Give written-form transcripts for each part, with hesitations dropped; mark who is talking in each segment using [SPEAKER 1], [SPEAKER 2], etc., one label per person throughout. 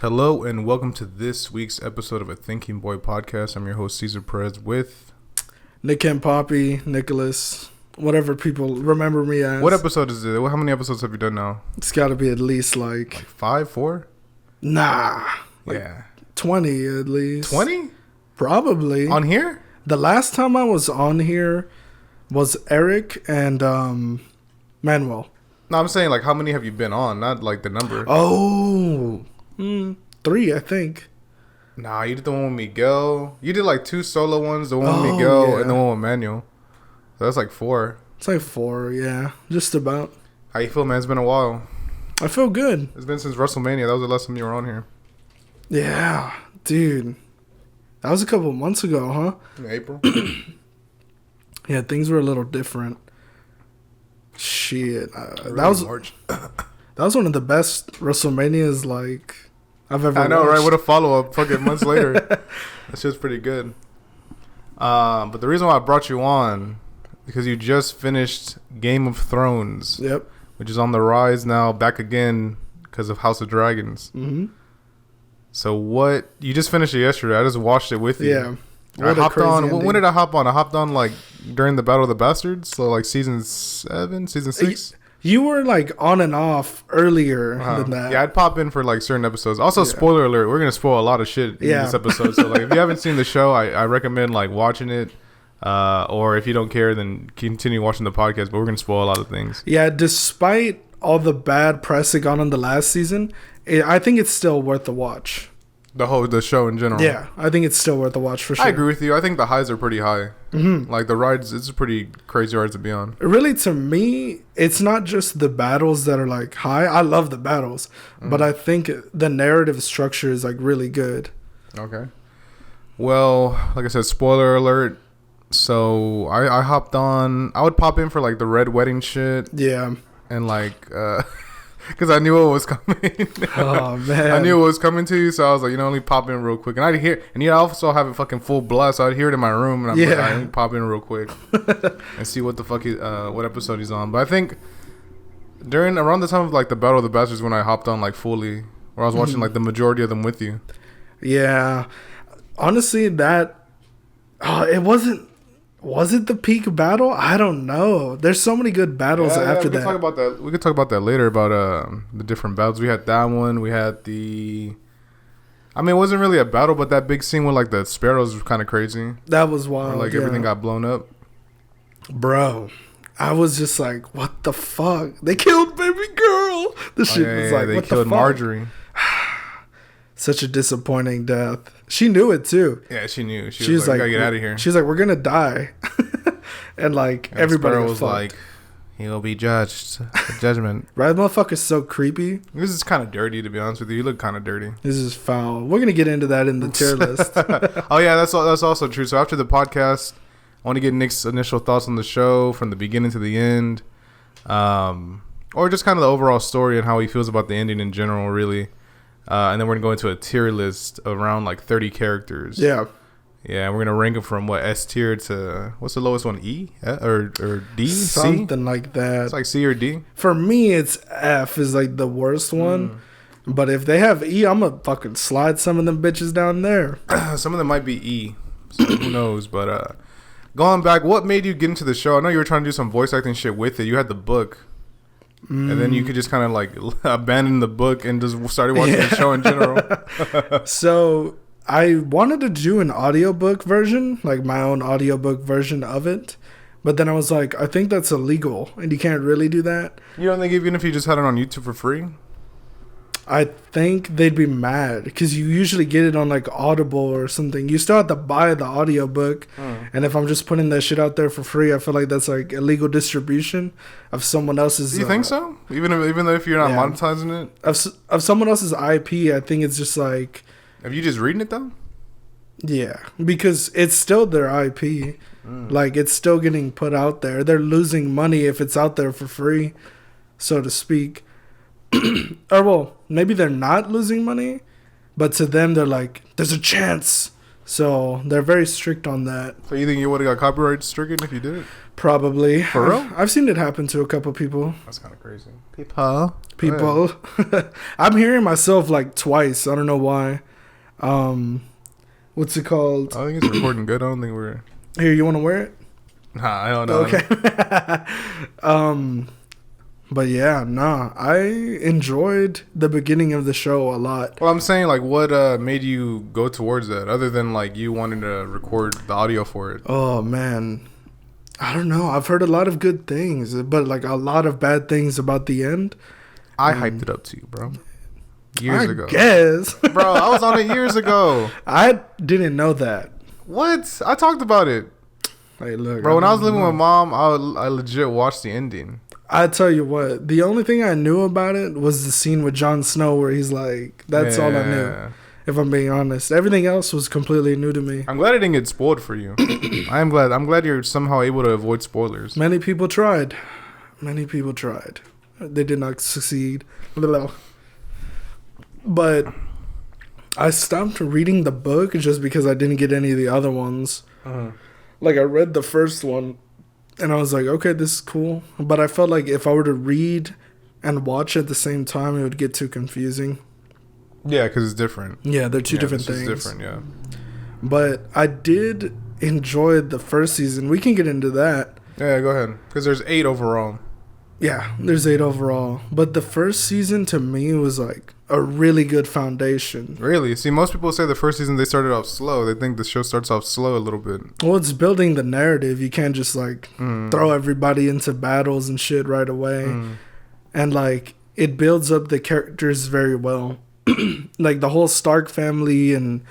[SPEAKER 1] Hello and welcome to this week's episode of a Thinking Boy podcast. I'm your host Cesar Perez with
[SPEAKER 2] Nickkenpapi, Nicholas, whatever people remember me as.
[SPEAKER 1] What episode is it? How many episodes have you done now?
[SPEAKER 2] It's got to be at least like
[SPEAKER 1] 5, 4?
[SPEAKER 2] Nah. Like
[SPEAKER 1] yeah.
[SPEAKER 2] 20 at least.
[SPEAKER 1] 20?
[SPEAKER 2] Probably.
[SPEAKER 1] On here?
[SPEAKER 2] The last time I was on here was Eric and Manuel.
[SPEAKER 1] No, I'm saying like how many have you been on? Not like the number.
[SPEAKER 2] Oh. 3, I think.
[SPEAKER 1] Nah, you did the one with Miguel. You did like 2 solo ones, the one with Miguel and the one with Manuel. So that's like 4.
[SPEAKER 2] It's like 4, yeah. Just about.
[SPEAKER 1] How you feel, man? It's been a while.
[SPEAKER 2] I feel good.
[SPEAKER 1] It's been since WrestleMania. That was the last time you were on here.
[SPEAKER 2] Yeah, dude. That was a couple of months ago, huh?
[SPEAKER 1] In April.
[SPEAKER 2] Yeah, things were a little different. Shit.
[SPEAKER 1] That was March.
[SPEAKER 2] That was one of the best WrestleManias like I've ever
[SPEAKER 1] I know,
[SPEAKER 2] watched.
[SPEAKER 1] right? What a follow-up fucking months later. That shit's pretty good. But the reason why I brought you on because you just finished Game of Thrones.
[SPEAKER 2] Yep.
[SPEAKER 1] Which is on the rise now, back again because of House of Dragons.
[SPEAKER 2] Mm-hmm.
[SPEAKER 1] So what? You just finished it yesterday. I just watched it with you.
[SPEAKER 2] Yeah.
[SPEAKER 1] I hopped on. When did I hop on? I hopped on like during the Battle of the Bastards. So like season 7, season 6.
[SPEAKER 2] You were like on and off earlier than that.
[SPEAKER 1] Yeah, I'd pop in for like certain episodes. Also, spoiler alert: we're gonna spoil a lot of shit in this episode. So like, if you haven't seen the show, I recommend like watching it. Or if you don't care, then continue watching the podcast. But we're gonna spoil a lot of things.
[SPEAKER 2] Yeah, despite all the bad press it got on the last season, I think it's still worth the watch.
[SPEAKER 1] The show in general.
[SPEAKER 2] Yeah, I think it's still worth the watch for sure.
[SPEAKER 1] I agree with you. I think the highs are pretty high.
[SPEAKER 2] Mm-hmm.
[SPEAKER 1] Like the rides, it's a pretty crazy ride to be on.
[SPEAKER 2] Really, to me, it's not just the battles that are like high. I love the battles, but I think the narrative structure is like really good.
[SPEAKER 1] Okay. Well, like I said, spoiler alert. So I hopped on. I would pop in for like the red wedding shit.
[SPEAKER 2] Yeah.
[SPEAKER 1] And like, because I knew what was coming.
[SPEAKER 2] Oh man,
[SPEAKER 1] I knew what was coming to you, so I was like, let me pop in real quick. And I'd hear, and I also have it fucking full blast, so I'd hear it in my room, and I'm like, let me pop in real quick and see what the fuck what episode he's on. But I think around the time of like the Battle of the Bastards when I hopped on like fully, where I was watching like the majority of them with you. Yeah,
[SPEAKER 2] honestly, that it wasn't. Was it the peak battle? I don't know. There's so many good battles after that.
[SPEAKER 1] Talk about that. We could talk about that later about the different battles. We had that one. We had the. I mean, it wasn't really a battle, but that big scene with like the sparrows was kind of crazy.
[SPEAKER 2] That was wild.
[SPEAKER 1] Where, like everything got blown up.
[SPEAKER 2] Bro, I was just like, what the fuck? They killed baby girl. The shit was like,
[SPEAKER 1] they
[SPEAKER 2] what the fuck?
[SPEAKER 1] killed Marjorie.
[SPEAKER 2] Such a disappointing death. She knew it too.
[SPEAKER 1] Yeah, she knew. She was like, we gotta get out of here.
[SPEAKER 2] She's like, we're gonna die. And like, and everybody
[SPEAKER 1] was like, he'll be judged. Judgment.
[SPEAKER 2] Right, motherfucker's so creepy.
[SPEAKER 1] This is kind of dirty, to be honest with you. You look kind of dirty.
[SPEAKER 2] This is foul. We're gonna get into that in the tier list.
[SPEAKER 1] Oh yeah, that's also true. So after the podcast, I want to get Nick's initial thoughts on the show from the beginning to the end, or just kind of the overall story and how he feels about the ending in general, really. And then we're going to go into a tier list of around like 30 characters.
[SPEAKER 2] Yeah.
[SPEAKER 1] Yeah, and we're going to rank them from S tier to, what's the lowest one? E? Or D?
[SPEAKER 2] Something
[SPEAKER 1] C?
[SPEAKER 2] like that.
[SPEAKER 1] It's like C or D?
[SPEAKER 2] For me, it's F is like the worst one. But if they have E, I'm going to fucking slide some of them bitches down there.
[SPEAKER 1] Some of them might be E. So who knows? But going back, what made you get into the show? I know you were trying to do some voice acting shit with it. You had the book. And then you could just kind of like abandon the book and just started watching the show in general.
[SPEAKER 2] So I wanted to do an audiobook version, like my own audiobook version of it. But then I was like, I think that's illegal and you can't really do that.
[SPEAKER 1] You don't think even if you just had it on YouTube for free?
[SPEAKER 2] I think they'd be mad because you usually get it on like Audible or something. You still have to buy the audiobook. And if I'm just putting that shit out there for free, I feel like that's like illegal distribution of someone else's.
[SPEAKER 1] Do you think so? Even though if you're not monetizing it?
[SPEAKER 2] Of someone else's IP, I think it's just like.
[SPEAKER 1] Have you just reading it though?
[SPEAKER 2] Yeah, because it's still their IP. Like it's still getting put out there. They're losing money if it's out there for free, so to speak. Or well, maybe they're not losing money, but to them they're like, there's a chance. So they're very strict on that.
[SPEAKER 1] So you think you would have got copyright stricken if you did it?
[SPEAKER 2] Probably.
[SPEAKER 1] For real?
[SPEAKER 2] I've seen it happen to a couple people.
[SPEAKER 1] That's kind of crazy. People.
[SPEAKER 2] I'm hearing myself like twice. I don't know why. What's it called?
[SPEAKER 1] I think it's recording good. I don't think we're...
[SPEAKER 2] Here, you want to wear it?
[SPEAKER 1] Nah, I don't know.
[SPEAKER 2] Okay. But yeah, nah. I enjoyed the beginning of the show a lot.
[SPEAKER 1] Well, I'm saying, like, what made you go towards that? Other than, like, you wanting to record the audio for it.
[SPEAKER 2] Oh, man. I don't know. I've heard a lot of good things, but, like, a lot of bad things about the end.
[SPEAKER 1] I hyped it up to you, bro. Years ago.
[SPEAKER 2] I guess.
[SPEAKER 1] Bro, I was on it years ago.
[SPEAKER 2] I didn't know that.
[SPEAKER 1] What? I talked about it.
[SPEAKER 2] Hey, look.
[SPEAKER 1] Bro, when I was living with Mom, I legit watched the ending.
[SPEAKER 2] I tell you what, the only thing I knew about it was the scene with Jon Snow where he's like, that's all I knew, if I'm being honest. Everything else was completely new to me.
[SPEAKER 1] I'm glad it didn't get spoiled for you. I'm glad you're somehow able to avoid spoilers.
[SPEAKER 2] Many people tried. They did not succeed. But I stopped reading the book just because I didn't get any of the other ones. Like, I read the first one. And I was like, okay, this is cool. But I felt like if I were to read and watch at the same time, it would get too confusing.
[SPEAKER 1] Yeah, because it's different.
[SPEAKER 2] Yeah, they're two different things.
[SPEAKER 1] It's different, yeah.
[SPEAKER 2] But I did enjoy the first season. We can get into that.
[SPEAKER 1] Yeah, go ahead. Because there's 8 overall.
[SPEAKER 2] Yeah, there's 8 overall. But the first season to me was like a really good foundation.
[SPEAKER 1] Really? See, most people say the first season they started off slow. They think the show starts off slow a little bit.
[SPEAKER 2] Well, it's building the narrative. You can't just like throw everybody into battles and shit right away. And like it builds up the characters very well. Like the whole Stark family and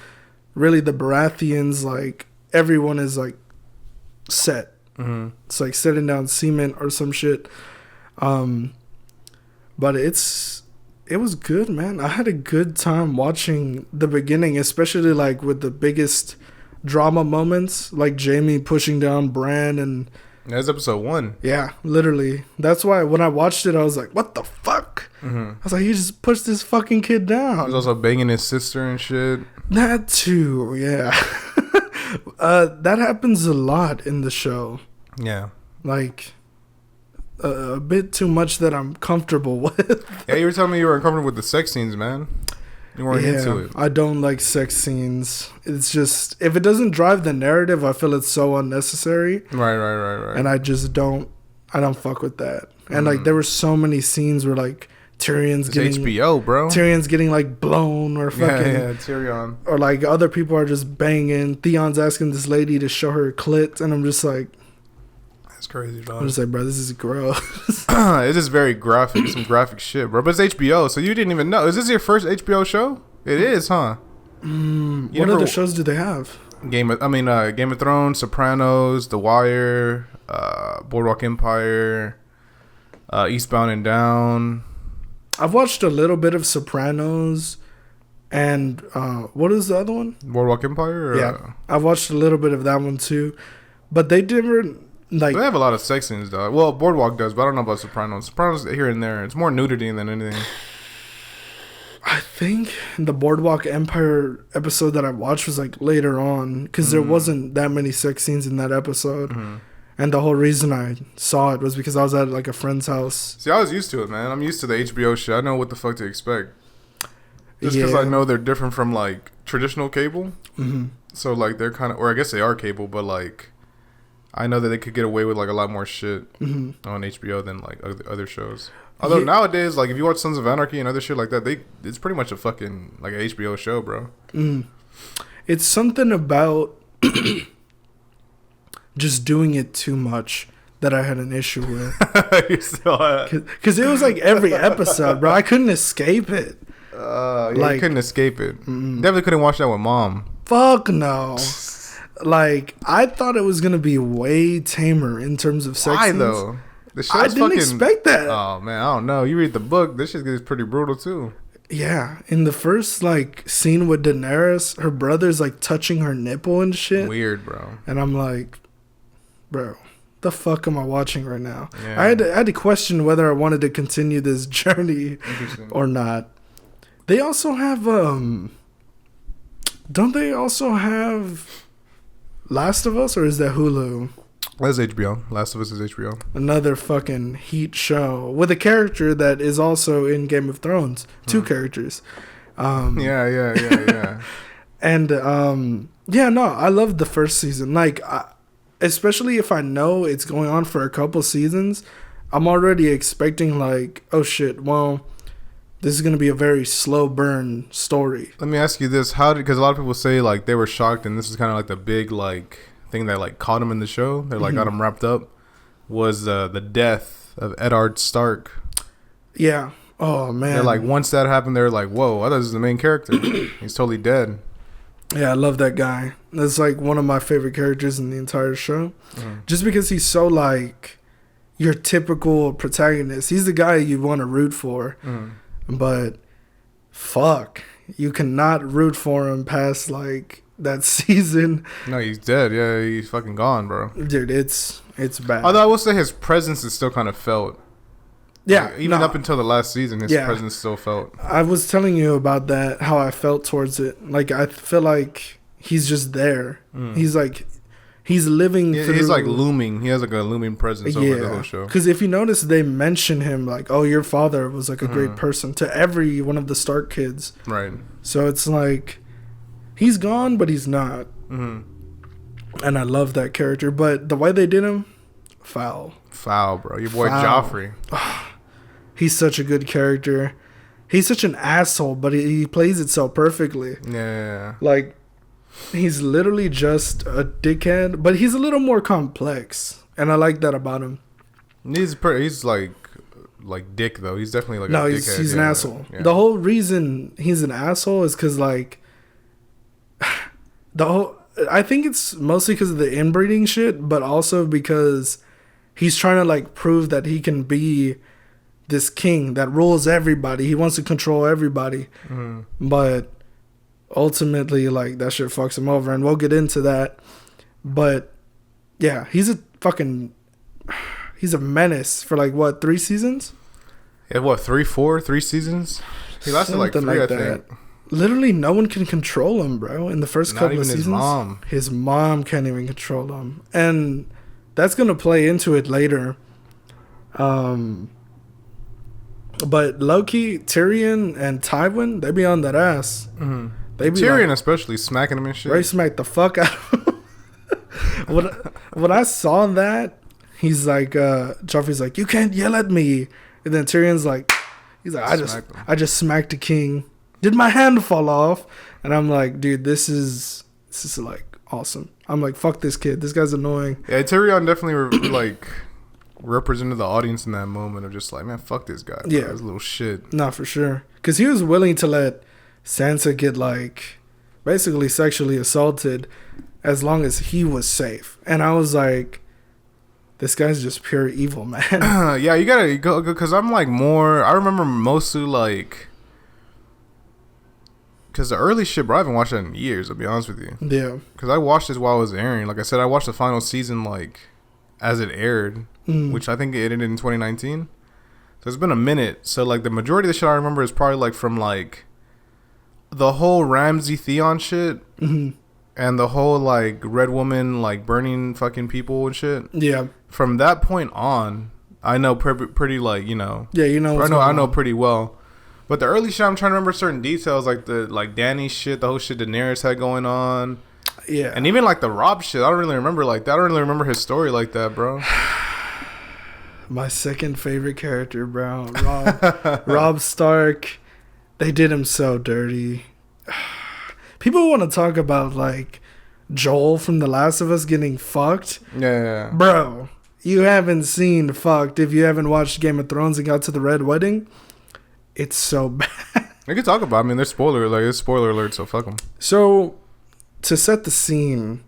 [SPEAKER 2] really the Baratheons, like everyone is like set. It's like setting down cement or some shit. But it was good, man. I had a good time watching the beginning, especially like with the biggest drama moments, like Jaime pushing down Bran and...
[SPEAKER 1] That's episode 1.
[SPEAKER 2] Yeah, literally. That's why when I watched it, I was like, what the fuck? I was like, he just pushed this fucking kid down.
[SPEAKER 1] He was also banging his sister and shit.
[SPEAKER 2] That too, yeah. That happens a lot in the show.
[SPEAKER 1] Yeah.
[SPEAKER 2] Like... a bit too much that I'm comfortable with.
[SPEAKER 1] Yeah, you were telling me you were uncomfortable with the sex scenes, man. You weren't into it.
[SPEAKER 2] I don't like sex scenes. It's just, if it doesn't drive the narrative, I feel it's so unnecessary.
[SPEAKER 1] Right.
[SPEAKER 2] And I just don't fuck with that. And like, there were so many scenes where like Tyrion's getting
[SPEAKER 1] HBO, bro.
[SPEAKER 2] Tyrion's getting like blown or fucking
[SPEAKER 1] Tyrion.
[SPEAKER 2] Or like other people are just banging. Theon's asking this lady to show her clit, and I'm just like,
[SPEAKER 1] that's crazy, dog.
[SPEAKER 2] I'm just like, bro, this is gross.
[SPEAKER 1] It's just very graphic, some graphic shit, bro. But it's HBO, so you didn't even know. Is this your first HBO show? It is, huh?
[SPEAKER 2] What other shows do they have?
[SPEAKER 1] Game of Thrones, Sopranos, The Wire, Boardwalk Empire, Eastbound and Down.
[SPEAKER 2] I've watched a little bit of Sopranos, and what is the other one?
[SPEAKER 1] Boardwalk Empire? Or,
[SPEAKER 2] yeah, I've watched a little bit of that one too, but they didn't like.
[SPEAKER 1] They have a lot of sex scenes, though. Well, Boardwalk does, but I don't know about Sopranos. Sopranos here and there. It's more nudity than anything.
[SPEAKER 2] I think the Boardwalk Empire episode that I watched was like later on, because there wasn't that many sex scenes in that episode. And the whole reason I saw it was because I was at like a friend's house.
[SPEAKER 1] See, I was used to it, man. I'm used to the HBO shit. I know what the fuck to expect. Just because I know they're different from like traditional cable. So like they're kind of, or I guess they are cable, but like I know that they could get away with like a lot more shit on HBO than like other shows. Although nowadays, like if you watch Sons of Anarchy and other shit like that, it's pretty much a fucking like an HBO show, bro.
[SPEAKER 2] It's something about just doing it too much that I had an issue with. Because it was like every episode, bro. I couldn't escape it.
[SPEAKER 1] You couldn't escape it. Definitely couldn't watch that with Mom.
[SPEAKER 2] Fuck no. Like, I thought it was going to be way tamer in terms of sex scenes.
[SPEAKER 1] Why, though?
[SPEAKER 2] I didn't expect that.
[SPEAKER 1] Oh, man, I don't know. You read the book, this shit gets pretty brutal, too.
[SPEAKER 2] Yeah. In the first, like, scene with Daenerys, her brother's, like, touching her nipple and shit.
[SPEAKER 1] Weird, bro.
[SPEAKER 2] And I'm like, bro, the fuck am I watching right now? Yeah. I had to question whether I wanted to continue this journey or not. They also have, don't they also have Last of Us, or is that Hulu?
[SPEAKER 1] That's HBO. Last of Us is HBO.
[SPEAKER 2] Another fucking heat show with a character that is also in Game of Thrones. Two characters.
[SPEAKER 1] Yeah.
[SPEAKER 2] And yeah, no, I loved the first season. Like, especially if I know it's going on for a couple seasons, I'm already expecting like, oh shit, well, this is gonna be a very slow burn story.
[SPEAKER 1] Let me ask you this: because a lot of people say like they were shocked, and this is kind of like the big like thing that like caught him in the show. They like got him wrapped up. Was the death of Eddard Stark?
[SPEAKER 2] Yeah. Oh man.
[SPEAKER 1] They're like, once that happened, they're like, whoa, I thought this was the main character. He's totally dead.
[SPEAKER 2] Yeah, I love that guy. That's like one of my favorite characters in the entire show. Just because he's so like your typical protagonist. He's the guy you want to root for. But fuck, you cannot root for him past like that season.
[SPEAKER 1] No, he's dead. Yeah, he's fucking gone, bro.
[SPEAKER 2] Dude, it's bad.
[SPEAKER 1] Although I will say his presence is still kind of felt.
[SPEAKER 2] Yeah,
[SPEAKER 1] like, even up until the last season, his presence still felt.
[SPEAKER 2] I was telling you about that, how I felt towards it. Like, I feel like he's just there. He's like, he's living through.
[SPEAKER 1] He's like looming. He has like a looming presence over the whole show.
[SPEAKER 2] Because if you notice, they mention him like, oh, your father was like a great person to every one of the Stark kids.
[SPEAKER 1] Right.
[SPEAKER 2] So it's like, he's gone, but he's not. And I love that character. But the way they did him, foul, bro. Your boy Joffrey. He's such a good character. He's such an asshole, but he plays it so perfectly.
[SPEAKER 1] Yeah.
[SPEAKER 2] Like, he's literally just a dickhead, but he's a little more complex, and I like that about him.
[SPEAKER 1] He's like dick though. He's definitely like a dickhead.
[SPEAKER 2] He's an asshole. Yeah. The whole reason he's an asshole is because like I think it's mostly because of the inbreeding shit, but also because he's trying to like prove that he can be this king that rules everybody. He wants to control everybody. But ultimately, like, that shit fucks him over, and we'll get into that. But yeah, he's a menace for like what, 3 seasons?
[SPEAKER 1] Yeah, what, 3 seasons? He lasted
[SPEAKER 2] Something
[SPEAKER 1] like 3,
[SPEAKER 2] like
[SPEAKER 1] I
[SPEAKER 2] that.
[SPEAKER 1] think.
[SPEAKER 2] Literally, no one can control him, bro. In the first couple of seasons,
[SPEAKER 1] his
[SPEAKER 2] mom can't even control him, and that's gonna play into it later. But low-key, Tyrion and Tywin, they be on that ass. They be
[SPEAKER 1] Tyrion, like, especially smacking him and shit.
[SPEAKER 2] They smacked the fuck out of him. when I saw that, he's like, Joffrey's like, you can't yell at me. And then Tyrion's like, I just smacked the king. Did my hand fall off? And I'm like, dude, this is like awesome. I'm like, fuck this kid. This guy's annoying.
[SPEAKER 1] Yeah, Tyrion definitely like represented the audience in that moment of just like, man, fuck this guy. Yeah, this little shit.
[SPEAKER 2] Nah, for sure. Because he was willing to let Sansa get like basically sexually assaulted as long as he was safe. And I was like, this guy's just pure evil, man.
[SPEAKER 1] Yeah, you gotta go, because I'm like I remember mostly like, because the early shit, bro, I haven't watched that in years, I'll be honest with you.
[SPEAKER 2] Yeah.
[SPEAKER 1] Because I watched this while it was airing. Like I said, I watched the final season like as it aired, which I think it ended in 2019. So it's been a minute. So like the majority of the shit I remember is probably like from like the whole Ramsay Theon shit, and the whole like Red Woman like burning fucking people and shit.
[SPEAKER 2] Yeah.
[SPEAKER 1] From that point on, I know pretty like, you know.
[SPEAKER 2] Yeah, you know.
[SPEAKER 1] I know pretty well. But the early shit, I'm trying to remember certain details, like the Dany shit, the whole shit Daenerys had going on.
[SPEAKER 2] Yeah.
[SPEAKER 1] And even like the Rob shit, I don't really remember like that. I don't really remember his story like that, bro.
[SPEAKER 2] My second favorite character, bro. Rob Stark. They did him so dirty. People want to talk about like Joel from The Last of Us getting fucked.
[SPEAKER 1] Yeah.
[SPEAKER 2] Bro, you haven't seen fucked if you haven't watched Game of Thrones and got to the Red Wedding. It's so bad.
[SPEAKER 1] We can talk about it. I mean, there's spoiler alert, so fuck them.
[SPEAKER 2] So, to set the scene...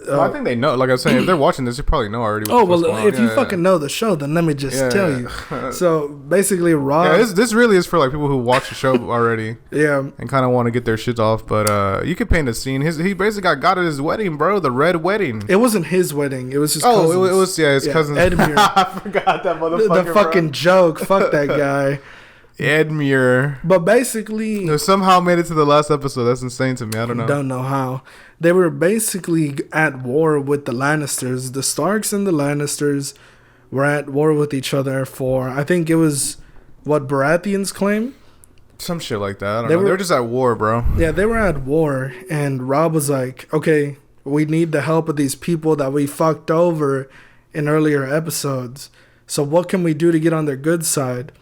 [SPEAKER 1] Well, I think they know. Like I was saying, if they're watching this, they probably know already.
[SPEAKER 2] If you fucking know the show, then let me just tell you. So basically, Rob.
[SPEAKER 1] Yeah, this really is for like people who watch the show already.
[SPEAKER 2] Yeah.
[SPEAKER 1] And kind of want to get their shit off, but you could paint a scene. He basically got at his wedding, bro. The red wedding.
[SPEAKER 2] It wasn't his wedding. It was his cousin's.
[SPEAKER 1] It was his cousin.
[SPEAKER 2] Edmure.
[SPEAKER 1] I forgot that motherfucker.
[SPEAKER 2] The fucking joke. Fuck that guy.
[SPEAKER 1] Edmure.
[SPEAKER 2] But basically,
[SPEAKER 1] they somehow made it to the last episode. That's insane to me. I don't know.
[SPEAKER 2] Don't know how. They were basically at war with the Lannisters. The Starks and the Lannisters were at war with each other for, I think it was what Baratheons claim.
[SPEAKER 1] Some shit like that. I don't know. They were just at war, bro.
[SPEAKER 2] Yeah, they were at war, and Rob was like, okay, we need the help of these people that we fucked over in earlier episodes. So what can we do to get on their good side?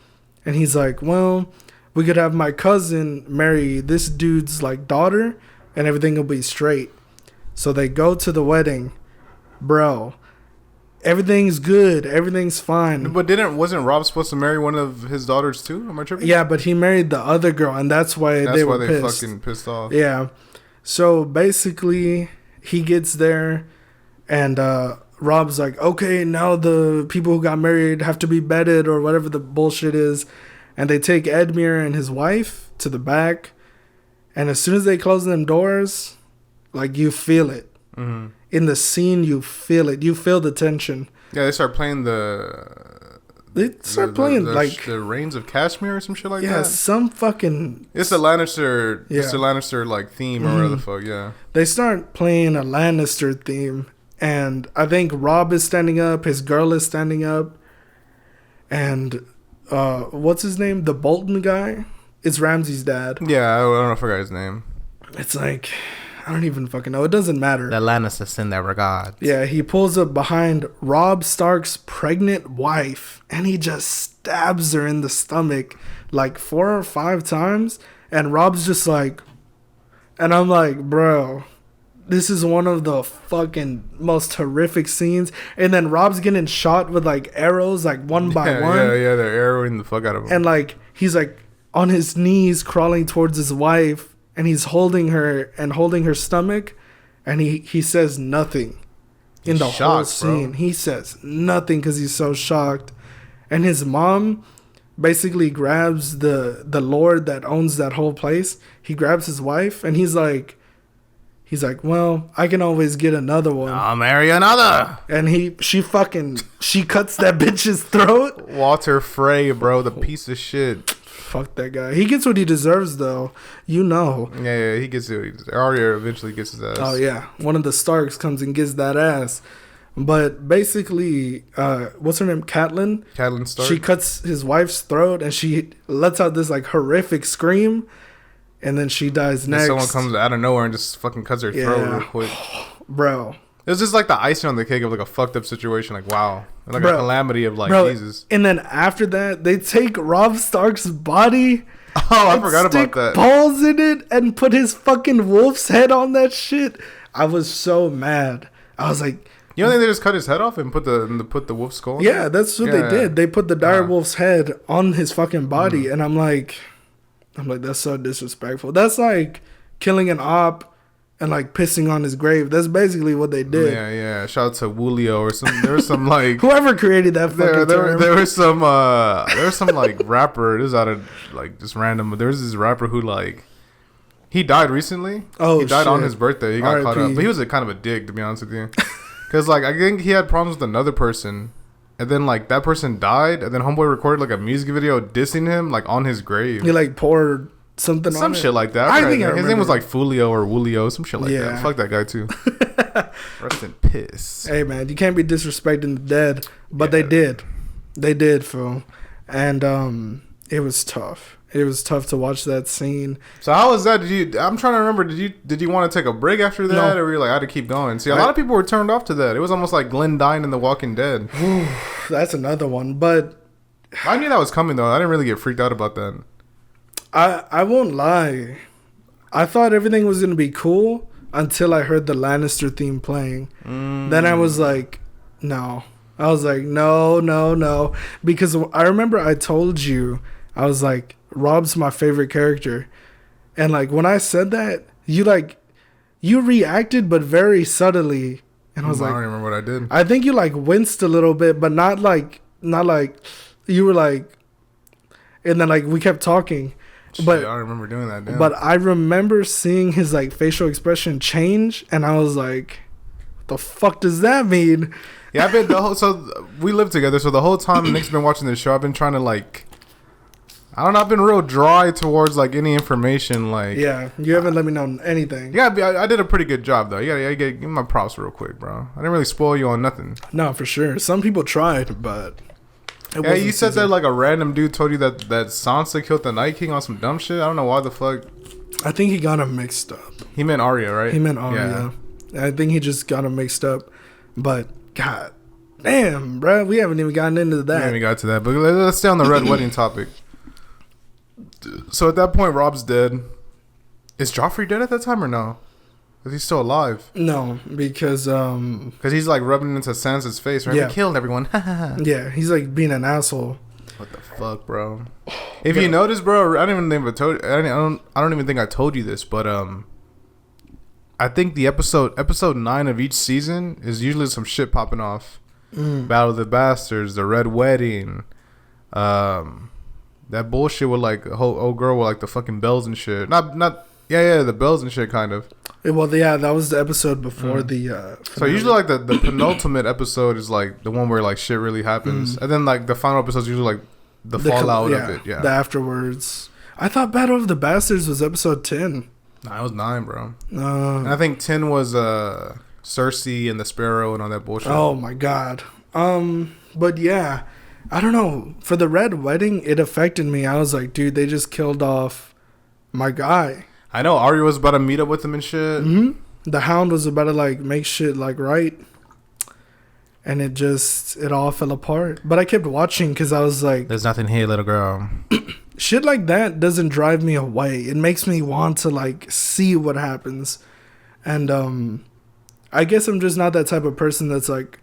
[SPEAKER 2] And he's like, well, we could have my cousin marry this dude's like daughter, and everything will be straight. So they go to the wedding. Bro, everything's good. Everything's fine.
[SPEAKER 1] But wasn't Rob supposed to marry one of his daughters too? Am I tripping?
[SPEAKER 2] Yeah, but he married the other girl, and that's why they were pissed.
[SPEAKER 1] Fucking pissed off.
[SPEAKER 2] Yeah. So basically, he gets there, and Rob's like, okay, now the people who got married have to be bedded or whatever the bullshit is. And they take Edmure and his wife to the back. And as soon as they close them doors, like, you feel it. Mm-hmm. In the scene, you feel it. You feel the tension.
[SPEAKER 1] Yeah, they start playing
[SPEAKER 2] the
[SPEAKER 1] Reigns of Kashmir or some shit like that.
[SPEAKER 2] Yeah, some fucking...
[SPEAKER 1] It's a Lannister... Yeah. It's a Lannister, like, theme or whatever the fuck, yeah.
[SPEAKER 2] They start playing a Lannister theme. And I think Rob is standing up. His girl is standing up. And... what's his name? The Bolton guy? It's Ramsay's dad.
[SPEAKER 1] Yeah, I don't know. I forgot his name.
[SPEAKER 2] It's like, I don't even fucking know. It doesn't matter.
[SPEAKER 1] The Lannisters in their regard.
[SPEAKER 2] Yeah, he pulls up behind Robb Stark's pregnant wife, and he just stabs her in the stomach like 4 or 5 times. And Rob's just like, and I'm like, bro, this is one of the fucking most horrific scenes. And then Rob's getting shot with like arrows, like one by one.
[SPEAKER 1] Yeah, they're arrowing the fuck out of him.
[SPEAKER 2] And like, he's like on his knees crawling towards his wife, and he's holding her and holding her stomach. And he says nothing in the whole scene. Bro. He says nothing because he's so shocked. And his mom basically grabs the lord that owns that whole place. He grabs his wife, and he's like, well, I can always get another one.
[SPEAKER 1] I'll marry another.
[SPEAKER 2] And she cuts that bitch's throat.
[SPEAKER 1] Walter Frey, bro, the piece of shit.
[SPEAKER 2] Fuck that guy. He gets what he deserves, though. You know.
[SPEAKER 1] Yeah, he gets it. Arya eventually gets his ass.
[SPEAKER 2] Oh, yeah. One of the Starks comes and gets that ass. But basically, what's her name? Catelyn?
[SPEAKER 1] Catelyn Stark.
[SPEAKER 2] She cuts his wife's throat, and she lets out this, like, horrific scream. And then she dies next.
[SPEAKER 1] And someone comes out of nowhere and just fucking cuts her throat real quick.
[SPEAKER 2] Bro.
[SPEAKER 1] It was just like the icing on the cake of like a fucked up situation. Like, wow. Like a calamity of like, Jesus.
[SPEAKER 2] And then after that, they take Robb Stark's body.
[SPEAKER 1] Oh, I forgot about that.
[SPEAKER 2] Balls in it and put his fucking wolf's head on that shit. I was so mad. I was like...
[SPEAKER 1] You don't think they just cut his head off and put the wolf's skull?
[SPEAKER 2] Yeah, that's what they did. They put the dire wolf's head on his fucking body. And I'm like, that's so disrespectful. That's like killing an op and like pissing on his grave. That's basically what they did.
[SPEAKER 1] Yeah. Shout out to Woolio or some. There was some like
[SPEAKER 2] whoever created that fucking term.
[SPEAKER 1] There was some like rapper. This is out of like just random. But there was this rapper who like he died recently.
[SPEAKER 2] Oh,
[SPEAKER 1] he died
[SPEAKER 2] shit.
[SPEAKER 1] On his birthday. He got
[SPEAKER 2] R.
[SPEAKER 1] caught up. But he was a kind of a dick, to be honest with you. Because like I think he had problems with another person. And then, like, that person died, and then Homeboy recorded, like, a music video dissing him, like, on his grave.
[SPEAKER 2] He, like, poured something on it.
[SPEAKER 1] Some shit like that.
[SPEAKER 2] I think his
[SPEAKER 1] name was, like, Fulio or Woolio, some shit like that. Fuck that guy, too. Rest in piss.
[SPEAKER 2] Hey, man, you can't be disrespecting the dead. But they did. They did, fool. And it was tough. It was tough to watch that scene.
[SPEAKER 1] So how was that? I'm trying to remember. Did you want to take a break after that,
[SPEAKER 2] no.
[SPEAKER 1] or were you like I had to keep going? See, a lot of people were turned off to that. It was almost like Glenn dying in The Walking Dead.
[SPEAKER 2] That's another one. But
[SPEAKER 1] I knew that was coming though. I didn't really get freaked out about that.
[SPEAKER 2] I won't lie. I thought everything was gonna be cool until I heard the Lannister theme playing. Then I was like, no. I was like, no, because I remember I told you I was like, Rob's my favorite character. And like when I said that, you reacted but very subtly. And I was like,
[SPEAKER 1] I don't remember what I did.
[SPEAKER 2] I think you like winced a little bit, but not like you were like, and then like we kept talking.
[SPEAKER 1] Shit,
[SPEAKER 2] but
[SPEAKER 1] I don't remember doing that. Damn.
[SPEAKER 2] But I remember seeing his like facial expression change, and I was like, what the fuck does that mean?
[SPEAKER 1] Yeah, so we live together, so the whole time Nick's been watching this show, I've been trying to like I don't know. I've been real dry towards like any information. Like,
[SPEAKER 2] yeah, you haven't let me know anything.
[SPEAKER 1] Yeah, I did a pretty good job though. You gotta give me my props real quick, bro. I didn't really spoil you on nothing.
[SPEAKER 2] No, for sure. Some people tried, but
[SPEAKER 1] yeah, you said that like a random dude told you that Sansa killed the Night King on some dumb shit. I don't know why the fuck.
[SPEAKER 2] I think he got him mixed up.
[SPEAKER 1] He meant Arya, right?
[SPEAKER 2] He meant Arya. Yeah. I think he just got him mixed up. But God damn, bro, we haven't even gotten into that.
[SPEAKER 1] We haven't got to that, but let's stay on the Red Wedding topic. So at that point, Rob's dead. Is Joffrey dead at that time or no? Is he still alive?
[SPEAKER 2] No, because
[SPEAKER 1] he's like rubbing into Sansa's face, right?
[SPEAKER 2] Yeah.
[SPEAKER 1] He killed everyone.
[SPEAKER 2] Yeah, he's like being an asshole.
[SPEAKER 1] What the fuck, bro? If you notice, bro, I don't even think I don't even think I told you this, but I think the episode 9 of each season is usually some shit popping off. Battle of the Bastards, the Red Wedding, that bullshit with like a whole old girl with like the fucking bells and shit. Yeah, the bells and shit, kind of.
[SPEAKER 2] Well, yeah, that was the episode before the.
[SPEAKER 1] So usually, like the penultimate episode is like the one where like shit really happens, and then like the final episode is usually like the fallout of it. Yeah,
[SPEAKER 2] the afterwards. I thought Battle of the Bastards was episode 10.
[SPEAKER 1] Nah, it was 9, bro. And I think 10 was Cersei and the Sparrow and all that bullshit.
[SPEAKER 2] Oh my god. But yeah, I don't know. For the Red Wedding, it affected me. I was like, dude, they just killed off my guy.
[SPEAKER 1] I know Arya was about to meet up with him and shit.
[SPEAKER 2] The Hound was about to like make shit like right, and it all fell apart. But I kept watching because I was like,
[SPEAKER 1] "There's nothing here, little girl."
[SPEAKER 2] Shit like that doesn't drive me away. It makes me want to like see what happens, and I guess I'm just not that type of person that's like,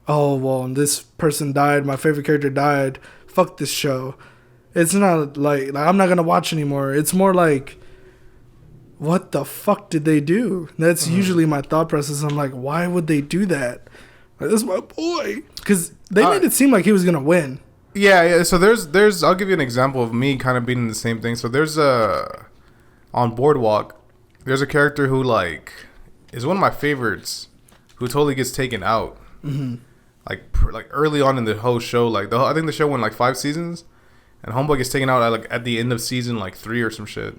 [SPEAKER 2] oh well, this person died, my favorite character died. Fuck this show. It's not like I'm not gonna watch anymore. It's more like, what the fuck did they do? That's usually my thought process. I'm like, why would they do that? Like, that's my boy. Because they made it seem like he was going to win.
[SPEAKER 1] Yeah. So there's, I'll give you an example of me kind of being the same thing. So there's on Boardwalk, there's a character who like is one of my favorites who totally gets taken out. Like early on in the whole show. Like I think the show went like 5 seasons. And Homeboy gets taken out at the end of season like 3 or some shit.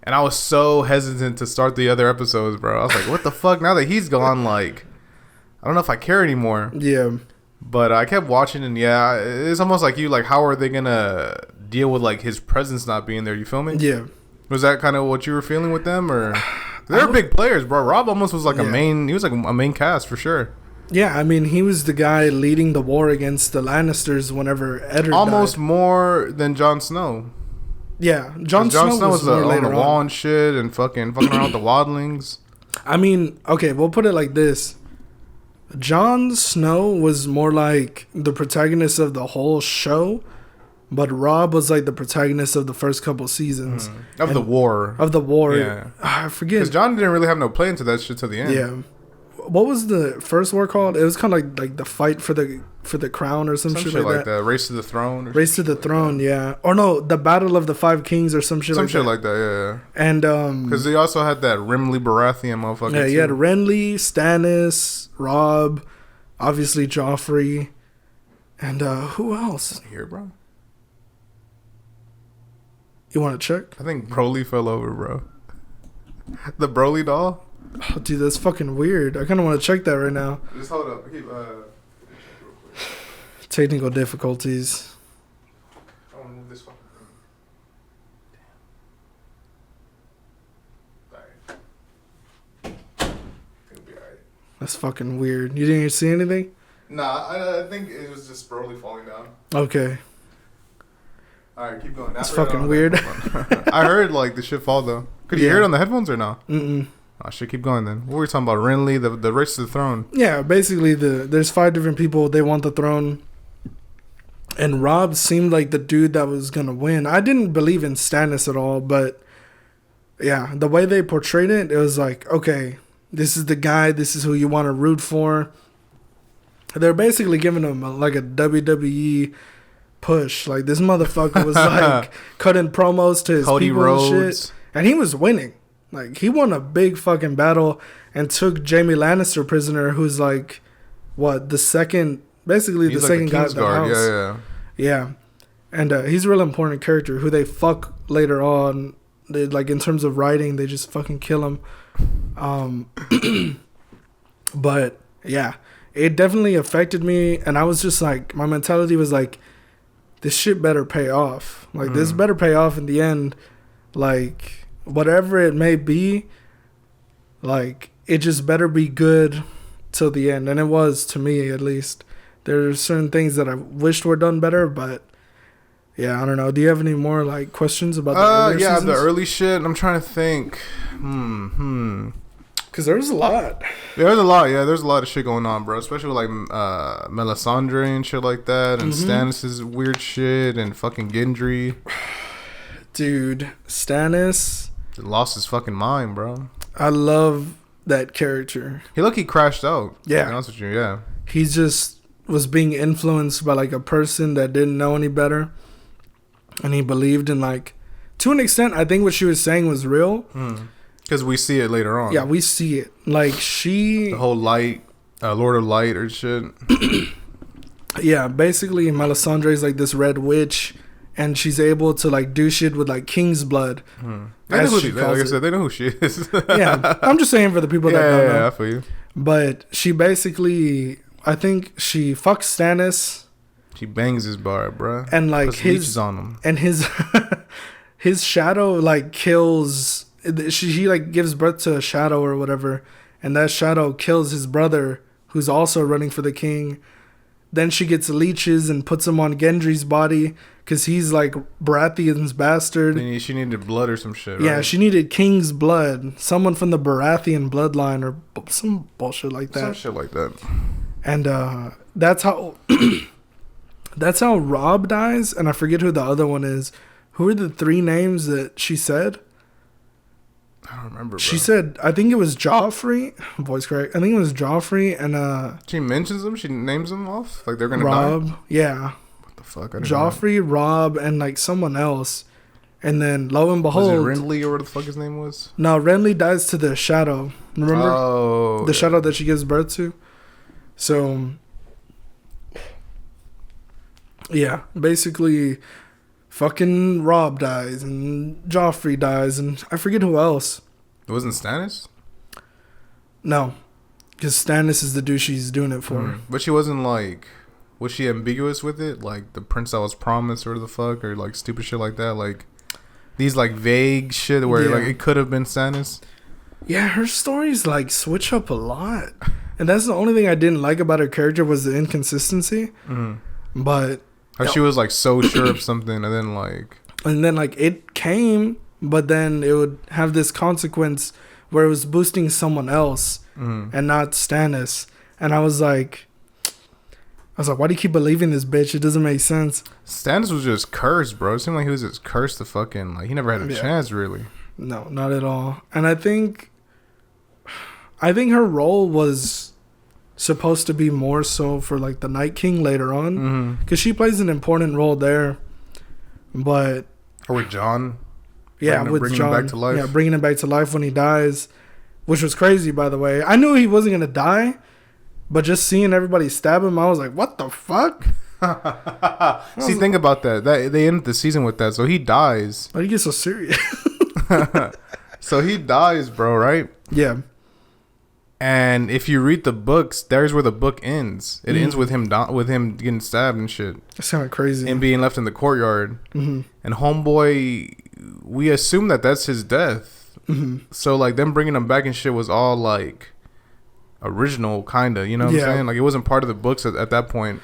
[SPEAKER 1] And I was so hesitant to start the other episodes, bro. I was like, what the fuck? Now that he's gone, like, I don't know if I care anymore.
[SPEAKER 2] Yeah.
[SPEAKER 1] But I kept watching, and yeah, it's almost like you, like, how are they going to deal with, like, his presence not being there? You feel me?
[SPEAKER 2] Yeah.
[SPEAKER 1] Was that kind of what you were feeling with them? Or they're big players, bro. Rob almost was like he was like a main cast for sure.
[SPEAKER 2] Yeah, I mean, he was the guy leading the war against the Lannisters whenever Eddard
[SPEAKER 1] almost
[SPEAKER 2] died.
[SPEAKER 1] More than Jon Snow.
[SPEAKER 2] Yeah, Jon Snow was
[SPEAKER 1] on the wall and shit and fucking around with the wildlings.
[SPEAKER 2] I mean, okay, we'll put it like this. Jon Snow was more like the protagonist of the whole show, but Rob was like the protagonist of the first couple seasons.
[SPEAKER 1] Of the war.
[SPEAKER 2] Yeah. I forget.
[SPEAKER 1] Because Jon didn't really have no play into that shit till the end.
[SPEAKER 2] Yeah. What was the first war called? It was kind of like the fight for the crown or some shit like that.
[SPEAKER 1] The Race to the Throne.
[SPEAKER 2] Race to the Throne, yeah. Or no, the Battle of the Five Kings or some shit like that.
[SPEAKER 1] Some shit like that, yeah.
[SPEAKER 2] And
[SPEAKER 1] because they also had that Renly Baratheon motherfucker.
[SPEAKER 2] Yeah, you had Renly, Stannis, Robb, obviously Joffrey, and who else?
[SPEAKER 1] Here, bro.
[SPEAKER 2] You want to check?
[SPEAKER 1] I think Broly fell over, bro. The Broly doll.
[SPEAKER 2] Oh, dude, that's fucking weird. I kind of want to check that right now.
[SPEAKER 1] Just hold up.
[SPEAKER 2] Technical difficulties.
[SPEAKER 1] I want to move this fucking thing. Alright. It'll be alright.
[SPEAKER 2] That's fucking weird. You didn't even see anything?
[SPEAKER 1] Nah, I think it was just Broly falling down.
[SPEAKER 2] Okay.
[SPEAKER 1] Alright, keep going.
[SPEAKER 2] That's fucking weird.
[SPEAKER 1] I heard like the shit fall though. Could you hear it on the headphones or no?
[SPEAKER 2] Mm-mm.
[SPEAKER 1] Oh shit, keep going then. What were we talking about? Renly, the Race to the Throne.
[SPEAKER 2] Yeah, basically there's 5 different people. They want the throne. And Rob seemed like the dude that was going to win. I didn't believe in Stannis at all, but yeah, the way they portrayed it, it was like, okay, this is the guy. This is who you want to root for. They're basically giving him like a WWE push. Like this motherfucker was like cutting promos to his
[SPEAKER 1] Cody
[SPEAKER 2] people
[SPEAKER 1] Rhodes.
[SPEAKER 2] and shit. And he was winning. Like, he won a big fucking battle and took Jaime Lannister prisoner, who's like, what, the second, basically he's the second guy of the house.
[SPEAKER 1] Yeah.
[SPEAKER 2] And he's a real important character who they fuck later on. They, like, in terms of writing, they just fucking kill him. But yeah, it definitely affected me, and I was just like, my mentality was like, this shit better pay off. Like, this better pay off in the end. Like, whatever it may be, like, it just better be good till the end. And it was, to me at least. There's certain things that I wished were done better, but yeah, I don't know. Do you have any more like questions about the earlier seasons?
[SPEAKER 1] The early shit. I'm trying to think.
[SPEAKER 2] Because there's a lot.
[SPEAKER 1] Yeah, there's a lot. Yeah, there's a lot of shit going on, bro. Especially with like Melisandre and shit like that, and Stannis' weird shit, and fucking Gendry.
[SPEAKER 2] Dude, Stannis
[SPEAKER 1] lost his fucking mind, bro.
[SPEAKER 2] I love that character.
[SPEAKER 1] He crashed out.
[SPEAKER 2] Yeah,
[SPEAKER 1] to be honest with you, yeah.
[SPEAKER 2] He just was being influenced by like a person that didn't know any better, and he believed in, like, to an extent, I think what she was saying was real.
[SPEAKER 1] Because we see it later on.
[SPEAKER 2] Yeah, we see it. Like, the
[SPEAKER 1] whole light, Lord of Light or shit.
[SPEAKER 2] Yeah, basically Melisandre is like this red witch, and she's able to like do shit with like king's blood.
[SPEAKER 1] Like I said, they know who she is.
[SPEAKER 2] Yeah, I'm just saying for the people that don't know.
[SPEAKER 1] Yeah, I feel you.
[SPEAKER 2] But she basically, I think she fucks Stannis.
[SPEAKER 1] She bangs his bar, bro.
[SPEAKER 2] And like
[SPEAKER 1] puts leeches on him.
[SPEAKER 2] And his shadow like kills. She like gives birth to a shadow or whatever, and that shadow kills his brother, who's also running for the king. Then she gets leeches and puts them on Gendry's body because he's like Baratheon's bastard.
[SPEAKER 1] She needed blood or some shit, right?
[SPEAKER 2] Yeah, she needed king's blood. Someone from the Baratheon bloodline or some bullshit like that.
[SPEAKER 1] Some shit like that.
[SPEAKER 2] And that's how that's how Robb dies, and I forget who the other one is. Who are the three names that she said?
[SPEAKER 1] I don't remember, bro.
[SPEAKER 2] She said, I think it was Joffrey. Voice correct. I think it was Joffrey and
[SPEAKER 1] she mentions them. She names them off like they're gonna
[SPEAKER 2] Robb,
[SPEAKER 1] die.
[SPEAKER 2] Yeah.
[SPEAKER 1] What the fuck? I didn't
[SPEAKER 2] Joffrey,
[SPEAKER 1] know.
[SPEAKER 2] Robb, and like someone else. And then lo and behold,
[SPEAKER 1] was it Renly or what the fuck his name was?
[SPEAKER 2] No, Renly dies to the shadow. Remember?
[SPEAKER 1] Oh,
[SPEAKER 2] the shadow that she gives birth to. So yeah, basically fucking Robb dies and Joffrey dies and I forget who else.
[SPEAKER 1] It wasn't Stannis?
[SPEAKER 2] No, because Stannis is the dude she's doing it for.
[SPEAKER 1] But she wasn't like, was she ambiguous with it? Like the prince that was promised or the fuck or like stupid shit like that? Like these like vague shit where like it could have been Stannis?
[SPEAKER 2] Yeah, her stories like switch up a lot. And that's the only thing I didn't like about her character was the inconsistency. But
[SPEAKER 1] how she was like so sure of something and then like it came, but then it would have this consequence where it was boosting someone else and not Stannis. And I was like, why do you keep believing this bitch? It doesn't make sense. Stannis was just cursed, bro. It seemed like he was just cursed to fucking, like, he never had a chance, really.
[SPEAKER 2] No, not at all. And I think her role was supposed to be more so for like the Night King later on, because she plays an important role there. But
[SPEAKER 1] or with Jon,
[SPEAKER 2] bringing him back to life. Yeah, bringing him back to life when he dies, which was crazy, by the way. I knew he wasn't gonna die, but just seeing everybody stab him, I was like, what the fuck?
[SPEAKER 1] See, think about that. They ended the season with that, so he dies.
[SPEAKER 2] Why do you get so serious?
[SPEAKER 1] So he dies, bro, right?
[SPEAKER 2] Yeah.
[SPEAKER 1] And if you read the books, there's where the book ends. It ends with him getting stabbed and shit.
[SPEAKER 2] That's kind of crazy.
[SPEAKER 1] And being left in the courtyard. And homeboy, we assume that that's his death. So like them bringing him back and shit was all like original, kind of. You know what I'm saying? Like it wasn't part of the books at that point.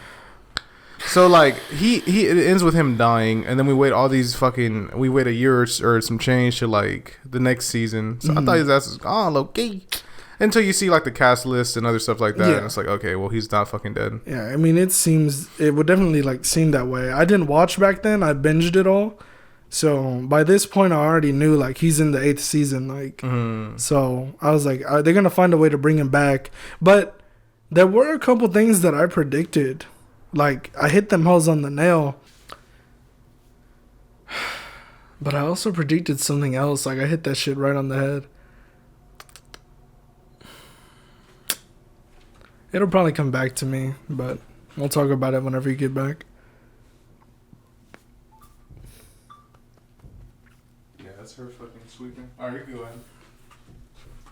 [SPEAKER 1] So like it ends with him dying, and then we wait a year or some change to like the next season. So I thought his ass was gone, low key. Until you see like the cast list and other stuff like that, and it's like, okay, well, he's not fucking dead.
[SPEAKER 2] Yeah, I mean, it would definitely like seem that way. I didn't watch back then; I binged it all. So by this point, I already knew like he's in the 8th season. Like, so I was like, they're gonna find a way to bring him back. But there were a couple things that I predicted. Like I hit them hoes on the nail. But I also predicted something else. Like I hit that shit right on the head. It'll probably come back to me, but we'll talk about it whenever you get back.
[SPEAKER 1] All right, you go ahead.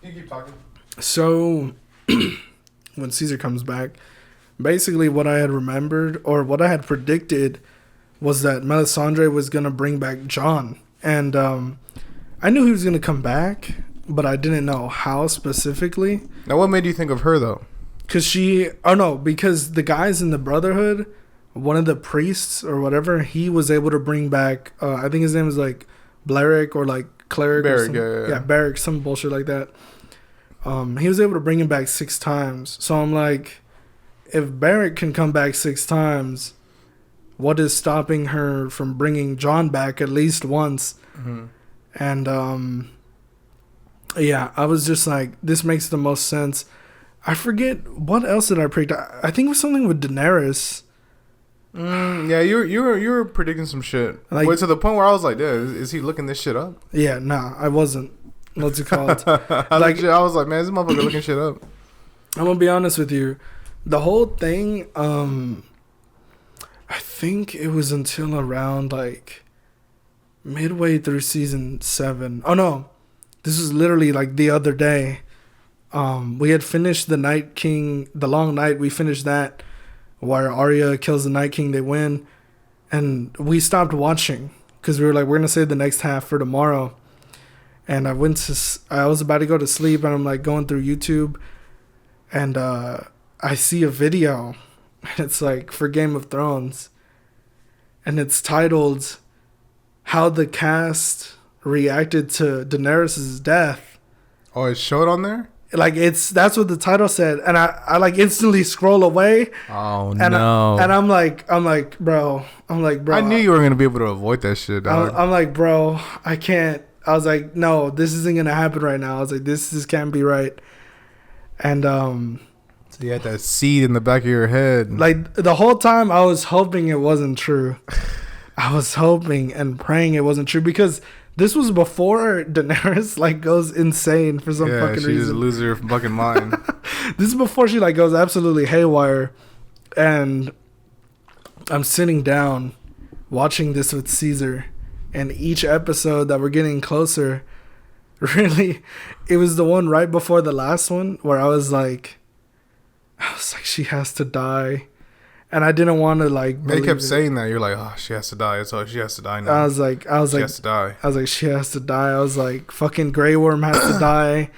[SPEAKER 1] You keep talking.
[SPEAKER 2] So, when Caesar comes back, basically what I had remembered or what I had predicted was that Melisandre was gonna bring back Jon, and I knew he was gonna come back, but I didn't know how specifically.
[SPEAKER 1] Now, what made you think of her though?
[SPEAKER 2] Because the guys in the Brotherhood, one of the priests or whatever, he was able to bring back. I think his name is like Blerick or like Cleric.
[SPEAKER 1] Barrick,
[SPEAKER 2] yeah, Barrick, some bullshit like that. He was able to bring him back 6 times. So I'm like, if Barrick can come back 6 times, what is stopping her from bringing Jon back at least once?
[SPEAKER 1] Mm-hmm.
[SPEAKER 2] And yeah, I was just like, this makes the most sense. I forget what else did I predict. I think it was something with Daenerys.
[SPEAKER 1] Yeah, you were predicting some shit.
[SPEAKER 2] Like,
[SPEAKER 1] to the point where I was like, "Dude, is he looking this shit up?"
[SPEAKER 2] Yeah, nah, I wasn't. What's it called?
[SPEAKER 1] I was like, man, this motherfucker looking shit up.
[SPEAKER 2] I'm gonna be honest with you. The whole thing, I think it was until around like midway through season 7. Oh no, this was literally like the other day. We had finished the Night King, the Long Night. We finished that where Arya kills the Night King. They win, and we stopped watching because we were like, we're gonna save the next half for tomorrow. And I was about to go to sleep, and I'm like going through YouTube, and I see a video, and it's like for Game of Thrones, and it's titled "How the Cast Reacted to Daenerys' Death."
[SPEAKER 1] Oh, it showed on there?
[SPEAKER 2] Like that's what the title said, and I like instantly scroll away.
[SPEAKER 1] Oh
[SPEAKER 2] and
[SPEAKER 1] no!
[SPEAKER 2] I'm like, bro. I
[SPEAKER 1] knew you were gonna be able to avoid that shit, dog.
[SPEAKER 2] I'm like, bro, I can't. I was like, no, this isn't gonna happen right now. I was like, this can't be right. And
[SPEAKER 1] so you had that seed in the back of your head.
[SPEAKER 2] Like the whole time, I was hoping it wasn't true. I was hoping and praying it wasn't true because this was before Daenerys like goes insane for some fucking reason.
[SPEAKER 1] Yeah, she just loses her fucking mind.
[SPEAKER 2] This is before she like goes absolutely haywire, and I'm sitting down watching this with Caesar, and each episode that we're getting closer, really, it was the one right before the last one where I was like, she has to die. And I didn't want to like.
[SPEAKER 1] They kept saying that. You're like, oh, she has to die. So she has to die now.
[SPEAKER 2] I was like,
[SPEAKER 1] she has to die.
[SPEAKER 2] I was like, she has to die. I was like, fucking Grey Worm has to die.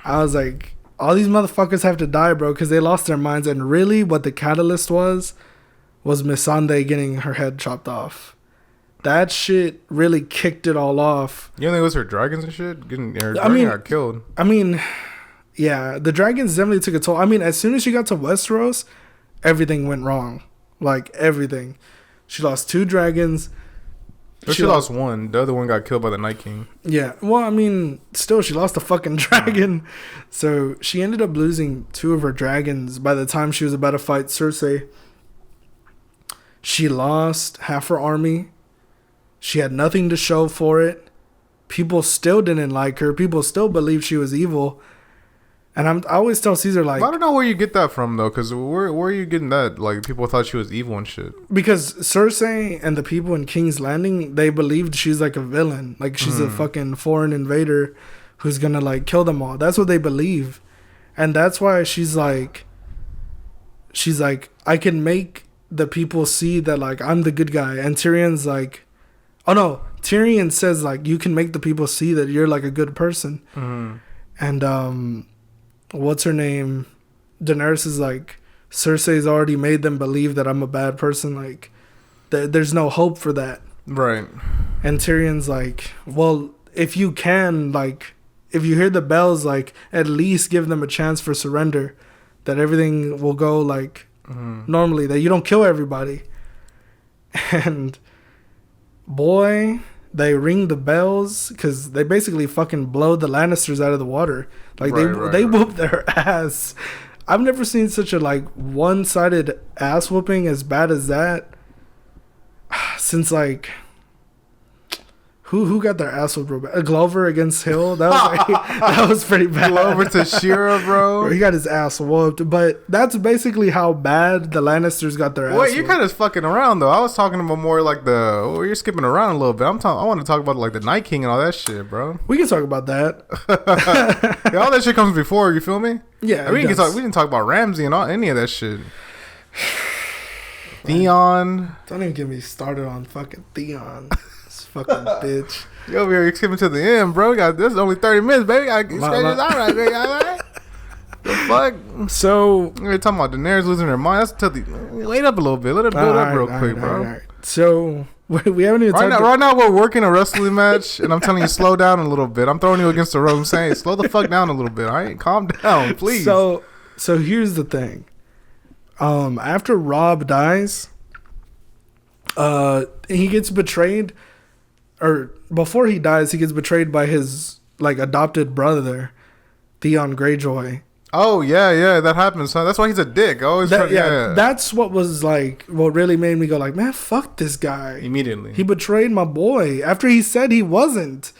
[SPEAKER 2] I was like, all these motherfuckers have to die, bro, because they lost their minds. And really, what the catalyst was Missandei getting her head chopped off. That shit really kicked it all off.
[SPEAKER 1] You don't think it was her dragons and shit? Her dragon got killed.
[SPEAKER 2] I mean, yeah, the dragons definitely took a toll. I mean, as soon as she got to Westeros, everything went wrong. Like, everything. She lost 2 dragons.
[SPEAKER 1] But she lost 1. The other one got killed by the Night King.
[SPEAKER 2] Yeah. Well, I mean, still, she lost a fucking dragon. So, she ended up losing 2 of her dragons by the time she was about to fight Cersei. She lost half her army. She had nothing to show for it. People still didn't like her. People still believed she was evil. And I always tell Caesar, like...
[SPEAKER 1] I don't know where you get that from, though, because where are you getting that? Like, people thought she was evil and shit.
[SPEAKER 2] Because Cersei and the people in King's Landing, they believed she's, like, a villain. Like, she's a fucking foreign invader who's gonna, like, kill them all. That's what they believe. And that's why she's like, I can make the people see that, like, I'm the good guy. And Tyrion's like... Oh, no. Tyrion says, like, you can make the people see that you're, like, a good person.
[SPEAKER 1] Mm-hmm.
[SPEAKER 2] And, what's her name? Daenerys is like, Cersei's already made them believe that I'm a bad person. Like, there's no hope for that.
[SPEAKER 1] Right.
[SPEAKER 2] And Tyrion's like, well, if you can, like, if you hear the bells, like, at least give them a chance for surrender. That everything will go, like, normally. That you don't kill everybody. And, boy... They ring the bells because they basically fucking blow the Lannisters out of the water. Like, they whoop their ass. I've never seen such a, like, one-sided ass whooping as bad as that since, like, Who got their ass whooped real bad? Glover against Hill. That was that was pretty bad.
[SPEAKER 1] Glover to Shira, bro.
[SPEAKER 2] He got his ass whooped. But that's basically how bad the Lannisters got their ass whooped.
[SPEAKER 1] Wait, you're kind of fucking around though. I was talking about more like you're skipping around a little bit. I want to talk about like the Night King and all that shit, bro.
[SPEAKER 2] We can talk about that.
[SPEAKER 1] Yeah, all that shit comes before. You feel me?
[SPEAKER 2] Yeah,
[SPEAKER 1] we didn't talk about Ramsey and any of that shit. Theon.
[SPEAKER 2] Don't even get me started on fucking Theon. Fucking bitch.
[SPEAKER 1] You over here skipping to the end, bro. This is only 30 minutes, baby. I can stretch this out right there. Right? The fuck?
[SPEAKER 2] So
[SPEAKER 1] we're talking about Daenerys losing her mind. That's till wait up a little bit. Let it build up real quick, bro. Right.
[SPEAKER 2] So we haven't even
[SPEAKER 1] right now we're working a wrestling match, and I'm telling you, slow down a little bit. I'm throwing you against the rope. I'm saying, slow the fuck down a little bit. All right, calm down, please.
[SPEAKER 2] So here's the thing. After Robb dies, he gets betrayed. Or before he dies, he gets betrayed by his like adopted brother, Theon Greyjoy.
[SPEAKER 1] Oh yeah, that happens. Huh? That's why he's a dick.
[SPEAKER 2] That's what was like. What really made me go like, man, fuck this guy.
[SPEAKER 1] Immediately,
[SPEAKER 2] he betrayed my boy after he said he wasn't.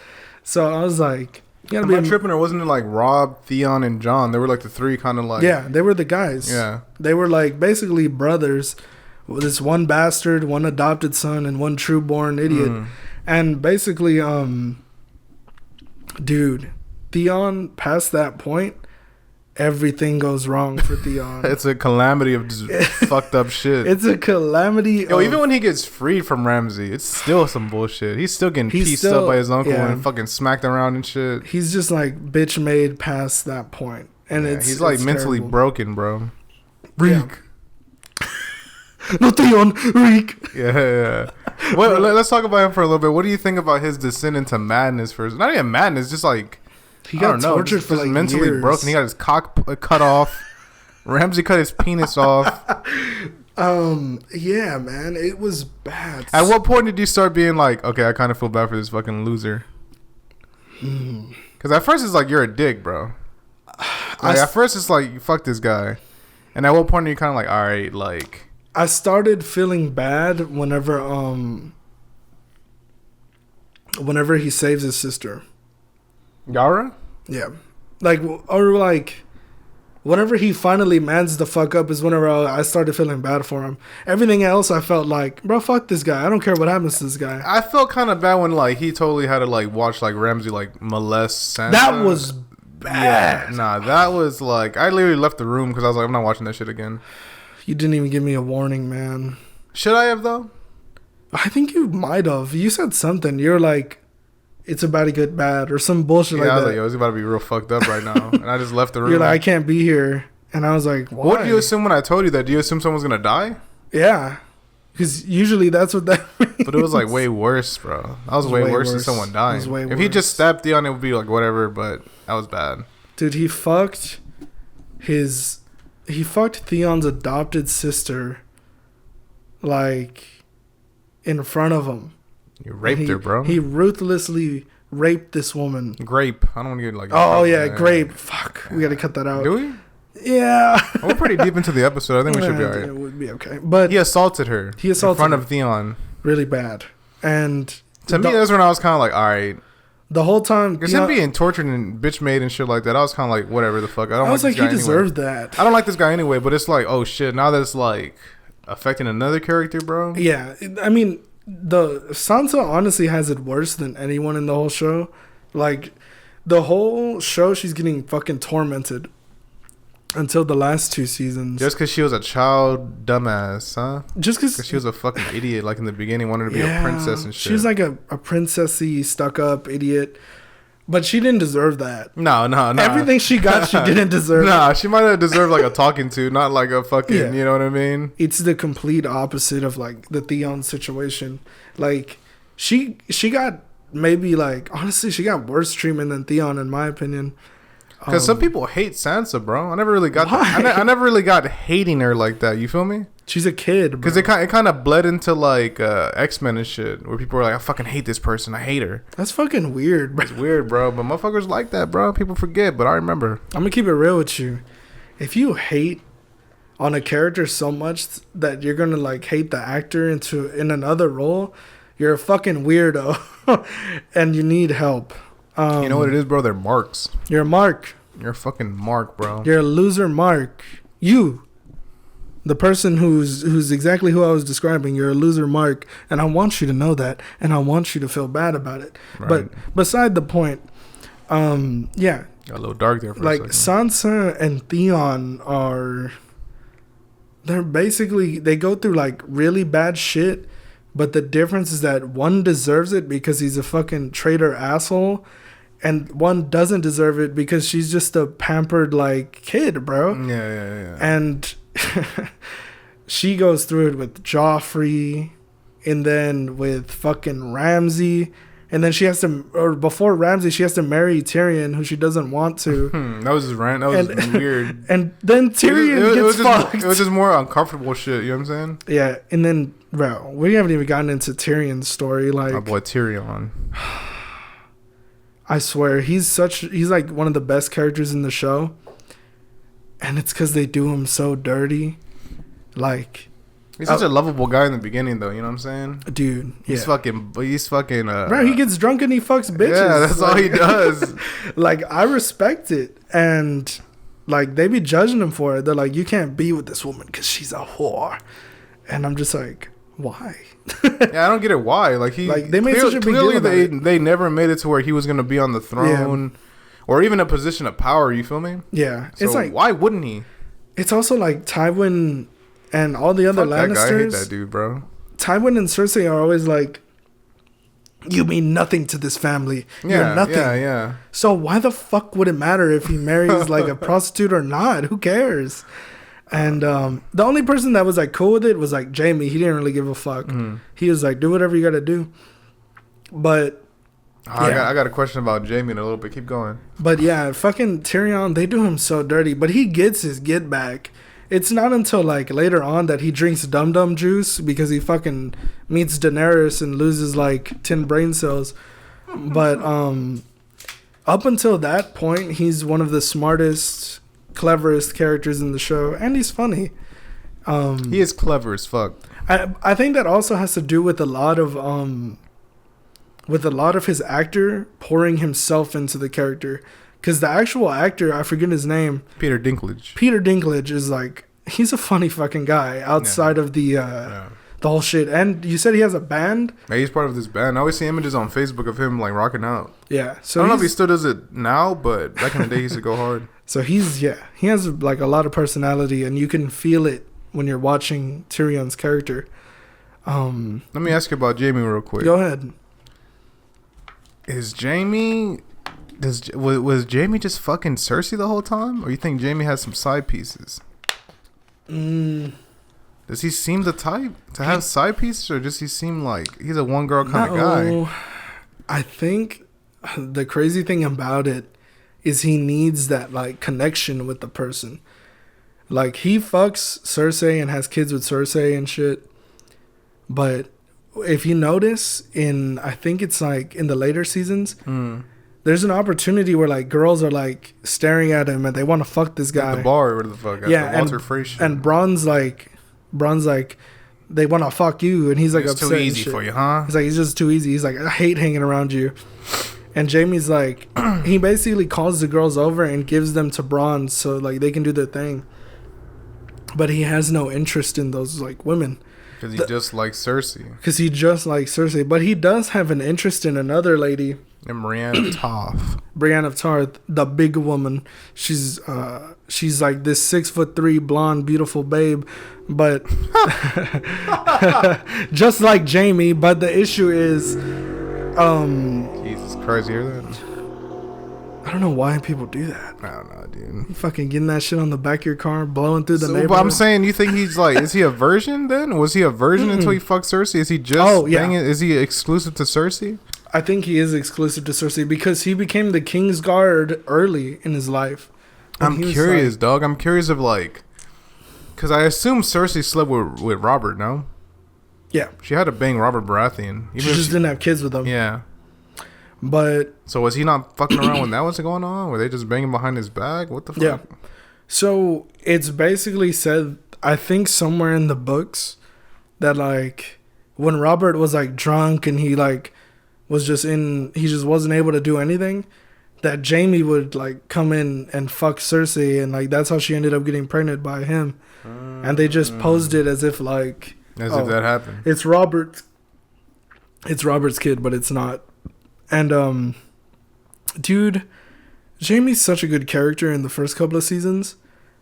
[SPEAKER 2] So I was like,
[SPEAKER 1] you gotta be tripping. Or wasn't it like Robb, Theon, and Jon? They were like the three kind of like.
[SPEAKER 2] Yeah, they were the guys.
[SPEAKER 1] Yeah, they
[SPEAKER 2] were like basically brothers. This one bastard, one adopted son, and one true born idiot. And basically, dude, Theon, past that point, everything goes wrong for Theon.
[SPEAKER 1] It's a calamity of just fucked up shit.
[SPEAKER 2] It's a calamity.
[SPEAKER 1] Even when he gets freed from Ramsey, it's still some bullshit. He's still getting pieced up by his uncle and fucking smacked around and shit.
[SPEAKER 2] He's just like bitch made past that point. And
[SPEAKER 1] he's like mentally
[SPEAKER 2] terrible.
[SPEAKER 1] Broken, bro.
[SPEAKER 2] Reek. Yeah. No, Theon, Reek.
[SPEAKER 1] Yeah. Well, let's talk about him for a little bit. What do you think about his descent into madness first? Not even madness, just like
[SPEAKER 2] he got tortured for like
[SPEAKER 1] mentally
[SPEAKER 2] years.
[SPEAKER 1] Broken. He got his cock cut off. Ramsey cut his penis off.
[SPEAKER 2] Yeah, man, it was bad.
[SPEAKER 1] At what point did you start being like, okay, I kind of feel bad for this fucking loser? Because at first it's like you're a dick, bro. Like, at first it's like fuck this guy, and at what point are you kind of like, all right, like.
[SPEAKER 2] I started feeling bad whenever he saves his sister.
[SPEAKER 1] Yara?
[SPEAKER 2] Yeah. Like whenever he finally mans the fuck up is whenever I started feeling bad for him. Everything else I felt like, bro, fuck this guy. I don't care what happens to this guy.
[SPEAKER 1] I felt kind of bad when like he totally had to like watch like Ramsey like molest Sansa.
[SPEAKER 2] That was bad.
[SPEAKER 1] Yeah, nah, that was like I literally left the room because I was like, I'm not watching that shit again.
[SPEAKER 2] You didn't even give me a warning, man.
[SPEAKER 1] Should I have, though?
[SPEAKER 2] I think you might have. You said something. You're like, it's about to get bad or some bullshit like that. Yeah, I was like,
[SPEAKER 1] yo, it's about to be real fucked up right now. And I just left the room.
[SPEAKER 2] You're like, I can't be here. And I was like, why?
[SPEAKER 1] What did you assume when I told you that? Do you assume someone's going to die?
[SPEAKER 2] Yeah. Because usually that's what that means.
[SPEAKER 1] But it was like way worse, bro. That was way worse than someone dying. If he just stabbed Theon, it would be like whatever, but that was bad.
[SPEAKER 2] Dude, he fucked Theon's adopted sister, like, in front of him.
[SPEAKER 1] You raped her, bro.
[SPEAKER 2] He ruthlessly raped this woman.
[SPEAKER 1] Grape. I don't want to get like.
[SPEAKER 2] Oh yeah, grape. Fuck. We got to cut that out.
[SPEAKER 1] Do we?
[SPEAKER 2] Yeah.
[SPEAKER 1] We're pretty deep into the episode. I think we should be alright.
[SPEAKER 2] It would be okay. But
[SPEAKER 1] he assaulted her. In front of Theon.
[SPEAKER 2] Really bad. And
[SPEAKER 1] to me, that's when I was kind of like, all right.
[SPEAKER 2] The whole time,
[SPEAKER 1] because him being tortured and bitch made and shit like that, I was kind of like, whatever the fuck.
[SPEAKER 2] I was like, he deserved that.
[SPEAKER 1] I don't like this guy anyway, but it's like, oh shit, now that it's like affecting another character, bro.
[SPEAKER 2] Yeah, I mean, the Sansa honestly has it worse than anyone in the whole show. Like, the whole show, she's getting fucking tormented until the last 2 seasons.
[SPEAKER 1] Just because she was a child dumbass, huh?
[SPEAKER 2] Just because
[SPEAKER 1] she was a fucking idiot, like in the beginning, wanted to be a princess and shit.
[SPEAKER 2] She was like a princessy, stuck-up idiot. But she didn't deserve that.
[SPEAKER 1] No.
[SPEAKER 2] Everything she got, she didn't deserve.
[SPEAKER 1] Nah, she might have deserved like a talking to, not like a fucking, you know what I mean?
[SPEAKER 2] It's the complete opposite of like the Theon situation. Like, she got maybe like, honestly, she got worse treatment than Theon, in my opinion.
[SPEAKER 1] Because some people hate Sansa, bro. I never really got I never really got hating her like that. You feel me?
[SPEAKER 2] She's a kid, bro.
[SPEAKER 1] Because it kind of bled into like X-Men and shit, where people were like, I fucking hate this person. I hate her.
[SPEAKER 2] That's fucking weird, bro.
[SPEAKER 1] It's weird, bro. But motherfuckers like that, bro. People forget, but I remember.
[SPEAKER 2] I'm gonna keep it real with you. If you hate on a character so much that you're gonna like hate the actor in another role, You're a fucking weirdo, and you need help.
[SPEAKER 1] You know what it is, bro? They're marks.
[SPEAKER 2] You're a mark.
[SPEAKER 1] You're a fucking mark, bro.
[SPEAKER 2] You're a loser mark. You, the person who's exactly who I was describing, you're a loser mark, and I want you to know that, and I want you to feel bad about it. Right. But beside the point, yeah.
[SPEAKER 1] Got a little dark there for
[SPEAKER 2] like
[SPEAKER 1] a second.
[SPEAKER 2] Sansa and Theon they're basically, they go through like really bad shit, but the difference is that one deserves it because he's a fucking traitor asshole, and one doesn't deserve it because she's just a pampered like kid, bro.
[SPEAKER 1] Yeah.
[SPEAKER 2] And she goes through it with Joffrey, and then with fucking Ramsay, and then she has to, or before Ramsay, she has to marry Tyrion, who she doesn't want to.
[SPEAKER 1] That was his rant. That was weird.
[SPEAKER 2] And then Tyrion gets fucked.
[SPEAKER 1] It was just more uncomfortable shit. You know what I'm saying?
[SPEAKER 2] Yeah, and then, bro, we haven't even gotten into Tyrion's story. Like,
[SPEAKER 1] my boy Tyrion.
[SPEAKER 2] I swear, he's like one of the best characters in the show, and it's because they do him so dirty. Like,
[SPEAKER 1] he's such a lovable guy in the beginning, though. You know what I'm saying?
[SPEAKER 2] Dude,
[SPEAKER 1] he's fucking.
[SPEAKER 2] Bro, he gets drunk and he fucks bitches.
[SPEAKER 1] Yeah, that's all he does.
[SPEAKER 2] Like, I respect it, and like they be judging him for it. They're like, you can't be with this woman because she's a whore, and I'm just like, why?
[SPEAKER 1] Yeah, I don't get it. Why? Like
[SPEAKER 2] they made such a big deal about it.
[SPEAKER 1] They never made it to where he was gonna be on the throne, or even a position of power. You feel me?
[SPEAKER 2] Yeah,
[SPEAKER 1] so
[SPEAKER 2] it's like,
[SPEAKER 1] why wouldn't he?
[SPEAKER 2] It's also like Tywin and all the other Lannisters.
[SPEAKER 1] That guy, I hate that dude, bro.
[SPEAKER 2] Tywin and Cersei are always like, you mean nothing to this family. You're nothing.
[SPEAKER 1] Yeah.
[SPEAKER 2] So why the fuck would it matter if he marries like a prostitute or not? Who cares? And the only person that was like cool with it was like Jaime. He didn't really give a fuck. Mm-hmm. He was like, do whatever you gotta do. But
[SPEAKER 1] I got a question about Jaime in a little bit. Keep going.
[SPEAKER 2] But yeah, fucking Tyrion, they do him so dirty. But he gets his get back. It's not until like later on that he drinks Dum Dum juice because he fucking meets Daenerys and loses like 10 brain cells. But up until that point, he's one of the smartest, cleverest characters in the show, and he's funny.
[SPEAKER 1] He is clever as fuck.
[SPEAKER 2] I think that also has to do with a lot of his actor pouring himself into the character. Because the actual actor, I forget his name.
[SPEAKER 1] Peter Dinklage.
[SPEAKER 2] Peter Dinklage is like, he's a funny fucking guy outside of the whole shit. And you said he has a band?
[SPEAKER 1] Yeah, he's part of this band. I always see images on Facebook of him like rocking out.
[SPEAKER 2] Yeah. So
[SPEAKER 1] I don't know if he still does it now, but back in the day he used to go hard.
[SPEAKER 2] So he has like a lot of personality, and you can feel it when you're watching Tyrion's character.
[SPEAKER 1] Let me ask you about Jaime real quick.
[SPEAKER 2] Go ahead.
[SPEAKER 1] Was Jaime just fucking Cersei the whole time, or you think Jaime has some side pieces? Does he seem the type to have side pieces, or does he seem like he's a one girl kind of guy?
[SPEAKER 2] I think the crazy thing about it is he needs that like connection with the person. Like, he fucks Cersei and has kids with Cersei and shit. But if you notice I think it's like in the later seasons, there's an opportunity where like girls are like staring at him and they want to fuck this guy.
[SPEAKER 1] At the bar, or the fuck?
[SPEAKER 2] Yeah,
[SPEAKER 1] Walter Frey shit.
[SPEAKER 2] And Bronn's like, they want to fuck you, and he's like,
[SPEAKER 1] it's
[SPEAKER 2] upset.
[SPEAKER 1] Too easy for you, huh?
[SPEAKER 2] He's like, it's just too easy. He's like, I hate hanging around you. And Jaime's like, he basically calls the girls over and gives them to Bronn so like they can do their thing. But he has no interest in those like women.
[SPEAKER 1] Because he just likes Cersei.
[SPEAKER 2] Because he just likes Cersei. But he does have an interest in another lady.
[SPEAKER 1] And Brienne of Tarth.
[SPEAKER 2] Brienne of Tarth, the big woman. She's like this 6'3" blonde, beautiful babe. But just like Jaime. But the issue is,
[SPEAKER 1] Jesus Christ, you hear that?
[SPEAKER 2] I don't know why people do that.
[SPEAKER 1] I don't know, dude.
[SPEAKER 2] You fucking getting that shit on the back of your car, blowing through the neighborhood.
[SPEAKER 1] But I'm saying, you think he's like, is he a virgin then? Was he a virgin until he fucked Cersei? Is he just banging? Is he exclusive to Cersei?
[SPEAKER 2] I think he is exclusive to Cersei because he became the King's Guard early in his life.
[SPEAKER 1] I'm curious, like, dog. I'm curious of like, because I assume Cersei slept with Robert, no?
[SPEAKER 2] Yeah.
[SPEAKER 1] She had to bang Robert Baratheon.
[SPEAKER 2] She just didn't have kids with him.
[SPEAKER 1] Yeah.
[SPEAKER 2] But
[SPEAKER 1] so was he not fucking around when that was going on? Were they just banging behind his back? What the fuck?
[SPEAKER 2] Yeah. So it's basically said, I think somewhere in the books, that like when Robert was like drunk and he like was just in, he just wasn't able to do anything, that Jamie would like come in and fuck Cersei, and like that's how she ended up getting pregnant by him. And they just posed it as if like
[SPEAKER 1] if that happened.
[SPEAKER 2] It's Robert's kid, but it's not. And dude, Jamie's such a good character in the first couple of seasons.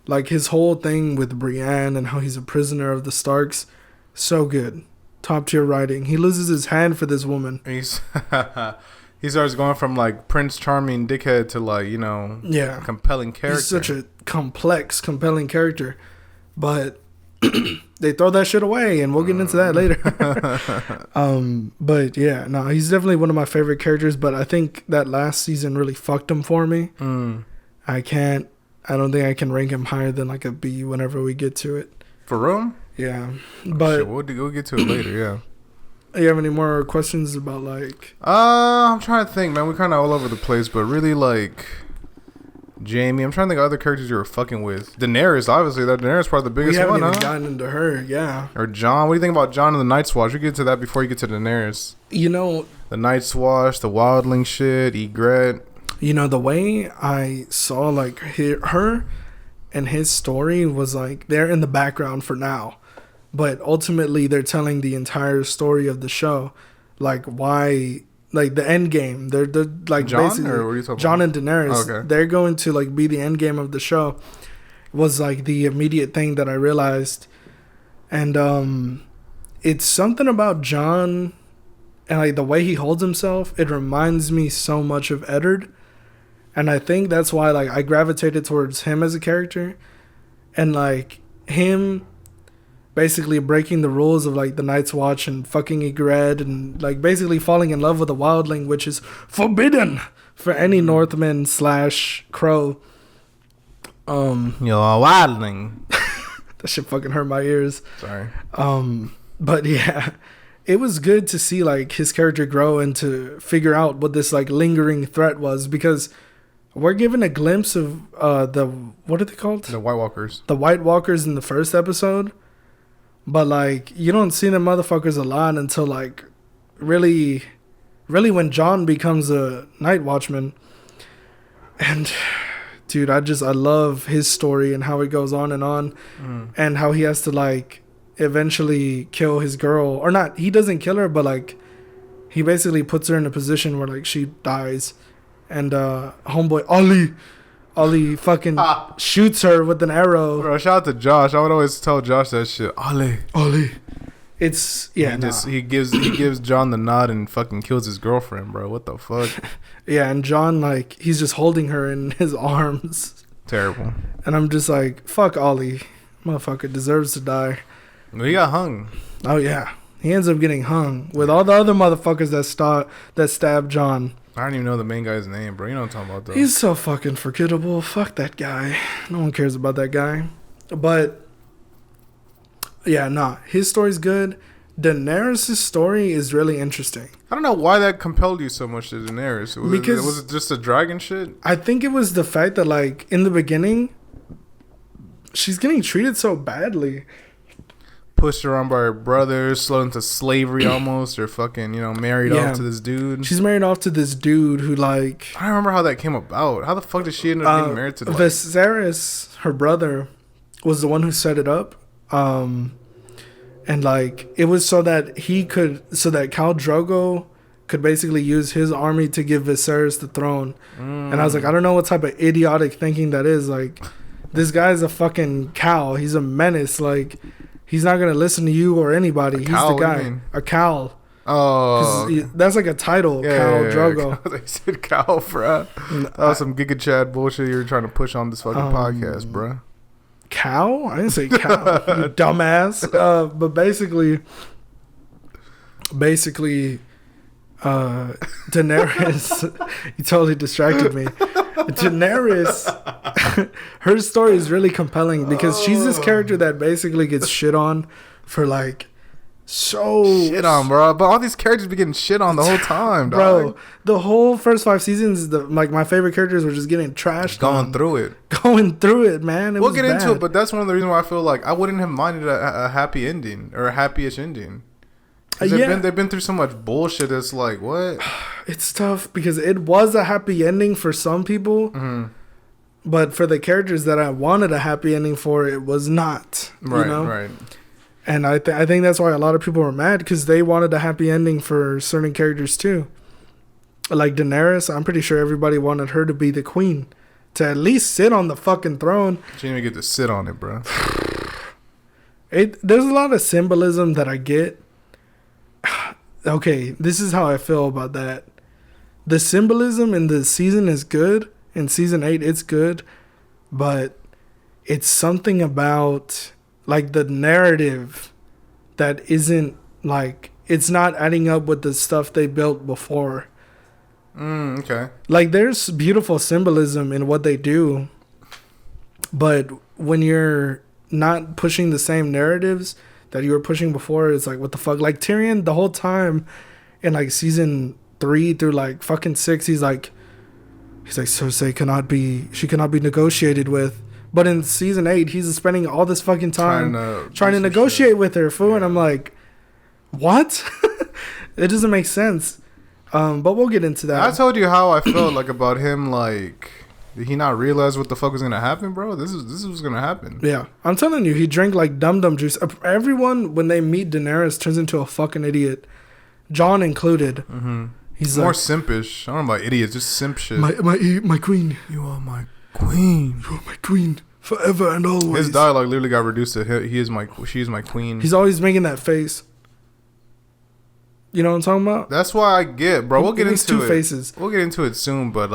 [SPEAKER 2] Like his whole thing with Brienne and how he's a prisoner of the Starks, so good. Top tier writing. He loses his hand for this woman.
[SPEAKER 1] He starts going from like Prince Charming dickhead to like, you know, compelling character.
[SPEAKER 2] He's such a complex, compelling character. But they throw that shit away, and we'll get into that later. But yeah, no, he's definitely one of my favorite characters, but I think that last season really fucked him for me. I don't think I can rank him higher than like a B whenever we get to it.
[SPEAKER 1] For real?
[SPEAKER 2] Yeah. But
[SPEAKER 1] we'll get to it later, yeah.
[SPEAKER 2] You have any more questions about like
[SPEAKER 1] I'm trying to think, man. We're kind of all over the place, but really like Jamie. I'm trying to think of other characters you were fucking with. Daenerys, obviously. That Daenerys probably the biggest one,
[SPEAKER 2] We haven't even gotten into her, yeah.
[SPEAKER 1] Or Jon. What do you think about Jon and the Night's Watch? We get to that before you get to Daenerys.
[SPEAKER 2] You know,
[SPEAKER 1] the Night's Watch, the Wildling shit, Ygritte.
[SPEAKER 2] You know, the way I saw like her and his story was like they're in the background for now. But ultimately, they're telling the entire story of the show, like why, like the end game. They're like
[SPEAKER 1] Jon,
[SPEAKER 2] basically
[SPEAKER 1] or what are you talking
[SPEAKER 2] Jon
[SPEAKER 1] about?
[SPEAKER 2] and Daenerys.
[SPEAKER 1] Oh, okay.
[SPEAKER 2] They're going to like be the end game of the show. Was like the immediate thing that I realized, and it's something about Jon, and like the way he holds himself. It reminds me so much of Eddard, and I think that's why like I gravitated towards him as a character, and like him. Basically breaking the rules of like the Night's Watch and fucking Ygritte and like basically falling in love with a wildling, which is forbidden for any Northman / Crow.
[SPEAKER 1] You're a wildling.
[SPEAKER 2] That shit fucking hurt my ears.
[SPEAKER 1] Sorry.
[SPEAKER 2] But yeah, it was good to see like his character grow and to figure out what this like lingering threat was, because we're given a glimpse of the, what are they called?
[SPEAKER 1] The White Walkers.
[SPEAKER 2] The White Walkers in the first episode. But, like, you don't see them motherfuckers a lot until, like, really when Jon becomes a Night Watchman. And, dude, I love his story and how it goes on. And how he has to, like, eventually kill his girl. Or not, he doesn't kill her, but, like, he basically puts her in a position where, like, she dies. And, homeboy, Ollie fucking shoots her with an arrow.
[SPEAKER 1] Bro, shout out to Josh. I would always tell Josh that shit. Ollie.
[SPEAKER 2] It's
[SPEAKER 1] he gives Jon the nod and fucking kills his girlfriend, bro. What the fuck?
[SPEAKER 2] Yeah, and Jon, like, he's just holding her in his arms.
[SPEAKER 1] Terrible.
[SPEAKER 2] And I'm just like, fuck Ollie. Motherfucker deserves to die.
[SPEAKER 1] Well, he got hung.
[SPEAKER 2] Oh yeah. He ends up getting hung with all the other motherfuckers that stabbed Jon.
[SPEAKER 1] I don't even know the main guy's name, bro. You know what I'm talking about, though.
[SPEAKER 2] He's so fucking forgettable. Fuck that guy. No one cares about that guy. But, yeah, nah. His story's good. Daenerys' story is really interesting.
[SPEAKER 1] I don't know why that compelled you so much to Daenerys. Was it just a dragon shit?
[SPEAKER 2] I think it was the fact that, like, in the beginning, she's getting treated so badly.
[SPEAKER 1] Pushed around by her brothers, sold into slavery almost, or fucking, you know, married off to this dude.
[SPEAKER 2] She's married off to this dude who, like...
[SPEAKER 1] I don't remember how that came about. How the fuck did she end up getting married to, like...
[SPEAKER 2] Viserys, her brother, was the one who set it up. And, like, it was so that Khal Drogo could basically use his army to give Viserys the throne. And I was like, I don't know what type of idiotic thinking that is. Like, this guy's a fucking cow. He's a menace. Like... He's not going to listen to you or anybody. He's the guy. A cow.
[SPEAKER 1] Oh.
[SPEAKER 2] That's like a title, Khal Drogo.
[SPEAKER 1] They said cow, bro. That was some Giga Chad bullshit you were trying to push on this fucking podcast, bro.
[SPEAKER 2] Cow? I didn't say cow. You dumbass. But basically, Daenerys, you totally distracted me. Daenerys, her story is really compelling because she's this character that basically gets shit on for like
[SPEAKER 1] shit on, bro. But all these characters be getting shit on the whole time, dog.
[SPEAKER 2] Bro. The whole first 5 seasons, like my favorite characters were just getting trashed.
[SPEAKER 1] Going through it,
[SPEAKER 2] man.
[SPEAKER 1] We'll get into it, but that's one of the reasons why I feel like I wouldn't have minded a happy ending or a happy-ish ending. They've been through so much bullshit. It's like, what?
[SPEAKER 2] It's tough because it was a happy ending for some people, but for the characters that I wanted a happy ending for, it was not.
[SPEAKER 1] Right,
[SPEAKER 2] you know?
[SPEAKER 1] right.
[SPEAKER 2] And I think that's why a lot of people were mad because they wanted a happy ending for certain characters too. Like Daenerys, I'm pretty sure everybody wanted her to be the queen, to at least sit on the fucking throne.
[SPEAKER 1] She didn't even get to sit on it, bro.
[SPEAKER 2] There's a lot of symbolism that I get. Okay, this is how I feel about that. The symbolism in the season is good. In season 8, it's good. But it's something about, like, the narrative that isn't, like, it's not adding up with the stuff they built before.
[SPEAKER 1] Okay.
[SPEAKER 2] Like, there's beautiful symbolism in what they do. But when you're not pushing the same narratives that you were pushing before, it's like, what the fuck? Like, Tyrion, the whole time in, like, season 3 through, like, fucking 6, he's like, Cersei cannot be negotiated with. But in season 8, he's spending all this fucking time trying to negotiate with her, fool. Yeah. And I'm like, what? It doesn't make sense. But we'll get into that.
[SPEAKER 1] I told you how I felt like about him. Like, did he not realize what the fuck was gonna happen, bro? This is what's gonna happen.
[SPEAKER 2] Yeah, I'm telling you, he drank like dum juice. Everyone, when they meet Daenerys, turns into a fucking idiot. Jon included. He's
[SPEAKER 1] more
[SPEAKER 2] like,
[SPEAKER 1] simpish. I don't know about idiots, just simp shit.
[SPEAKER 2] My queen.
[SPEAKER 1] You are my queen.
[SPEAKER 2] You are my queen forever and always.
[SPEAKER 1] His dialogue literally got reduced to she is my queen.
[SPEAKER 2] He's always making that face. You know what I'm talking about?
[SPEAKER 1] That's why I get, bro. We'll get into
[SPEAKER 2] two faces.
[SPEAKER 1] We'll get into it soon, but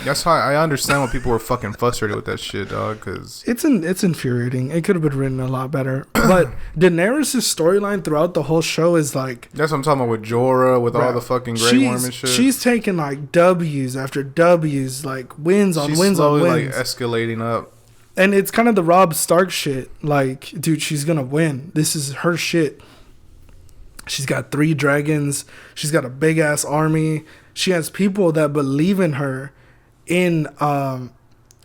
[SPEAKER 1] that's why I understand why people were fucking frustrated with that shit, dog. Cause
[SPEAKER 2] it's infuriating. It could have been written a lot better. But Daenerys' storyline throughout the whole show is like,
[SPEAKER 1] that's what I'm talking about with Jorah, with all the fucking Grey Worm and shit.
[SPEAKER 2] She's taking like W's after W's, like wins on wins
[SPEAKER 1] slowly,
[SPEAKER 2] on wins,
[SPEAKER 1] like escalating up.
[SPEAKER 2] And it's kind of the Robb Stark shit. Like, dude, she's gonna win. This is her shit. She's got 3 dragons. She's got a big ass army. She has people that believe in her in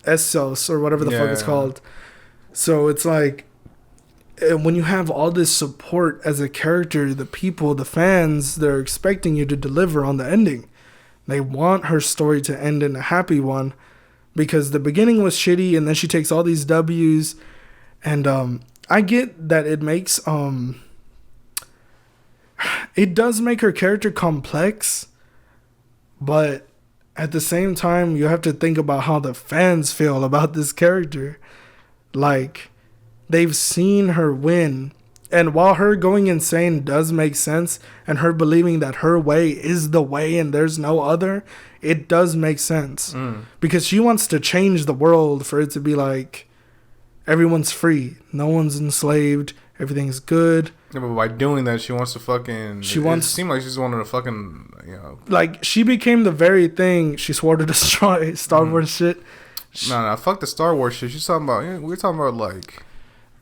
[SPEAKER 2] Essos or whatever the fuck it's called. So it's like, when you have all this support as a character, the people, the fans, they're expecting you to deliver on the ending. They want her story to end in a happy one because the beginning was shitty and then she takes all these W's. And I get that it makes... it does make her character complex, but at the same time, you have to think about how the fans feel about this character. Like, they've seen her win, and while her going insane does make sense, and her believing that her way is the way and there's no other, it does make sense. Because she wants to change the world for it to be like, everyone's free, no one's enslaved, everything's good.
[SPEAKER 1] Yeah, but by doing that, she wants to fucking... It seemed like she's wanted to fucking, you know...
[SPEAKER 2] Like, she became the very thing she swore to destroy. Star Wars shit.
[SPEAKER 1] Nah, fuck the Star Wars shit. She's talking about... We're talking about, like...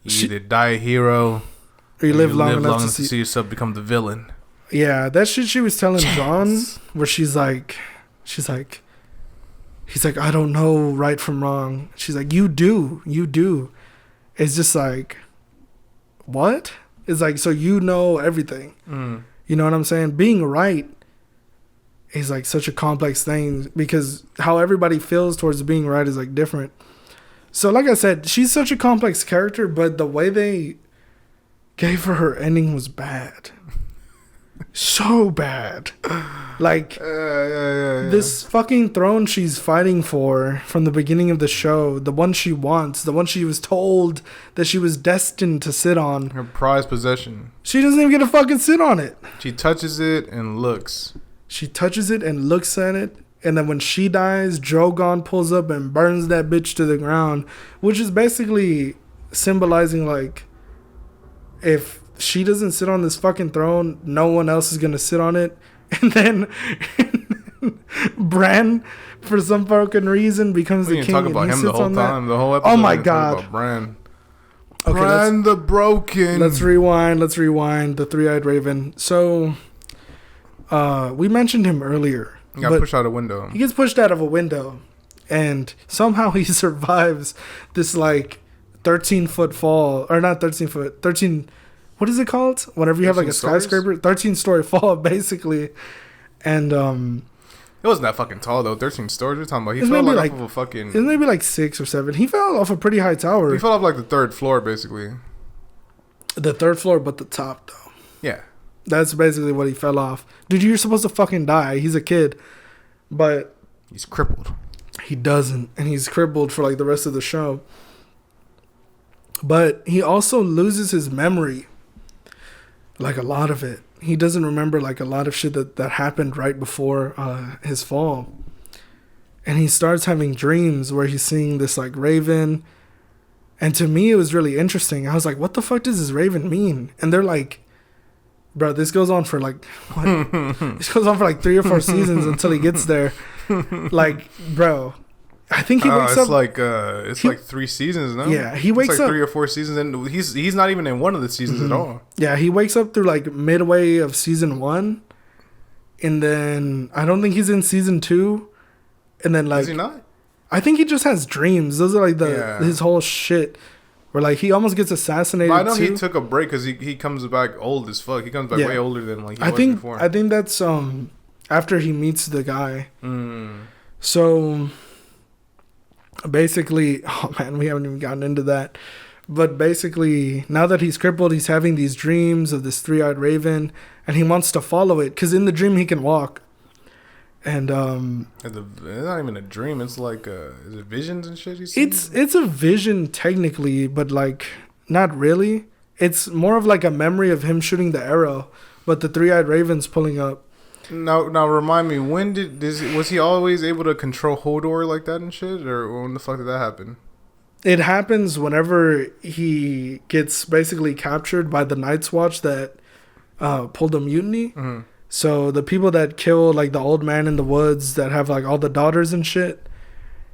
[SPEAKER 1] You either die a hero...
[SPEAKER 2] Or you live long enough to
[SPEAKER 1] see yourself become the villain.
[SPEAKER 2] Yeah, that shit she was telling Jon, where she's like... He's like, I don't know right from wrong. She's like, you do. It's just like... What? It's like, so you know everything. You know what I'm saying? Being right is like such a complex thing because how everybody feels towards being right is like different. So like I said, she's such a complex character, but the way they gave her ending was bad. So bad. Like, this fucking throne she's fighting for from the beginning of the show, the one she wants, the one she was told that she was destined to sit on.
[SPEAKER 1] Her prized possession.
[SPEAKER 2] She doesn't even get to fucking sit on it.
[SPEAKER 1] She touches it and looks.
[SPEAKER 2] She touches it and looks at it. And then when she dies, Drogon pulls up and burns that bitch to the ground, which is basically symbolizing like, if she doesn't sit on this fucking throne, no one else is gonna sit on it. And then Bran, for some fucking reason, becomes the king.
[SPEAKER 1] Talk about him the whole time. The whole episode.
[SPEAKER 2] Oh my god,
[SPEAKER 1] about Bran.
[SPEAKER 2] Okay,
[SPEAKER 1] Bran the Broken.
[SPEAKER 2] Let's rewind. The three-eyed raven. So, we mentioned him earlier.
[SPEAKER 1] He got pushed out a window.
[SPEAKER 2] He gets pushed out of a window, and somehow he survives this like 13-foot fall, or not 13 foot, 13 what is it called? Whenever you have like a
[SPEAKER 1] 13 stories?
[SPEAKER 2] skyscraper, 13-story fall basically, and
[SPEAKER 1] It wasn't that fucking tall though. 13 stories. We're talking about. He
[SPEAKER 2] It's
[SPEAKER 1] fell
[SPEAKER 2] maybe
[SPEAKER 1] like
[SPEAKER 2] like-
[SPEAKER 1] off of a fucking.
[SPEAKER 2] it was maybe like 6 or 7. He fell off a pretty high tower.
[SPEAKER 1] He fell off like the 3rd floor, basically.
[SPEAKER 2] The 3rd floor, but the top though.
[SPEAKER 1] Yeah.
[SPEAKER 2] That's basically what he fell off. Dude, you're supposed to fucking die. He's a kid, but
[SPEAKER 1] He's crippled.
[SPEAKER 2] he doesn't, and he's crippled for like the rest of the show. But he also loses his memory, like a lot of it. He doesn't remember like a lot of shit that happened right before his fall. And he starts having dreams where he's seeing this like raven. And to me, it was really interesting. I was like, what the fuck does this raven mean? And they're like, bro, this goes on for like, what? This goes on for like 3 or 4 seasons until he gets there. Like, bro, I think he wakes up.
[SPEAKER 1] It's like 3 seasons now.
[SPEAKER 2] Yeah, he wakes
[SPEAKER 1] it's like
[SPEAKER 2] up
[SPEAKER 1] 3 or 4 seasons, and he's not even in one of the seasons at all.
[SPEAKER 2] Yeah, he wakes up through like midway of season 1, and then I don't think he's in season 2, and then like
[SPEAKER 1] Is he not?
[SPEAKER 2] I think he just has dreams. Those are like his whole shit. Where like he almost gets assassinated.
[SPEAKER 1] But I know
[SPEAKER 2] too.
[SPEAKER 1] he took a break because he comes back old as fuck. He comes back way older than like he was before.
[SPEAKER 2] I think that's after he meets the guy.
[SPEAKER 1] Mm.
[SPEAKER 2] So basically, oh man, we haven't even gotten into that. But basically, now that he's crippled, he's having these dreams of this 3-eyed raven, and he wants to follow it because in the dream he can walk. And
[SPEAKER 1] it's not even a dream. It's like is it visions and shit?
[SPEAKER 2] It's a vision technically, but like not really. It's more of like a memory of him shooting the arrow, but the 3-eyed raven's pulling up.
[SPEAKER 1] Now remind me, when was he always able to control Hodor like that and shit, or when the fuck did that happen?
[SPEAKER 2] It happens whenever he gets basically captured by the Night's Watch that pulled a mutiny. Mm-hmm. So the people that kill like the old man in the woods that have like all the daughters and shit,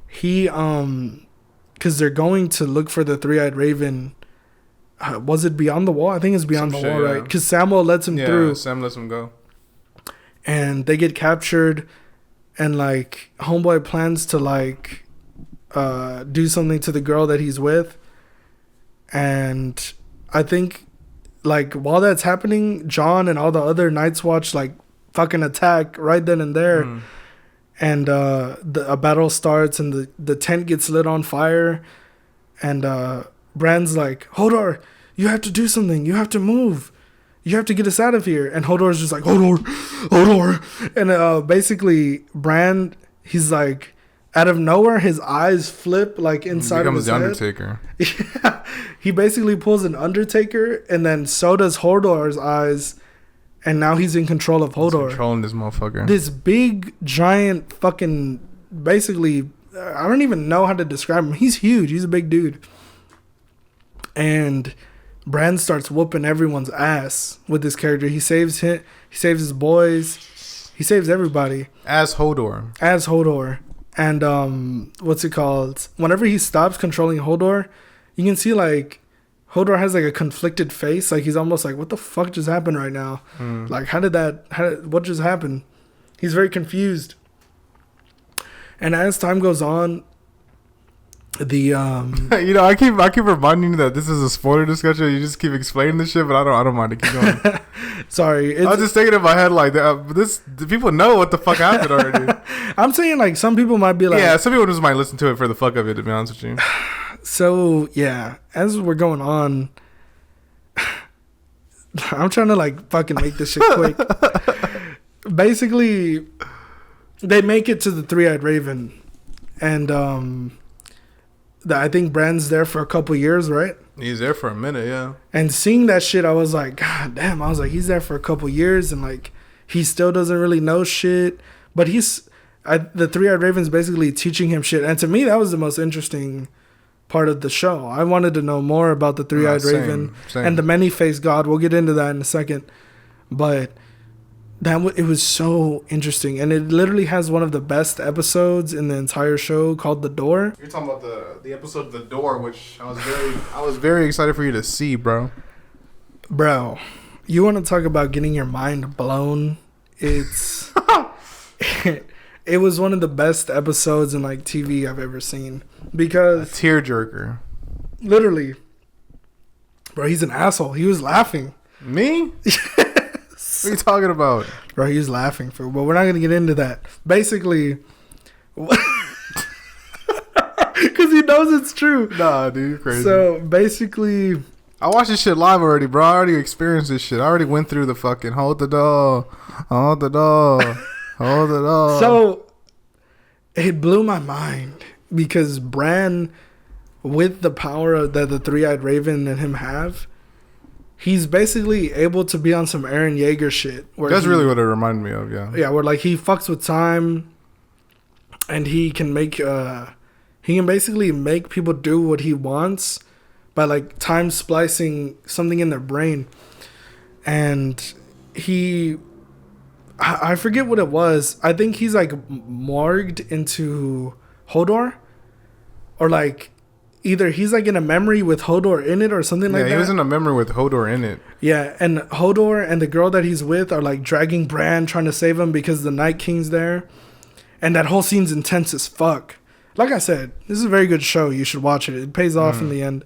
[SPEAKER 2] he because they're going to look for the 3-eyed raven. Was it Beyond the Wall? I think it's Beyond the Wall, right? Because Samuel lets him through. Yeah,
[SPEAKER 1] Sam lets him go.
[SPEAKER 2] And they get captured, and like homeboy plans to like do something to the girl that he's with, and I think. Like, while that's happening, John and all the other Night's Watch, like, fucking attack right then and there. Mm. And a battle starts, and the tent gets lit on fire. And Bran's like, Hodor, you have to do something. You have to move. You have to get us out of here. And Hodor's just like, Hodor. And basically, Bran, he's like, out of nowhere, his eyes flip like inside of his head. Becomes the Undertaker. Yeah, he basically pulls an Undertaker, and then so does Hodor's eyes, and now he's in control of Hodor. He's
[SPEAKER 1] controlling this motherfucker.
[SPEAKER 2] This big, giant, fucking, basically, I don't even know how to describe him. He's huge. He's a big dude. And Bran starts whooping everyone's ass with this character. He saves him. He saves his boys. He saves everybody.
[SPEAKER 1] As Hodor. And what's it called? Whenever he stops controlling Hodor, you can see like Hodor has like a conflicted face. Like he's almost like, what the fuck just happened right now? Mm. Like what just happened? He's very confused. And as time goes on, the I keep reminding you that this is a spoiler discussion. You just keep explaining this shit, but I don't mind it. Keep going.
[SPEAKER 2] Sorry,
[SPEAKER 1] I was just thinking in my head like the people know what the fuck happened already.
[SPEAKER 2] I'm saying like some people might be like,
[SPEAKER 1] yeah, some people just might listen to it for the fuck of it. To be honest with you.
[SPEAKER 2] So yeah, as we're going on, I'm trying to like fucking make this shit quick. Basically, they make it to the 3-eyed raven, and I think Bran's there for a couple years, right?
[SPEAKER 1] He's there for a minute, yeah.
[SPEAKER 2] And seeing that shit, I was like, God damn. I was like, he's there for a couple years, and like, he still doesn't really know shit. But the 3-eyed raven's basically teaching him shit. And to me, that was the most interesting part of the show. I wanted to know more about the 3-eyed raven and the many-faced god. We'll get into that in a second. But it was so interesting, and it literally has one of the best episodes in the entire show called The Door.
[SPEAKER 1] You're talking about the episode The Door, which I was very excited for you to see, bro.
[SPEAKER 2] Bro, you want to talk about getting your mind blown? It's it was one of the best episodes in like TV I've ever seen, because
[SPEAKER 1] a tearjerker.
[SPEAKER 2] Literally, Bro, he's an asshole. He was laughing.
[SPEAKER 1] Me? What are you talking about?
[SPEAKER 2] Bro, he was laughing for, but we're not gonna get into that. Basically, because he knows it's true.
[SPEAKER 1] Nah, dude, you're crazy.
[SPEAKER 2] So basically,
[SPEAKER 1] I watched this shit live already, bro. I already experienced this shit. I already went through the fucking hold the door, hold the door, hold the door.
[SPEAKER 2] So it blew my mind because Bran, with the power that the three-eyed raven and him have, he's basically able to be on some Eren Yeager shit.
[SPEAKER 1] That's really what it reminded me of, yeah.
[SPEAKER 2] Yeah, where like he fucks with time, and he can basically make people do what he wants by like time splicing something in their brain. And I forget what it was. I think he's like morged into Hodor, or like either he's like in a memory with Hodor in it or something like that.
[SPEAKER 1] Yeah, he was in a memory with Hodor in it.
[SPEAKER 2] Yeah, and Hodor and the girl that he's with are like dragging Bran, trying to save him because the Night King's there. And that whole scene's intense as fuck. Like I said, this is a very good show. You should watch it. It pays off in the end.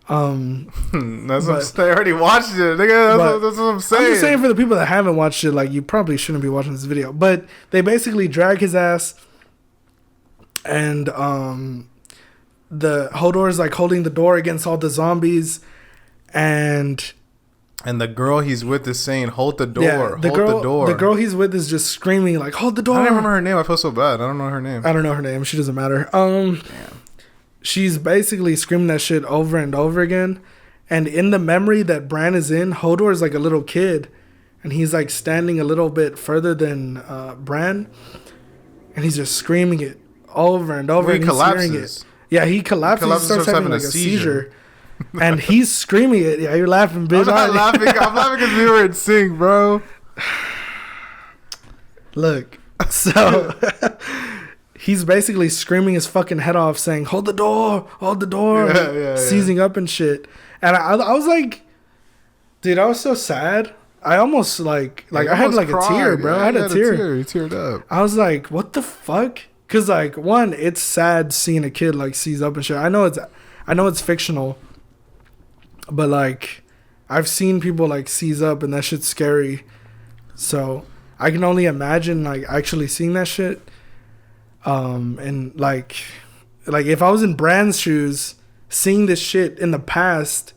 [SPEAKER 1] That's what I already watched it. Nigga, that's what I'm saying.
[SPEAKER 2] I'm just saying for the people that haven't watched it, like you probably shouldn't be watching this video. But they basically drag his ass, and the Hodor's like holding the door against all the zombies, and
[SPEAKER 1] the girl he's with is saying, "Hold the door,
[SPEAKER 2] yeah,
[SPEAKER 1] hold the door."
[SPEAKER 2] The girl he's with is just screaming like, "Hold the door!"
[SPEAKER 1] I don't remember her name. I feel so bad. I don't know her name.
[SPEAKER 2] I don't know her name. She doesn't matter.
[SPEAKER 1] Damn.
[SPEAKER 2] She's basically screaming that shit over and over again, and in the memory that Bran is in, Hodor is like a little kid, and he's like standing a little bit further than Bran, and he's just screaming it over and over.
[SPEAKER 1] He
[SPEAKER 2] and
[SPEAKER 1] collapses.
[SPEAKER 2] Hearing it. Yeah, he collapses. He starts having like a seizure. And he's screaming it. Yeah, you're laughing, bitch.
[SPEAKER 1] I'm not laughing. I'm laughing because we were in sync, bro.
[SPEAKER 2] Look, so he's basically screaming his fucking head off, saying, "Hold the door, hold the door," seizing up and shit. And I was like, dude, I was so sad. I almost like I had like cried. A tear, bro. I had a tear.
[SPEAKER 1] You teared up.
[SPEAKER 2] I was like, what the fuck? Because like, one, it's sad seeing a kid like seize up and shit. I know it's fictional, but like I've seen people like seize up and that shit's scary. So I can only imagine like actually seeing that shit. And like if I was in Bran's shoes, seeing this shit in the past,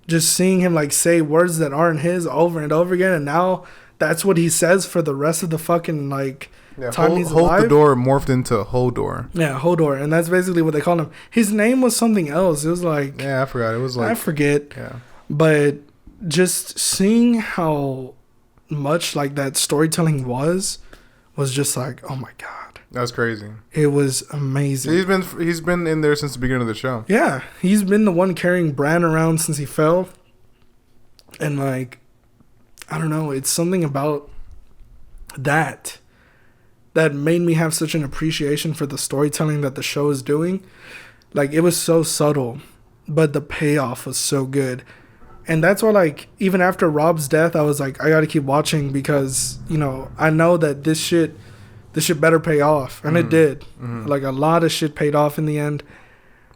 [SPEAKER 2] just seeing him like say words that aren't his over and over again, and now that's what he says for the rest of the fucking like time he's alive.
[SPEAKER 1] Hold the door morphed into Hodor.
[SPEAKER 2] Yeah, Hodor, and that's basically what they call him. His name was something else. It was like,
[SPEAKER 1] yeah, I forgot. It was like,
[SPEAKER 2] I forget.
[SPEAKER 1] Yeah,
[SPEAKER 2] but just seeing how much like that storytelling was just like, oh my god.
[SPEAKER 1] That's crazy.
[SPEAKER 2] It was amazing.
[SPEAKER 1] He's been in there since the beginning of the show.
[SPEAKER 2] Yeah, he's been the one carrying Bran around since he fell. And like, I don't know, it's something about that made me have such an appreciation for the storytelling that the show is doing. Like, it was so subtle, but the payoff was so good. And that's why, like, even after Rob's death, I was like, I gotta keep watching because, you know, I know that this shit better pay off. And it did. Mm-hmm. Like, a lot of shit paid off in the end.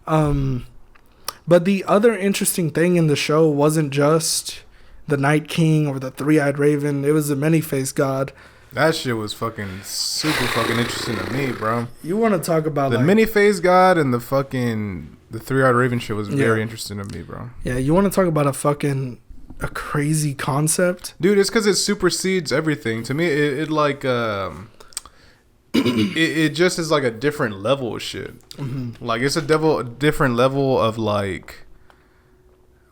[SPEAKER 2] But the other interesting thing in the show wasn't just the Night King or the Three-Eyed Raven. It was the Many-Faced God.
[SPEAKER 1] That shit was fucking super fucking interesting to me, bro.
[SPEAKER 2] You want to talk about
[SPEAKER 1] the Many-Faced God and the Three-Eyed Raven shit was very interesting to me, bro.
[SPEAKER 2] Yeah, you want to talk about a crazy concept?
[SPEAKER 1] Dude, it's because it supersedes everything. To me, it like... it just is like a different level of shit. Mm-hmm. Like, it's a different level of like...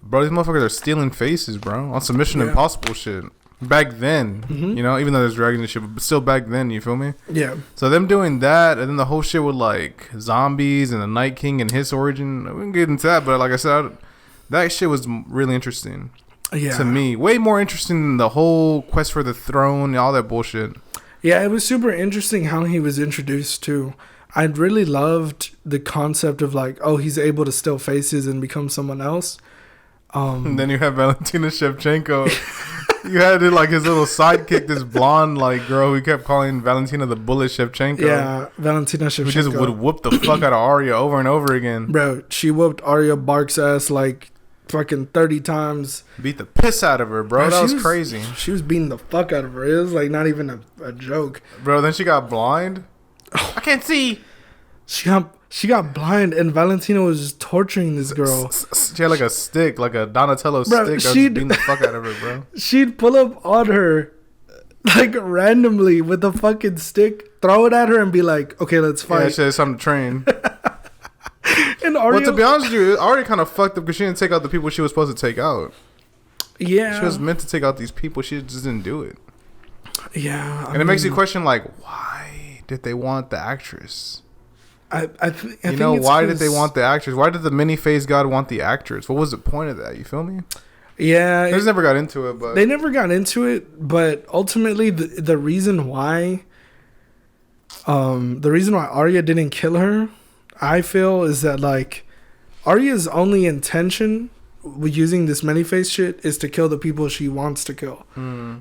[SPEAKER 1] Bro, these motherfuckers are stealing faces, bro. On some Mission Impossible shit. Back then, you know, even though there's dragons and shit, but still back then, you feel me?
[SPEAKER 2] Yeah.
[SPEAKER 1] So them doing that, and then the whole shit with like zombies and the Night King and his origin, we can get into that, but like I said, that shit was really interesting. Yeah. To me, way more interesting than the whole quest for the throne and all that bullshit. Yeah,
[SPEAKER 2] it was super interesting how he was introduced too. I really loved the concept of like, oh, he's able to steal faces and become someone else.
[SPEAKER 1] And then you have Valentina Shevchenko. You had like his little sidekick, this blonde like girl who kept calling Valentina the Bullet Shevchenko.
[SPEAKER 2] Yeah, Valentina Shevchenko.
[SPEAKER 1] Who just would whoop the fuck out of Arya over and over again.
[SPEAKER 2] Bro, she whooped Arya Bark's ass like fucking 30 times.
[SPEAKER 1] Beat the piss out of her, bro. That was crazy.
[SPEAKER 2] She was beating the fuck out of her. It was like not even a joke.
[SPEAKER 1] Bro, then she got blind. I can't see.
[SPEAKER 2] She got blind, and Valentina was just torturing this girl.
[SPEAKER 1] She had like a stick, like a Donatello stick that was beating the fuck out of her, bro. She'd
[SPEAKER 2] pull up on her, like, randomly with a fucking stick, throw it at her, and be like, okay, let's fight.
[SPEAKER 1] Yeah, she had something to train.
[SPEAKER 2] And Arya,
[SPEAKER 1] well, to be honest with you, Arya kind of fucked up because she didn't take out the people she was supposed to take out.
[SPEAKER 2] Yeah.
[SPEAKER 1] She was meant to take out these people. She just didn't do it.
[SPEAKER 2] Yeah.
[SPEAKER 1] And it makes you question, like, why did they want the actress?
[SPEAKER 2] I think
[SPEAKER 1] why did they want the actress? Why did the many-faced god want the actress? What was the point of that? You feel me?
[SPEAKER 2] Yeah.
[SPEAKER 1] They just never got into it. But
[SPEAKER 2] they never got into it, but ultimately the reason why Arya didn't kill her, I feel, is that, like, Arya's only intention with using this many-faced shit is to kill the people she wants to kill.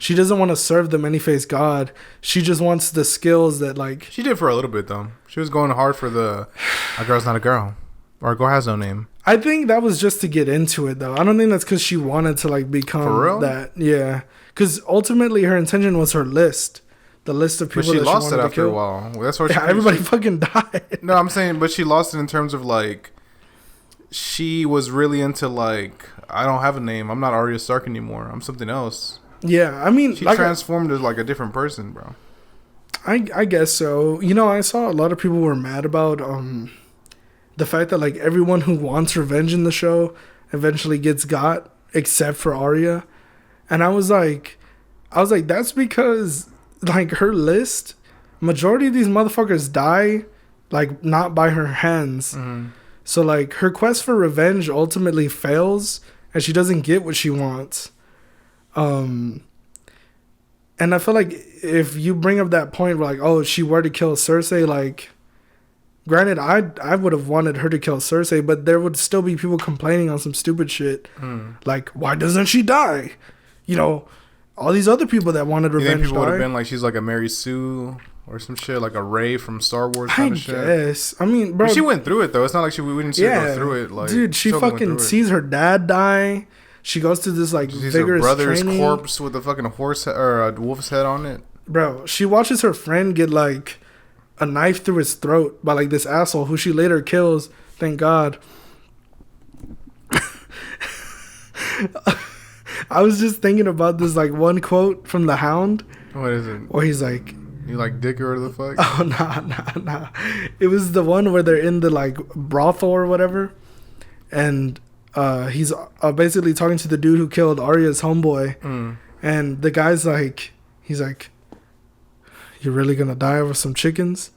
[SPEAKER 2] She doesn't want to serve the many-faced god. She just wants the skills that, like...
[SPEAKER 1] She did for a little bit, though. She was going hard for a girl's not a girl. Or a girl has no name.
[SPEAKER 2] I think that was just to get into it, though. I don't think that's because she wanted to, like, become
[SPEAKER 1] for real?
[SPEAKER 2] That. Yeah. Because ultimately her intention was her list. The list of people that she
[SPEAKER 1] lost
[SPEAKER 2] wanted
[SPEAKER 1] it after a while. That's why
[SPEAKER 2] everybody fucking died.
[SPEAKER 1] No, I'm saying, but she lost it in terms of, like... She was really into, like, I don't have a name. I'm not Arya Stark anymore. I'm something else.
[SPEAKER 2] Yeah, I mean...
[SPEAKER 1] She transformed as, like, a different person, bro.
[SPEAKER 2] I guess so. You know, I saw a lot of people were mad about the fact that, like, everyone who wants revenge in the show eventually gets got, except for Arya. And I was like, that's because, like, her list, majority of these motherfuckers die, like, not by her hands. Mm-hmm. So, like, her quest for revenge ultimately fails, and she doesn't get what she wants. And I feel like if you bring up that point where, like, oh, if she were to kill Cersei, like, granted, I would have wanted her to kill Cersei, but there would still be people complaining on some stupid shit. Like, why doesn't she die? You know, all these other people that wanted revenge. You think
[SPEAKER 1] people would have been like, she's like a Mary Sue or some shit, like a Rey from Star Wars kind of shit?
[SPEAKER 2] I guess. I mean, bro.
[SPEAKER 1] But she went through it, though. It's not like we didn't see her go through it. Like,
[SPEAKER 2] dude, she fucking sees her dad die. She goes to this, like, vigorous training. She sees her brother's
[SPEAKER 1] corpse with a fucking horse or a wolf's head on it.
[SPEAKER 2] Bro, she watches her friend get, like, a knife through his throat by, like, this asshole who she later kills. Thank God. I was just thinking about this, like, one quote from The Hound.
[SPEAKER 1] What is it?
[SPEAKER 2] Where he's like...
[SPEAKER 1] You like dick or the fuck?
[SPEAKER 2] Oh, nah. It was the one where they're in the, like, brothel or whatever. And he's basically talking to the dude who killed Arya's homeboy. And the guy's like... He's like... You're really gonna die over some chickens?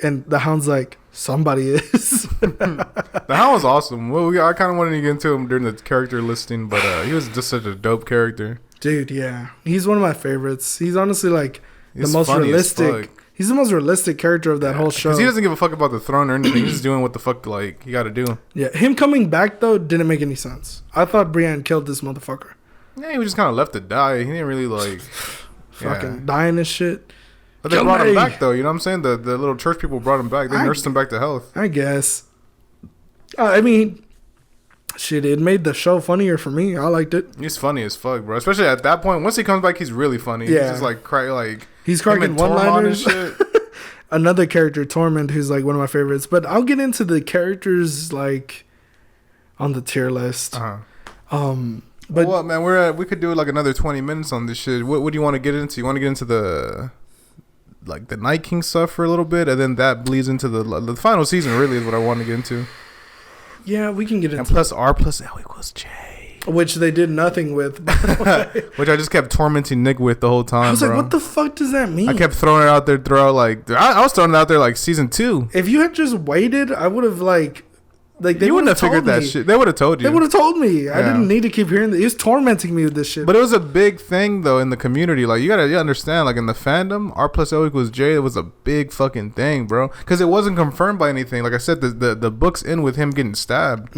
[SPEAKER 2] And the Hound's like... Somebody is.
[SPEAKER 1] The Hound was awesome. Well, I kind of wanted to get into him during the character listing, but he was just such a dope character.
[SPEAKER 2] Dude, yeah. He's one of my favorites. He's honestly, like... the most realistic. He's the most realistic character of that whole show.
[SPEAKER 1] Because he doesn't give a fuck about the throne or anything. He's just doing what the fuck, like, he got to do.
[SPEAKER 2] Yeah, him coming back, though, didn't make any sense. I thought Brienne killed this motherfucker.
[SPEAKER 1] Yeah, he was just kind of left to die. He didn't really, like...
[SPEAKER 2] fucking dying and shit.
[SPEAKER 1] But they brought him back, though. You know what I'm saying? The little church people brought him back. They nursed him back to health.
[SPEAKER 2] I guess. I mean... Shit, it made the show funnier for me. I liked it.
[SPEAKER 1] He's funny as fuck, bro. Especially at that point. Once he comes back, he's really funny. Yeah. He's just like
[SPEAKER 2] he's cracking one-liners. Another character, Tormund, who's like one of my favorites. But I'll get into the characters like on the tier list. But
[SPEAKER 1] what, man? We could do like another 20 minutes on this shit. What do you want to get into? You want to get into the Night King stuff for a little bit, and then that bleeds into the final season. Really, is what I want to get into.
[SPEAKER 2] Yeah, we can get into.
[SPEAKER 1] And plus R plus L equals J,
[SPEAKER 2] which they did nothing with.
[SPEAKER 1] Which I just kept tormenting Nick with the whole time.
[SPEAKER 2] I was like, what the fuck does that mean?
[SPEAKER 1] I kept throwing it out there throughout. Like I was throwing it out there like season 2.
[SPEAKER 2] If you had just waited, I would have like they
[SPEAKER 1] you wouldn't have figured that shit. They would have told you.
[SPEAKER 2] They would have told me. Yeah. I didn't need to keep hearing that. He was tormenting me with this shit.
[SPEAKER 1] But it was a big thing though in the community. Like you understand. Like in the fandom, R plus L equals J. It was a big fucking thing, bro. Because it wasn't confirmed by anything. Like I said, the book's end with him getting stabbed.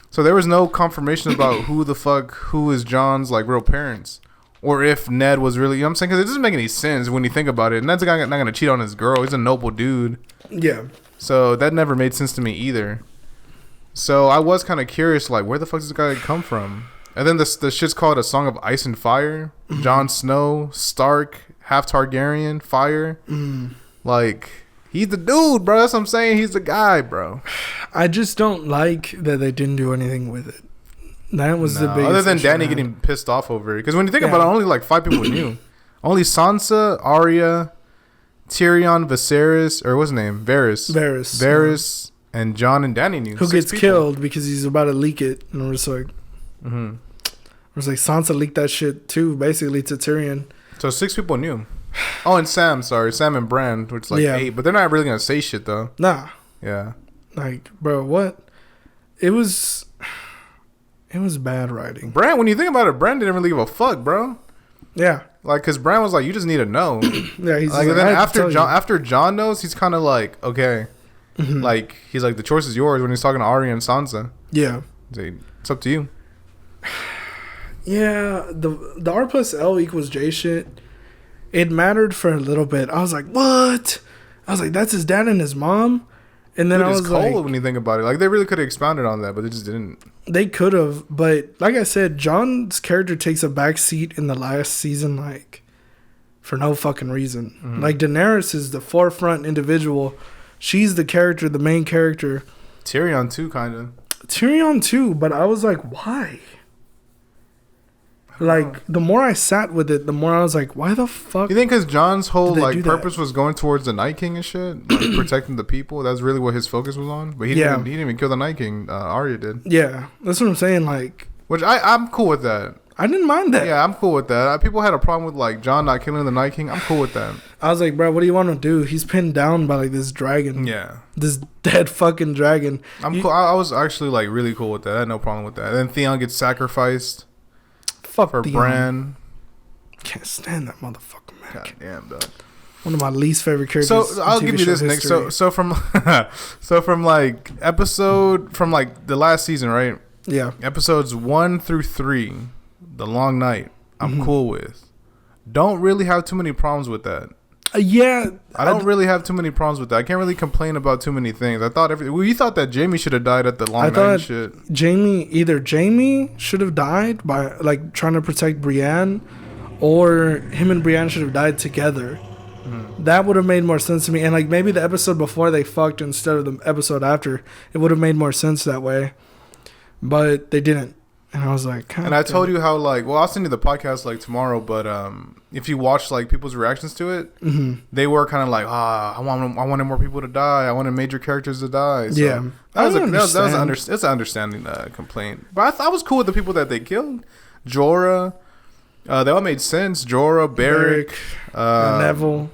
[SPEAKER 1] So there was no confirmation about who is Jon's like real parents, or if Ned was really. You know what I'm saying? Because it doesn't make any sense when you think about it. Ned's not gonna cheat on his girl. He's a noble dude.
[SPEAKER 2] Yeah.
[SPEAKER 1] So that never made sense to me either. So I was kind of curious, like, where the fuck does this guy come from? And then the shit's called A Song of Ice and Fire. Jon Snow, Stark, half Targaryen, fire. Like, he's the dude, bro. That's what I'm saying. He's the guy, bro.
[SPEAKER 2] I just don't like that they didn't do anything with it. That was the biggest.
[SPEAKER 1] Other than Dany getting pissed off over it. Because when you think about it, only like 5 people knew. Only Sansa, Arya, Tyrion, Viserys, or what's his name? Varys, and Jon and Dany knew.
[SPEAKER 2] Who gets killed because he's about to leak it. And we're just like... It's like Sansa leaked that shit too, basically, to Tyrion.
[SPEAKER 1] So 6 people knew. Oh, and Sam and Bran, which is like 8, but they're not really gonna say shit though.
[SPEAKER 2] Nah.
[SPEAKER 1] Yeah.
[SPEAKER 2] Like, bro, what? It was bad writing.
[SPEAKER 1] Bran, when you think about it, Bran didn't really give a fuck, bro.
[SPEAKER 2] Yeah.
[SPEAKER 1] Like, cause Bran was like, you just need to know.
[SPEAKER 2] Yeah. He's
[SPEAKER 1] like, and then after Jon knows, he's kind of like, okay, like he's like, the choice is yours when he's talking to Arya and Sansa.
[SPEAKER 2] Yeah.
[SPEAKER 1] Like, it's up to you.
[SPEAKER 2] Yeah, the R plus L equals J shit, it mattered for a little bit. I was like, what? I was like, that's his dad and his mom? And then I was like... It's cold
[SPEAKER 1] when you think about it. Like, they really could have expounded on that, but they just didn't.
[SPEAKER 2] They could have, but like I said, Jon's character takes a back seat in the last season, like, for no fucking reason. Like, Daenerys is the forefront individual. She's the character, the main character.
[SPEAKER 1] Tyrion too, kind of.
[SPEAKER 2] Tyrion too, but I was like, why? Like, the more I sat with it, the more I was like, why the fuck?
[SPEAKER 1] You think because Jon's whole, like, purpose was going towards the Night King and shit? Like, protecting the people? That's really what his focus was on? But he didn't even kill the Night King. Arya did.
[SPEAKER 2] Yeah, that's what I'm saying, like...
[SPEAKER 1] Which, I'm cool with that.
[SPEAKER 2] I didn't mind that.
[SPEAKER 1] Yeah, I'm cool with that. People had a problem with, like, Jon not killing the Night King. I'm cool with that.
[SPEAKER 2] I was like, bro, what do you want to do? He's pinned down by, like, this dragon.
[SPEAKER 1] Yeah.
[SPEAKER 2] This dead fucking dragon.
[SPEAKER 1] I'm cool. I was actually, like, really cool with that. I had no problem with that. And then Theon gets sacrificed.
[SPEAKER 2] Fuck
[SPEAKER 1] for Bran.
[SPEAKER 2] Can't stand that motherfucker, man.
[SPEAKER 1] God damn, dog.
[SPEAKER 2] One of my least favorite characters.
[SPEAKER 1] So I'll give you this, Nick. So from like episode from like the last season, right?
[SPEAKER 2] Yeah.
[SPEAKER 1] Episodes 1 through 3, The Long Night, I'm cool with. Don't really have too many problems with that.
[SPEAKER 2] Yeah,
[SPEAKER 1] I don't really have too many problems with that. I can't really complain about too many things. I thought you thought that Jamie should have died at the Long Night and shit.
[SPEAKER 2] Jamie should have died by like trying to protect Brienne, or him and Brienne should have died together. That would have made more sense to me. And like maybe the episode before they fucked instead of the episode after, it would have made more sense that way. But they didn't. And I was like,
[SPEAKER 1] and I told you how, like, well, I'll send you the podcast, like, tomorrow, but if you watch, like, people's reactions to it, they were kind of like, I wanted more people to die. I wanted major characters to die. So
[SPEAKER 2] yeah.
[SPEAKER 1] That's an understanding complaint. But I was cool with the people that they killed. Jorah. They all made sense. Jorah, Beric, Neville.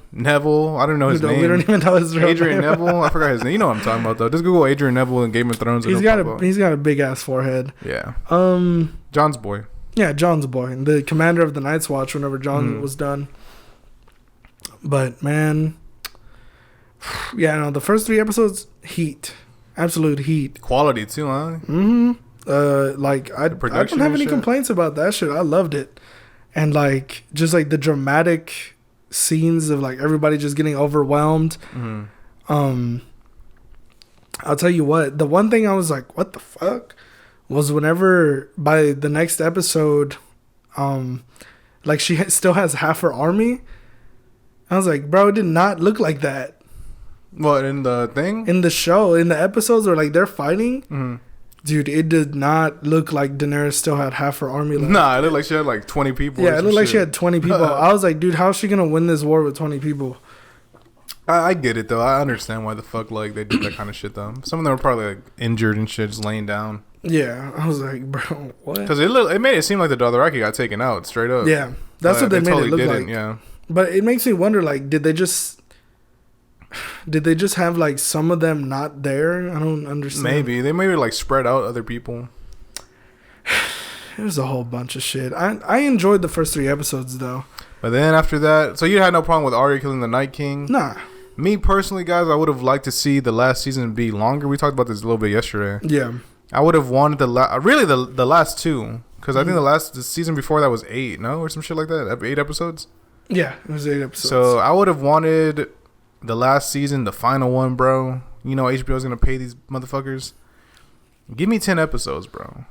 [SPEAKER 1] I don't know his name. We don't even know his real Adrian name. Neville. I forgot his name. You know what I'm talking about, though. Just Google Adrian Neville in Game of Thrones.
[SPEAKER 2] He's got a big ass forehead.
[SPEAKER 1] Yeah. Jon's boy.
[SPEAKER 2] Yeah, Jon's boy. The commander of the Night's Watch whenever Jon was done. But man, yeah, no. The first 3 episodes, heat, absolute heat.
[SPEAKER 1] Quality too, huh?
[SPEAKER 2] Like I don't have any complaints about that shit. I loved it. And, like, just, like, the dramatic scenes of, like, everybody just getting overwhelmed. I'll tell you what. The one thing I was like, what the fuck? Was whenever, by the next episode, like, she still has half her army. I was like, bro, it did not look like that.
[SPEAKER 1] What, in the thing?
[SPEAKER 2] In the show. In the episodes where, like, they're fighting. Dude, it did not look like Daenerys still had half her army left.
[SPEAKER 1] Nah, it looked like she had like 20 people.
[SPEAKER 2] Yeah, it looked like she had 20 people. I was like, dude, how is she going to win this war with 20 people?
[SPEAKER 1] I get it, though. I understand why the fuck like they did that kind of shit, though. Some of them were probably like injured and shit, just laying down.
[SPEAKER 2] Yeah, I was like, bro, what?
[SPEAKER 1] Because it made it seem like the Dothraki got taken out straight up.
[SPEAKER 2] Yeah, that's what they made it look like.
[SPEAKER 1] Yeah.
[SPEAKER 2] But it makes me wonder, like, did they just have like some of them not there? I don't understand.
[SPEAKER 1] Maybe they like spread out other people.
[SPEAKER 2] It was a whole bunch of shit. I enjoyed the first 3 episodes though.
[SPEAKER 1] But then after that, so you had no problem with Arya killing the Night King?
[SPEAKER 2] Nah.
[SPEAKER 1] Me personally, guys, I would have liked to see the last season be longer. We talked about this a little bit yesterday.
[SPEAKER 2] Yeah.
[SPEAKER 1] I would have wanted the last 2, because I think the season before that was 8, no, or some shit like that. 8 episodes.
[SPEAKER 2] Yeah, it was 8 episodes.
[SPEAKER 1] So I would have wanted the last season, the final one, bro. You know HBO's gonna pay these motherfuckers. Give me 10 episodes, bro.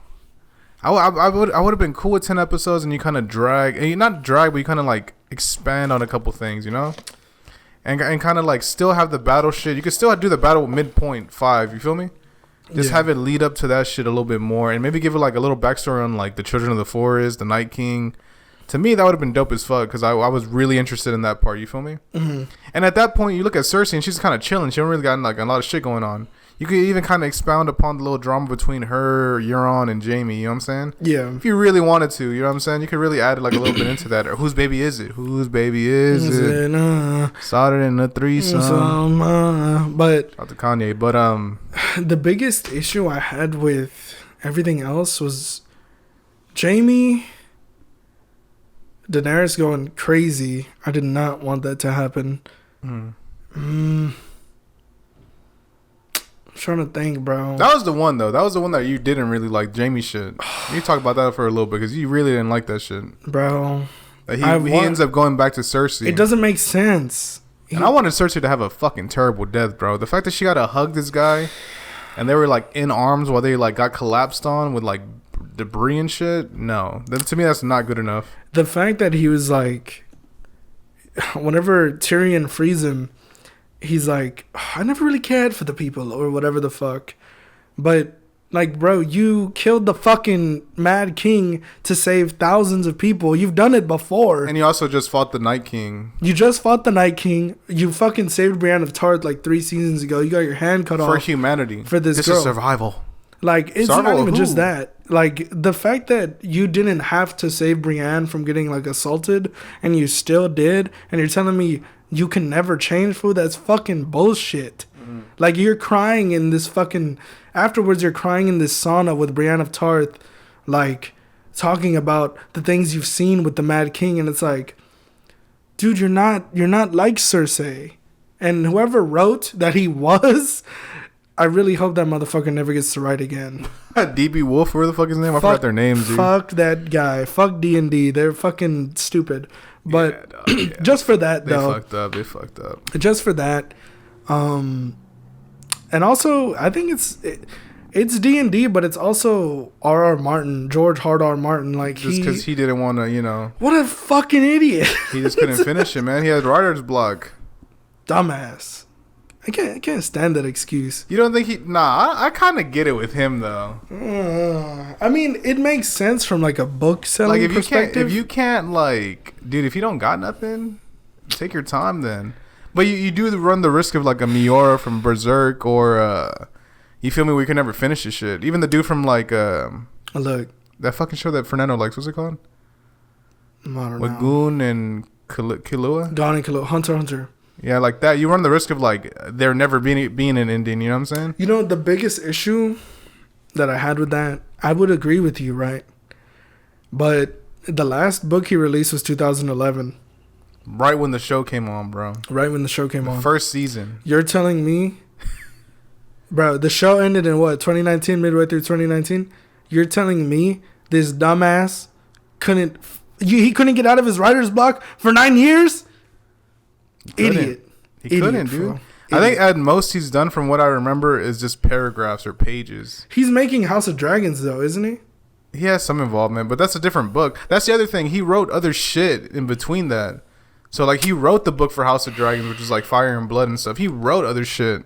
[SPEAKER 1] I would have been cool with 10 episodes, and you kind of drag, and you not drag, but you kind of like expand on a couple things, you know, and kind of like still have the battle shit. You could still do the battle midpoint 5. You feel me? Just have it lead up to that shit a little bit more, and maybe give it like a little backstory on like the Children of the Forest, the Night King. To me, that would have been dope as fuck because I was really interested in that part. You feel me? Mm-hmm. And at that point, you look at Cersei and she's kind of chilling. She don't really got like a lot of shit going on. You could even kind of expound upon the little drama between her, Euron, and Jaime. You know what I'm saying?
[SPEAKER 2] Yeah.
[SPEAKER 1] If you really wanted to, you know what I'm saying? You could really add like a little bit into that. Or whose baby is it? Whose baby is it? Started in a threesome.
[SPEAKER 2] But
[SPEAKER 1] out to Kanye. But
[SPEAKER 2] the biggest issue I had with everything else was Jaime, Daenerys going crazy. I did not want that to happen. I'm trying to think, bro.
[SPEAKER 1] That was the one, though. That was the one that you didn't really like, Jaime shit. You talk about that for a little bit because you really didn't like that shit.
[SPEAKER 2] Bro.
[SPEAKER 1] He ends up going back to Cersei.
[SPEAKER 2] It doesn't make sense.
[SPEAKER 1] And I wanted Cersei to have a fucking terrible death, bro. The fact that she got to hug this guy and they were like in arms while they like got collapsed on with like debris and shit. No. To me, that's not good enough.
[SPEAKER 2] The fact that he was like, whenever Tyrion frees him, he's like, I never really cared for the people or whatever the fuck. But, like, bro, you killed the fucking Mad King to save thousands of people. You've done it before.
[SPEAKER 1] And you also just fought the Night King.
[SPEAKER 2] You just fought the Night King. You fucking saved Brienne of Tarth like 3 seasons ago. You got your hand cut off.
[SPEAKER 1] For humanity.
[SPEAKER 2] For this girl.
[SPEAKER 1] This is survival.
[SPEAKER 2] Like, it's not even just that. Like, the fact that you didn't have to save Brienne from getting, like, assaulted, and you still did, and you're telling me you can never change, fool, that's fucking bullshit. Like, you're crying in this fucking... Afterwards, you're crying in this sauna with Brienne of Tarth, like, talking about the things you've seen with the Mad King, and it's like, dude, you're not like Cersei. And whoever wrote that he was... I really hope that motherfucker never gets to write again.
[SPEAKER 1] DB Wolf, where the fuck is his name? I forgot their names, dude.
[SPEAKER 2] Fuck that guy. Fuck D&D. They're fucking stupid. But just for that, though.
[SPEAKER 1] They fucked up.
[SPEAKER 2] Just for that. And also, I think it's D&D, but it's also R.R. Martin, George R.R. Martin. Like,
[SPEAKER 1] just because he didn't want to, you know.
[SPEAKER 2] What a fucking idiot.
[SPEAKER 1] He just couldn't finish it, man. He had writer's block.
[SPEAKER 2] Dumbass. I can't stand that excuse.
[SPEAKER 1] You don't think he... Nah, I kind of get it with him, though.
[SPEAKER 2] I mean, it makes sense from, like, a book selling
[SPEAKER 1] like,
[SPEAKER 2] perspective.
[SPEAKER 1] If you can't, like... Dude, if you don't got nothing, take your time, then. But you do run the risk of, like, a Miura from Berserk or... you feel me? We can never finish this shit. Even the dude from, like...
[SPEAKER 2] Look.
[SPEAKER 1] That fucking show that Fernando likes. What's it called?
[SPEAKER 2] I don't
[SPEAKER 1] with
[SPEAKER 2] know.
[SPEAKER 1] Goon and Killua?
[SPEAKER 2] Dawn and Killua. Hunter.
[SPEAKER 1] Yeah, like that. You run the risk of, like, there never being an ending. You know what I'm saying?
[SPEAKER 2] You know, the biggest issue that I had with that, I would agree with you, right? But the last book he released was 2011.
[SPEAKER 1] Right when the show came on, bro.
[SPEAKER 2] Right when the show came on.
[SPEAKER 1] First season.
[SPEAKER 2] You're telling me... Bro, the show ended in what? 2019? Midway through 2019? You're telling me this dumbass couldn't... He couldn't get out of his writer's block for 9 years? Idiot.
[SPEAKER 1] He couldn't, dude. I think at most he's done, from what I remember, is just paragraphs or pages.
[SPEAKER 2] He's making House of Dragons, though, isn't he?
[SPEAKER 1] He has some involvement, but that's a different book. That's the other thing. He wrote other shit in between that. So, like, he wrote the book for House of Dragons, which is, like, Fire and Blood and stuff. He wrote other shit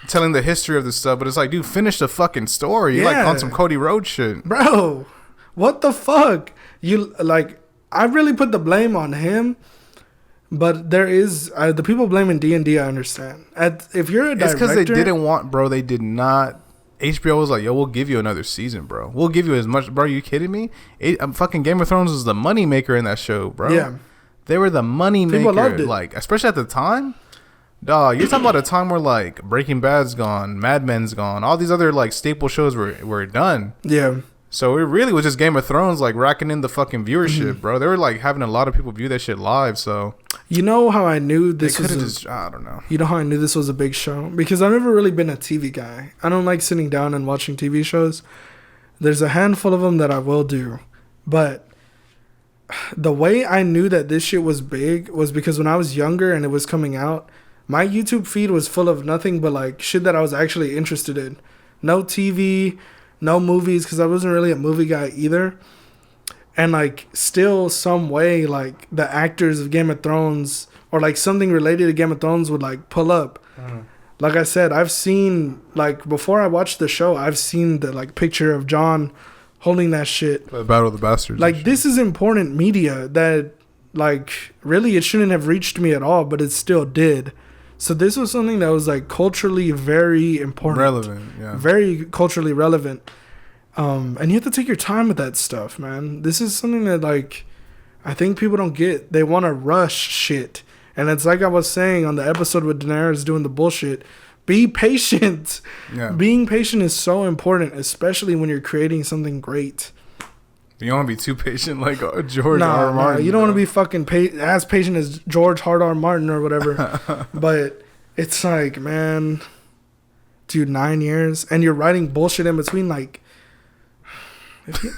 [SPEAKER 1] telling the history of this stuff, but it's like, dude, finish the fucking story. You're, like, on some Cody Rhodes shit.
[SPEAKER 2] Bro, what the fuck? You, like, I really put the blame on him. But there is the people blaming D&D. I understand. If you're a director, it's
[SPEAKER 1] because they didn't want, bro. They did not. HBO was like, yo, we'll give you another season, bro. We'll give you as much, bro. Are you kidding me? Fucking Game of Thrones was the money maker in that show, bro. Yeah, they were the money maker. People loved it. Like, especially at the time. Dog, you're talking about a time where, like, Breaking Bad's gone, Mad Men's gone, all these other, like, staple shows were done. Yeah. So it really was just Game of Thrones, like, racking in the fucking viewership, bro. They were, like, having a lot of people view that shit live, so...
[SPEAKER 2] You know how I knew this was
[SPEAKER 1] I don't know.
[SPEAKER 2] You know how I knew this was a big show? Because I've never really been a TV guy. I don't like sitting down and watching TV shows. There's a handful of them that I will do. But the way I knew that this shit was big was because when I was younger and it was coming out, my YouTube feed was full of nothing but, like, shit that I was actually interested in. no TV, no movies, because I wasn't really a movie guy either. And like, still some way, like the actors of Game of Thrones or like something related to Game of Thrones would like pull up. Like I said, I've seen, like, before I watched the show, I've seen the like picture of Jon holding that shit.
[SPEAKER 1] The Battle of the Bastards.
[SPEAKER 2] Like, this is important media that, like, really it shouldn't have reached me at all, but it still did. So this was something that was like culturally very important.
[SPEAKER 1] Relevant, yeah.
[SPEAKER 2] Very culturally relevant. And you have to take your time with that stuff, man. This is something that, like, I think people don't get. They want to rush shit. And it's like I was saying on the episode with Daenerys doing the bullshit. Be patient. Yeah. Being patient is so important, especially when you're creating something great.
[SPEAKER 1] You don't want to be too patient like George R. Martin.
[SPEAKER 2] You don't want to be fucking as patient as George R. Martin or whatever. But it's like, man, dude, 9 years. And you're writing bullshit in between, like...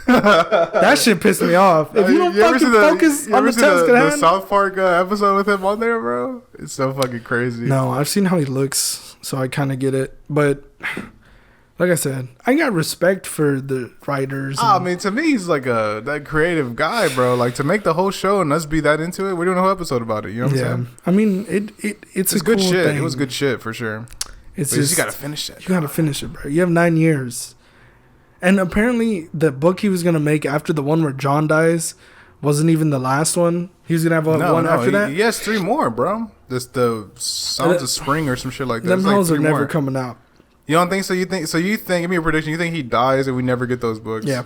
[SPEAKER 2] that shit pissed me off. If you don't fucking focus on the task at hand.
[SPEAKER 1] The South Park episode with him on there, bro, it's so fucking crazy.
[SPEAKER 2] No, I've seen how he looks, so I kind of get it. But like I said, I got respect for the writers.
[SPEAKER 1] I mean, to me, he's like that creative guy, bro. Like, to make the whole show and us be that into it, we're doing a whole episode about it. You know what I'm saying?
[SPEAKER 2] I mean, it's a
[SPEAKER 1] good
[SPEAKER 2] cool
[SPEAKER 1] shit.
[SPEAKER 2] thing.
[SPEAKER 1] It was good shit for sure.
[SPEAKER 2] It's just,
[SPEAKER 1] you gotta finish it.
[SPEAKER 2] You gotta finish it, bro. You have 9 years. And apparently, the book he was going to make after the one where Jon dies wasn't even the last one. He was going to have one after that.
[SPEAKER 1] He has 3 more, bro. This the Sounds of Spring or some shit like that.
[SPEAKER 2] Them hoes are never coming out.
[SPEAKER 1] You don't think so? You think? Give me a prediction. You think he dies and we never get those books?
[SPEAKER 2] Yeah.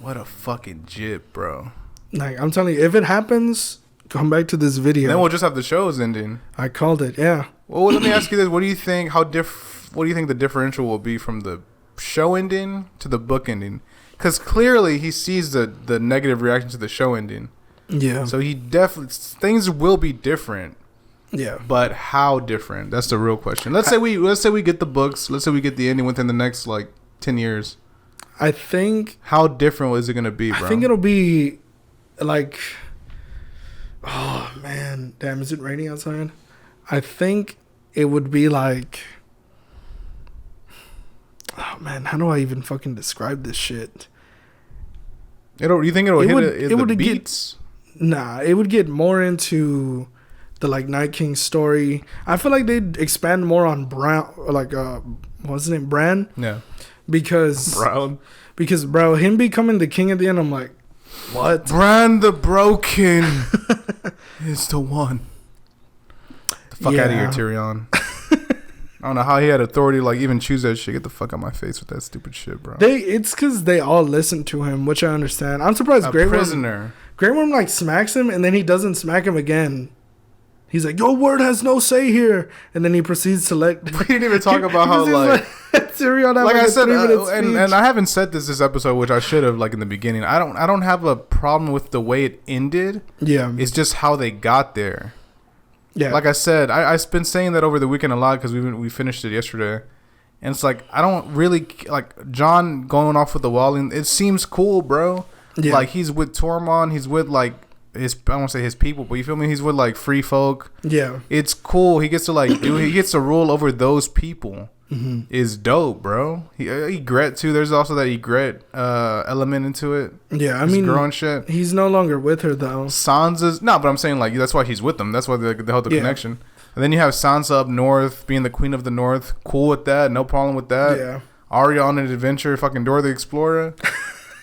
[SPEAKER 1] What a fucking jip, bro.
[SPEAKER 2] Like, I'm telling you, if it happens, come back to this video.
[SPEAKER 1] Then we'll just have the show's ending.
[SPEAKER 2] I called it, yeah.
[SPEAKER 1] Well, let me ask you this. What do you think, what do you think the differential will be from the show ending to the book ending? Because clearly he sees the negative reaction to the show ending.
[SPEAKER 2] Yeah.
[SPEAKER 1] So he definitely, things will be different.
[SPEAKER 2] Yeah.
[SPEAKER 1] But how different? That's the real question. Let's say we get the books. Let's say we get the ending within the next like 10 years.
[SPEAKER 2] I think.
[SPEAKER 1] How different is it gonna be, bro?
[SPEAKER 2] I think it'll be like. Oh man, damn! Is it raining outside? I think it would be like. Oh man, how do I even fucking describe this shit?
[SPEAKER 1] You think it'll hit the beats?
[SPEAKER 2] Nah, it would get more into the like Night King story. I feel like they'd expand more on Brown, like what's his name, Bran?
[SPEAKER 1] Yeah.
[SPEAKER 2] Because
[SPEAKER 1] Brown.
[SPEAKER 2] Because bro, him becoming the king at the end, I'm like, what?
[SPEAKER 1] Bran the Broken is the one. Get the fuck out of here, Tyrion. I don't know how he had authority to like even choose that shit. Get the fuck out of my face with that stupid shit, bro.
[SPEAKER 2] It's because they all listen to him, which I understand. I'm surprised. Grey Worm like smacks him, and then he doesn't smack him again. He's like, "Your word has no say here," and then he proceeds to let.
[SPEAKER 1] We didn't even talk about how like
[SPEAKER 2] Tyrion.
[SPEAKER 1] Like I said, and I haven't said this episode, which I should have like in the beginning. I don't have a problem with the way it ended. Yeah, it's just how they got there. Yeah, like I said, I've been saying that over the weekend a lot because we finished it yesterday, and it's like I don't really like Jon going off with the Walling. It seems cool, bro. Yeah. Like he's with Tormund, he's with like his, I won't say his people, but you feel me? He's with like free folk. Yeah, it's cool. He gets to like he gets to rule over those people. Mm-hmm. Is dope, bro. Egret too. There's also that Egret element into it.
[SPEAKER 2] Yeah, I mean,
[SPEAKER 1] growing shit.
[SPEAKER 2] He's no longer with her though.
[SPEAKER 1] Sansa's but I'm saying like that's why he's with them. That's why they held the connection. And then you have Sansa up north, being the queen of the north. Cool with that. No problem with that. Yeah. Arya on an adventure. Fucking Dora the Explorer.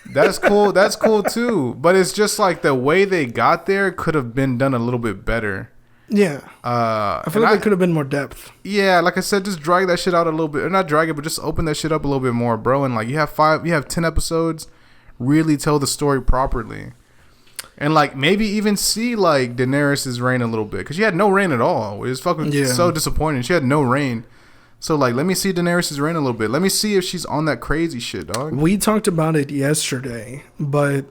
[SPEAKER 1] That's cool. That's cool too. But it's just like the way they got there could have been done a little bit better. Yeah. I feel like there could have been more depth. Yeah, like I said, just drag that shit out a little bit. Or not drag it, but just open that shit up a little bit more, bro. And like you have 10 episodes, really tell the story properly. And like maybe even see like Daenerys' reign a little bit. Because she had no reign at all. It was fucking so disappointing. She had no reign. So like let me see Daenerys' reign a little bit. Let me see if she's on that crazy shit, dog.
[SPEAKER 2] We talked about it yesterday, but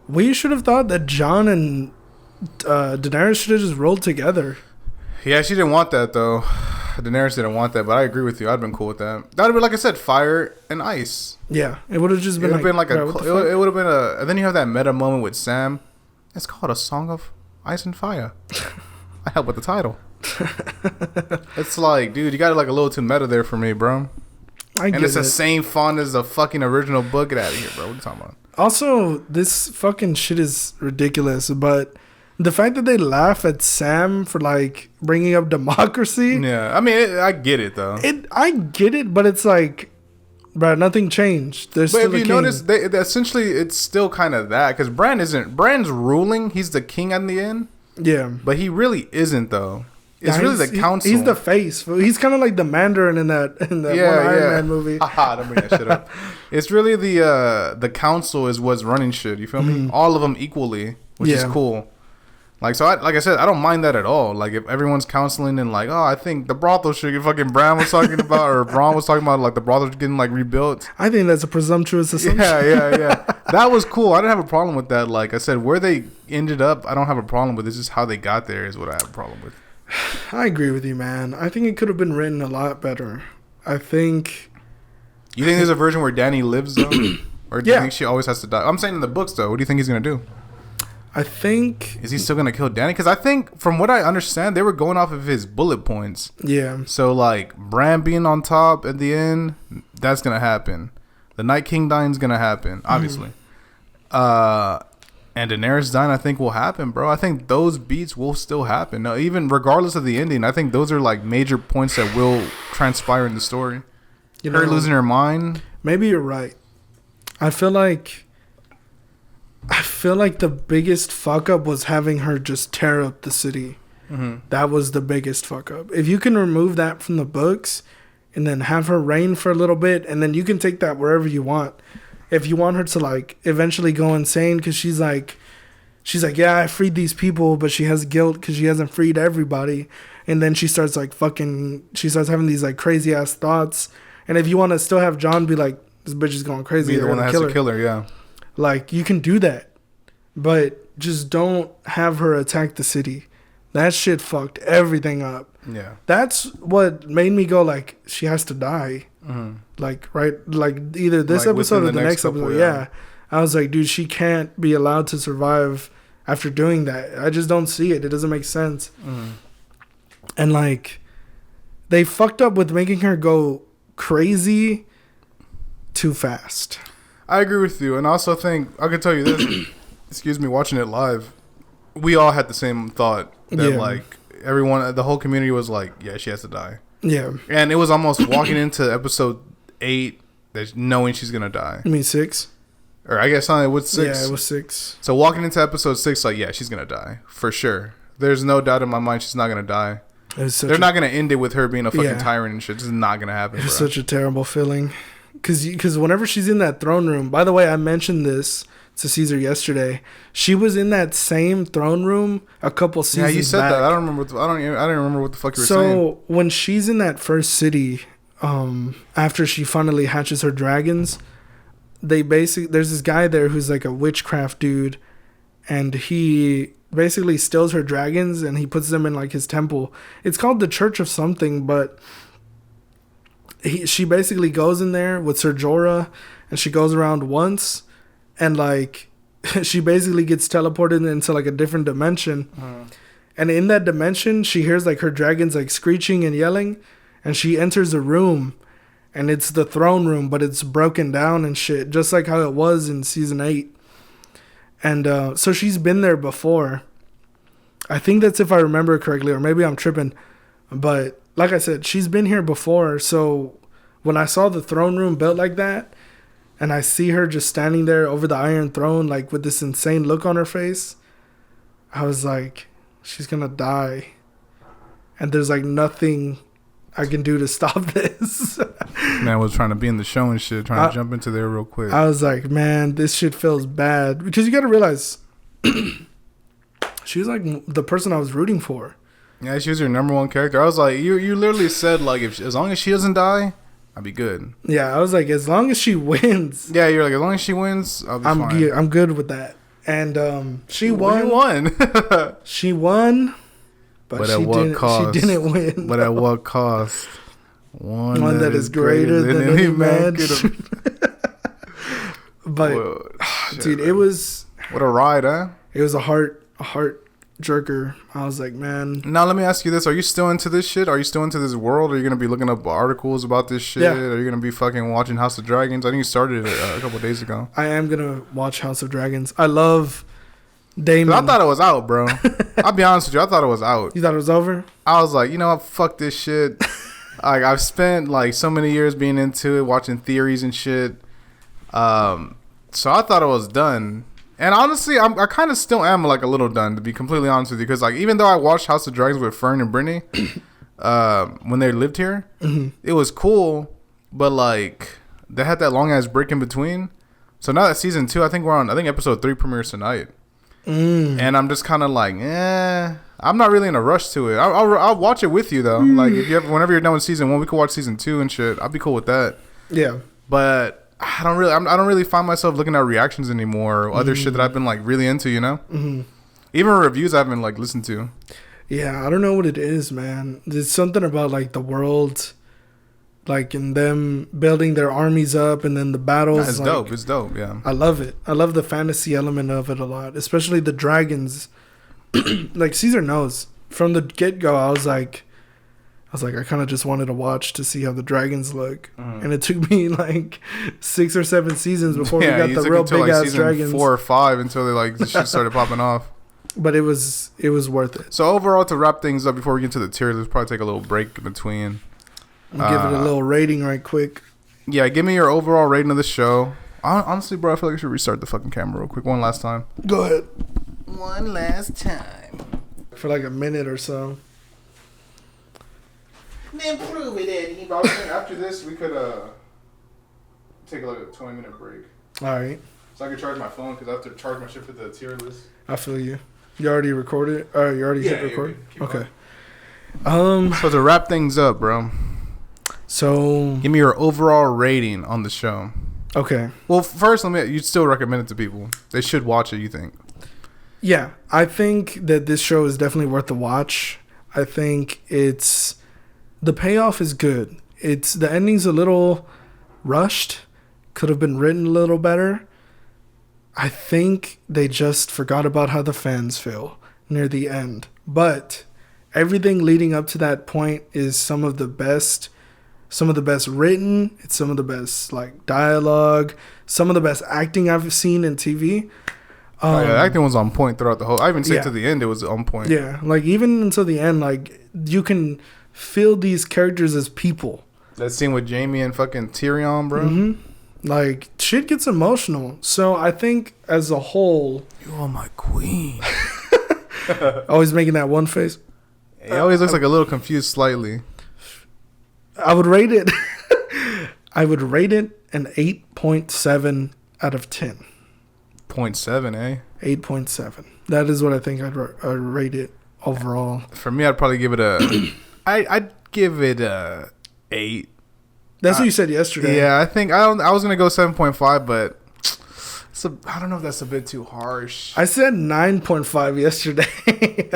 [SPEAKER 2] we should have thought that Jon and Daenerys should have just rolled together.
[SPEAKER 1] Yeah, she didn't want that though. Daenerys didn't want that, but I agree with you. I'd been cool with that. That would have been, like I said, fire and ice.
[SPEAKER 2] Yeah, it would have just been.
[SPEAKER 1] It would have been it would have been a. And then you have that meta moment with Sam. It's called A Song of Ice and Fire. I help with the title. It's like, dude, you got like a little too meta there for me, bro. And it's the same font as the fucking original book. Get out of here, bro. What are you talking about?
[SPEAKER 2] Also, this fucking shit is ridiculous, but the fact that they laugh at Sam for, like, bringing up democracy.
[SPEAKER 1] Yeah, I mean, I get it, though.
[SPEAKER 2] I get it, but it's like, bro, nothing changed. There's still a king. But if you notice,
[SPEAKER 1] they essentially, it's still kind of that. Because Bran's ruling. He's the king in the end. Yeah. But he really isn't, though. It's really the council.
[SPEAKER 2] He's the face. He's kind of like the Mandarin in that one Iron Man movie. Haha, don't bring that shit up.
[SPEAKER 1] It's really the council is what's running shit. You feel me? All of them equally, which is cool. Like, so, like I said, I don't mind that at all. Like, if everyone's counseling and like, oh, I think the brothel shit fucking Bran was talking about, or Braun was talking about, like the brothels getting like rebuilt.
[SPEAKER 2] I think that's a presumptuous assumption.
[SPEAKER 1] Yeah. That was cool. I didn't have a problem with that. Like I said, where they ended up, I don't have a problem with. It's just how they got there is what I have a problem with.
[SPEAKER 2] I agree with you, man. I think it could have been written a lot better. I think.
[SPEAKER 1] You think there's a version where Dany lives though, or do you think she always has to die? I'm saying in the books though. What do you think he's gonna do?
[SPEAKER 2] I think.
[SPEAKER 1] Is he still gonna kill Dany? Because I think, from what I understand, they were going off of his bullet points. Yeah. So like Bran being on top at the end, that's gonna happen. The Night King dying's gonna happen, obviously. And Daenerys dying, I think, will happen, bro. I think those beats will still happen. Now, even regardless of the ending, I think those are like major points that will transpire in the story. You know, her losing her mind.
[SPEAKER 2] Maybe you're right. I feel like the biggest fuck up was having her just tear up the city. Mm-hmm. That was the biggest fuck up. If you can remove that from the books and then have her reign for a little bit, and then you can take that wherever you want. If you want her to like eventually go insane because she's like, yeah, I freed these people, but she has guilt because she hasn't freed everybody. And then she starts having these like crazy ass thoughts. And if you want to still have Jon be like, this bitch is going crazy,
[SPEAKER 1] be the one that has to kill her, yeah.
[SPEAKER 2] Like, you can do that, but just don't have her attack the city. That shit fucked everything up. Yeah, that's what made me go like, she has to die. Mm-hmm. Like, right, like either this episode or the next episode. Yeah, I was like, dude, she can't be allowed to survive after doing that. I just don't see it. It doesn't make sense. Mm-hmm. And like, they fucked up with making her go crazy too fast.
[SPEAKER 1] I agree with you, and I also think I can tell you this. Excuse me, watching it live, we all had the same thought that like everyone, the whole community was like, yeah, she has to die. Yeah, and it was almost walking into episode 8, that knowing she's gonna die.
[SPEAKER 2] You mean 6?
[SPEAKER 1] Or I guess it was 6.
[SPEAKER 2] Yeah, it was 6.
[SPEAKER 1] So walking into episode 6, like, yeah, she's gonna die for sure. There's no doubt in my mind she's not gonna die. They're not gonna end it with her being a fucking tyrant and shit. This is not gonna happen.
[SPEAKER 2] It's such a terrible feeling. Because whenever she's in that throne room, by the way, I mentioned this to Caesar yesterday. She was in that same throne room a couple seasons back. Yeah, you said that.
[SPEAKER 1] I don't remember. I don't remember what the fuck you were
[SPEAKER 2] saying.
[SPEAKER 1] So
[SPEAKER 2] when she's in that first city, after she finally hatches her dragons, there's this guy there who's like a witchcraft dude, and he basically steals her dragons and he puts them in like his temple. It's called the Church of something, but she basically goes in there with Ser Jorah, and she goes around once, and like she basically gets teleported into like a different dimension. And in that dimension, she hears like her dragons like screeching and yelling, and she enters a room, and it's the throne room, but it's broken down and shit, just like how it was in season 8. And so she's been there before. I think that's if I remember correctly, or maybe I'm tripping, but like I said, she's been here before. So when I saw the throne room built like that, and I see her just standing there over the Iron Throne, like with this insane look on her face, I was like, she's gonna die. And there's like nothing I can do to stop this.
[SPEAKER 1] Man was trying to be in the show and shit, trying to jump into there real quick.
[SPEAKER 2] I was like, man, this shit feels bad. Because you gotta realize, she was like the person I was rooting for.
[SPEAKER 1] Yeah, she was your number one character. I was like, you literally said like, as long as she doesn't die, I'll be good.
[SPEAKER 2] Yeah, I was like, as long as she wins.
[SPEAKER 1] Yeah, you're like, as long as she wins, I'll be fine.
[SPEAKER 2] I'm good with that. And she won.
[SPEAKER 1] You won.
[SPEAKER 2] She won, but at what cost? She didn't win.
[SPEAKER 1] But at what cost?
[SPEAKER 2] One that is greater than any man. But dude, it was
[SPEAKER 1] what a ride, huh?
[SPEAKER 2] It was a heart jerker. I was like, man.
[SPEAKER 1] Now let me ask you this: are you still into this shit? Are you still into this world? Are you gonna be looking up articles about this shit?
[SPEAKER 2] Yeah.
[SPEAKER 1] Are you gonna be fucking watching House of Dragons? I think you started it a couple days ago.
[SPEAKER 2] I am gonna watch House of Dragons. I love Damon.
[SPEAKER 1] I thought it was out, bro. I'll be honest with you. I thought it was out.
[SPEAKER 2] You thought it was over?
[SPEAKER 1] I was like, you know what? Fuck this shit. Like, I've spent like so many years being into it, watching theories and shit. So I thought it was done. And honestly, I kind of still am like a little done, to be completely honest with you, because like even though I watched House of Dragons with Fern and Brittany, when they lived here, it was cool, but like they had that long ass break in between. So now that season 2, I think we're on. I think episode 3 premieres tonight, and I'm just kind of like, I'm not really in a rush to it. I'll watch it with you though. Like if you ever, whenever you're done with season 1, we could watch season 2 and shit. I'll be cool with that.
[SPEAKER 2] Yeah,
[SPEAKER 1] but I don't really find myself looking at reactions anymore or other shit that I've been like really into, you know? Even reviews I haven't like listened to.
[SPEAKER 2] Yeah, I don't know what it is, man. There's something about like the world, like in them building their armies up and then the battles.
[SPEAKER 1] It's
[SPEAKER 2] like,
[SPEAKER 1] dope. It's dope, yeah.
[SPEAKER 2] I love it. I love the fantasy element of it a lot, especially the dragons. Like Caesar knows from the get-go, I was like, I kind of just wanted to watch to see how the dragons look. And it took me like 6 or 7 seasons before we got the real big like ass dragons.
[SPEAKER 1] 4 or 5 until they like the shit started popping off.
[SPEAKER 2] But it was worth it.
[SPEAKER 1] So overall, to wrap things up before we get to the tiers, let's probably take a little break in between.
[SPEAKER 2] I'll give it a little rating right quick.
[SPEAKER 1] Yeah, give me your overall rating of the show. Honestly, bro, I feel like I should restart the fucking camera real quick. One last time.
[SPEAKER 2] Go ahead.
[SPEAKER 1] One last time.
[SPEAKER 2] For like a minute or so.
[SPEAKER 1] Then prove it, Eddie. After this, we could take like a 20-minute break.
[SPEAKER 2] All right.
[SPEAKER 1] So I can charge my phone because I have to charge my shit for the tier list.
[SPEAKER 2] I feel you. You already recorded? You already hit record? Okay.
[SPEAKER 1] So to wrap things up, bro.
[SPEAKER 2] So
[SPEAKER 1] give me your overall rating on the show.
[SPEAKER 2] Okay.
[SPEAKER 1] Well, first, you'd still recommend it to people. They should watch it, you think?
[SPEAKER 2] Yeah. I think that this show is definitely worth the watch. I think the payoff is good. The ending's a little rushed. Could have been written a little better. I think they just forgot about how the fans feel near the end. But everything leading up to that point is some of the best written. It's some of the best like dialogue, some of the best acting I've seen in TV.
[SPEAKER 1] The acting was on point throughout the whole. I even say to the end it was on point.
[SPEAKER 2] Yeah, like even until the end, like you can feel these characters as people.
[SPEAKER 1] That scene with Jamie and fucking Tyrion, bro.
[SPEAKER 2] Like shit gets emotional. So I think as a whole,
[SPEAKER 1] you are my queen.
[SPEAKER 2] Always making that one face.
[SPEAKER 1] He always looks like a little confused slightly.
[SPEAKER 2] I would rate it. I would rate it an 8.7 out of 10.
[SPEAKER 1] 0.7, eh?
[SPEAKER 2] 8.7. That is what I think I'd rate it overall.
[SPEAKER 1] For me, I'd probably give it I'd give it a 8.
[SPEAKER 2] That's what you said yesterday.
[SPEAKER 1] Yeah, I think I was gonna go 7.5, but I don't know if that's a bit too harsh.
[SPEAKER 2] I said 9.5 yesterday.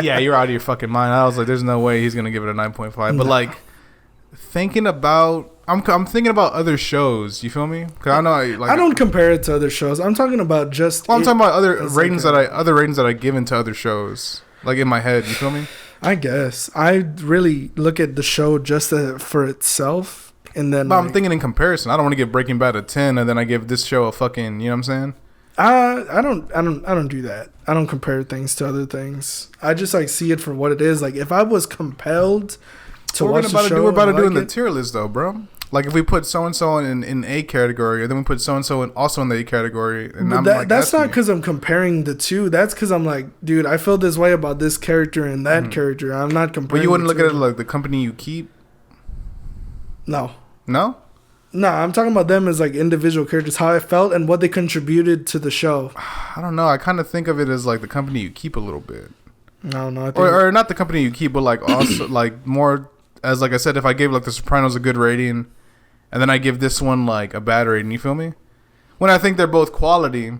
[SPEAKER 1] Yeah, you're out of your fucking mind. I was like, there's no way he's gonna give it a 9.5. But like thinking about, I'm thinking about other shows. You feel me? Because I know I
[SPEAKER 2] don't compare it to other shows. I'm talking about just.
[SPEAKER 1] Well, I'm talking about other ratings that I've given to other shows, like in my head. You feel me? I
[SPEAKER 2] guess I really look at the show just for itself. And then,
[SPEAKER 1] but I'm thinking in comparison. I don't want to give Breaking Bad a 10, and then I give this show a fucking. You know what I'm saying?
[SPEAKER 2] I don't do that. I don't compare things to other things. I just like see it for what it is. Like if I was compelled to watch the show,
[SPEAKER 1] we're about to do in the tier list though, bro. Like if we put so and so in A category, and then we put so and so also in the A category, and
[SPEAKER 2] that's not because I'm comparing the two. That's because I'm like, dude, I feel this way about this character and that character. I'm not comparing.
[SPEAKER 1] But you wouldn't look at it like the company you keep.
[SPEAKER 2] No.
[SPEAKER 1] No?
[SPEAKER 2] No, I'm talking about them as like individual characters, how I felt and what they contributed to the show.
[SPEAKER 1] I don't know. I kind of think of it as like the company you keep a little bit.
[SPEAKER 2] No.
[SPEAKER 1] Or not the company you keep, but like also like more as like I said, if I gave like The Sopranos a good rating and then I give this one like a bad rating, you feel me? When I think they're both quality,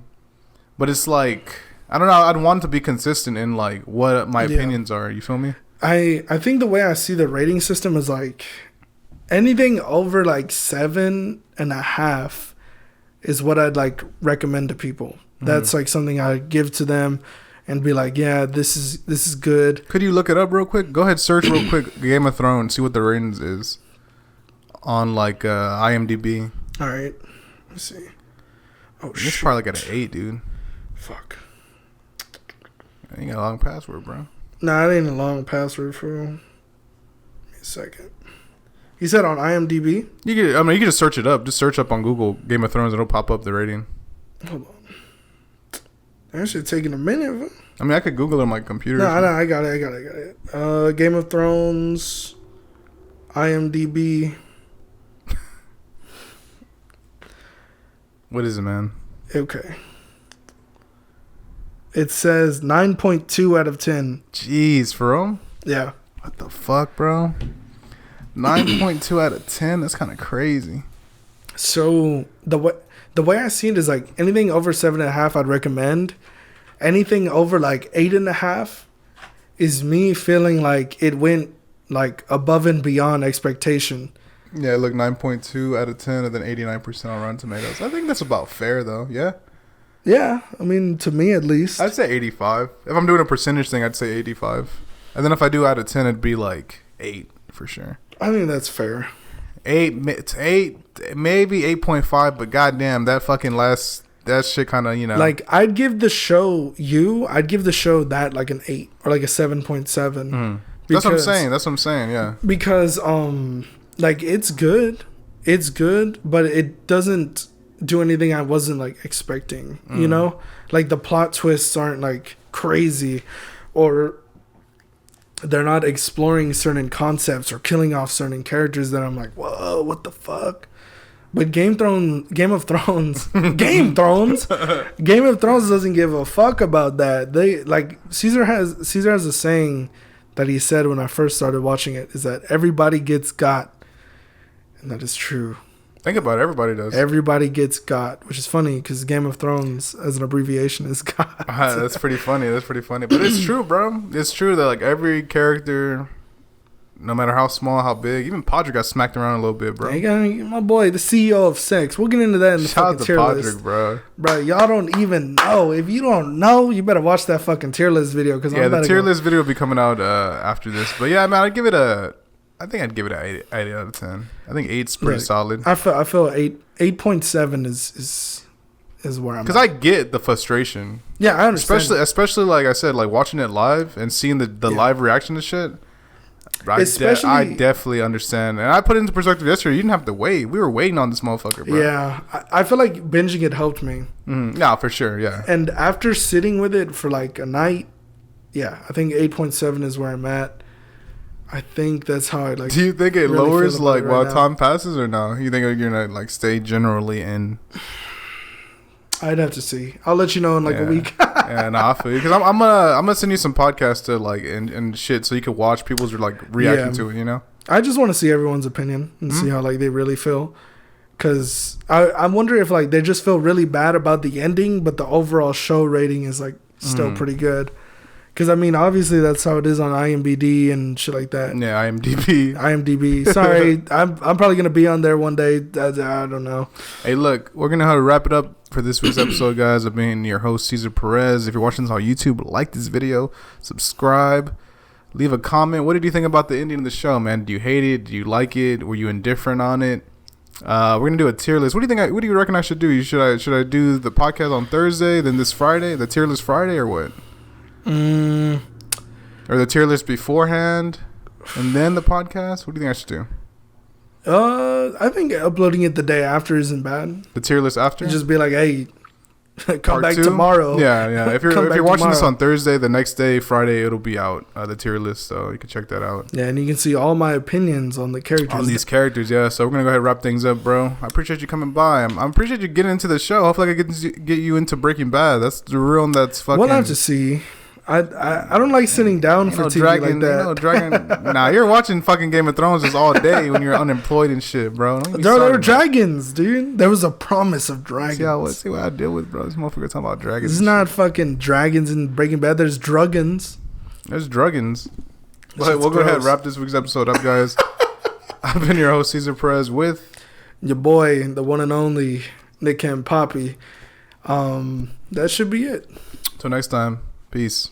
[SPEAKER 1] but it's like, I don't know, I'd want to be consistent in like what my opinions are, you feel me?
[SPEAKER 2] I think the way I see the rating system is like anything over like 7.5 is what I'd like recommend to people. That's like something I give to them. and be like, yeah, this is good.
[SPEAKER 1] Could you look it up real quick? Go ahead, search real quick Game of Thrones, see what the ratings is on like IMDb.
[SPEAKER 2] All right, let's see. Oh shit,
[SPEAKER 1] it's probably like at an 8, dude.
[SPEAKER 2] Fuck.
[SPEAKER 1] I ain't got a long password, bro.
[SPEAKER 2] Nah, it ain't a long password, fool. Give me a second. You said on IMDb?
[SPEAKER 1] You can just search it up. Just search up on Google Game of Thrones and it'll pop up the rating.
[SPEAKER 2] Hold on. That shit taking a minute.
[SPEAKER 1] I mean, I could Google it on my computer.
[SPEAKER 2] No, I got it. Game of Thrones, IMDb.
[SPEAKER 1] What is it, man?
[SPEAKER 2] Okay. It says 9.2 out of 10.
[SPEAKER 1] Jeez, for real?
[SPEAKER 2] Yeah.
[SPEAKER 1] What the fuck, bro? 9.2 out of 10? That's kind of crazy.
[SPEAKER 2] So the way I see it is like anything over 7.5 I'd recommend. Anything over like 8.5 is me feeling like it went like above and beyond expectation.
[SPEAKER 1] Yeah, look, 9.2 out of 10 and then 89% on Rotten Tomatoes. I think that's about fair though, yeah?
[SPEAKER 2] Yeah, I mean, to me at least.
[SPEAKER 1] I'd say 85. If I'm doing a percentage thing, I'd say 85. And then if I do out of 10, it'd be like 8 for sure.
[SPEAKER 2] I think that's fair.
[SPEAKER 1] 8, maybe 8.5, but goddamn, that fucking that shit kind of, you know.
[SPEAKER 2] Like, I'd give the show that like an 8 or like a 7.7.
[SPEAKER 1] Mm. That's what I'm saying, yeah.
[SPEAKER 2] Because, like, it's good, but it doesn't do anything I wasn't like expecting, you know? Like, the plot twists aren't like crazy, or they're not exploring certain concepts or killing off certain characters that I'm like, whoa, what the fuck? But Game of Thrones doesn't give a fuck about that. They like Caesar has a saying that he said when I first started watching it, is that everybody gets got, and that is true.
[SPEAKER 1] Think about it, everybody does.
[SPEAKER 2] Everybody gets got, which is funny because Game of Thrones as an abbreviation is got.
[SPEAKER 1] That's pretty funny. But it's true, bro. It's true that like every character, no matter how small, how big, even Podrick got smacked around a little bit, bro.
[SPEAKER 2] My boy, the CEO of sex. We'll get into that in the fucking tier list,
[SPEAKER 1] bro.
[SPEAKER 2] Bro, y'all don't even know. If you don't know, you better watch that fucking tier list video. Cause
[SPEAKER 1] the tier list video will be coming out after this. But yeah, man, I think I'd give it an 8 out of 10. I think 8's pretty solid.
[SPEAKER 2] I feel 8.7 is where I'm at.
[SPEAKER 1] Because I get the frustration.
[SPEAKER 2] Yeah, I understand.
[SPEAKER 1] Especially like I said, like watching it live and seeing the live reaction to shit. I definitely understand. And I put it into perspective yesterday. You didn't have to wait. We were waiting on this motherfucker, bro.
[SPEAKER 2] Yeah. I feel like binging it helped me.
[SPEAKER 1] No, for sure, yeah.
[SPEAKER 2] And after sitting with it for like a night, yeah, I think 8.7 is where I'm at. I think that's how I like.
[SPEAKER 1] Do you think it really lowers like while time passes or no? You think you're gonna like stay generally in?
[SPEAKER 2] I'd have to see. I'll let you know in like a week.
[SPEAKER 1] Yeah, no, I feel you because I'm gonna send you some podcasts to like and shit so you can watch people's like reaction to it. You know.
[SPEAKER 2] I just want to see everyone's opinion and see how like they really feel. Cause I wonder if like they just feel really bad about the ending, but the overall show rating is like still pretty good. Because, I mean, obviously that's how it is on IMDb and shit like that.
[SPEAKER 1] Yeah, IMDb.
[SPEAKER 2] Sorry, I'm probably going to be on there one day. I don't know.
[SPEAKER 1] Hey, look, we're going to have to wrap it up for this week's episode, guys. I've been your host, Cesar Perez. If you're watching this on YouTube, like this video, subscribe, leave a comment. What did you think about the ending of the show, man? Do you hate it? Do you like it? Were you indifferent on it? We're going to do a tier list. What do you think? What do you reckon I should do? Should I do the podcast on Thursday, then this Friday, the tier list Friday, or what? Or the tier list beforehand and then the podcast? What do you think I should do?
[SPEAKER 2] I think uploading it the day after isn't bad.
[SPEAKER 1] The tier list after?
[SPEAKER 2] Just be like, hey, come
[SPEAKER 1] Part
[SPEAKER 2] back
[SPEAKER 1] 2?
[SPEAKER 2] Tomorrow.
[SPEAKER 1] Yeah. If you're watching this on Thursday, the next day, Friday, it'll be out, the tier list, so you can check that out.
[SPEAKER 2] Yeah, and you can see all my opinions on the characters.
[SPEAKER 1] On these characters, yeah. So we're going to go ahead and wrap things up, bro. I appreciate you coming by. I appreciate you getting into the show. Hopefully I can get you into Breaking Bad. That's the real one that's fucking...
[SPEAKER 2] We'll have to see. I don't like sitting down for TV like that.
[SPEAKER 1] Nah, you're watching fucking Game of Thrones just all day when you're unemployed and shit, bro.
[SPEAKER 2] There were dragons, dude. There was a promise of dragons.
[SPEAKER 1] See what I deal with, bro. This motherfucker talking about dragons.
[SPEAKER 2] It's not fucking dragons in Breaking Bad. There's druggins.
[SPEAKER 1] There's druggins. But we'll go ahead and wrap this week's episode up, guys. I've been your host, Cesar Perez, with
[SPEAKER 2] your boy, the one and only Nickkenpapi. That should be it.
[SPEAKER 1] Till next time. Peace.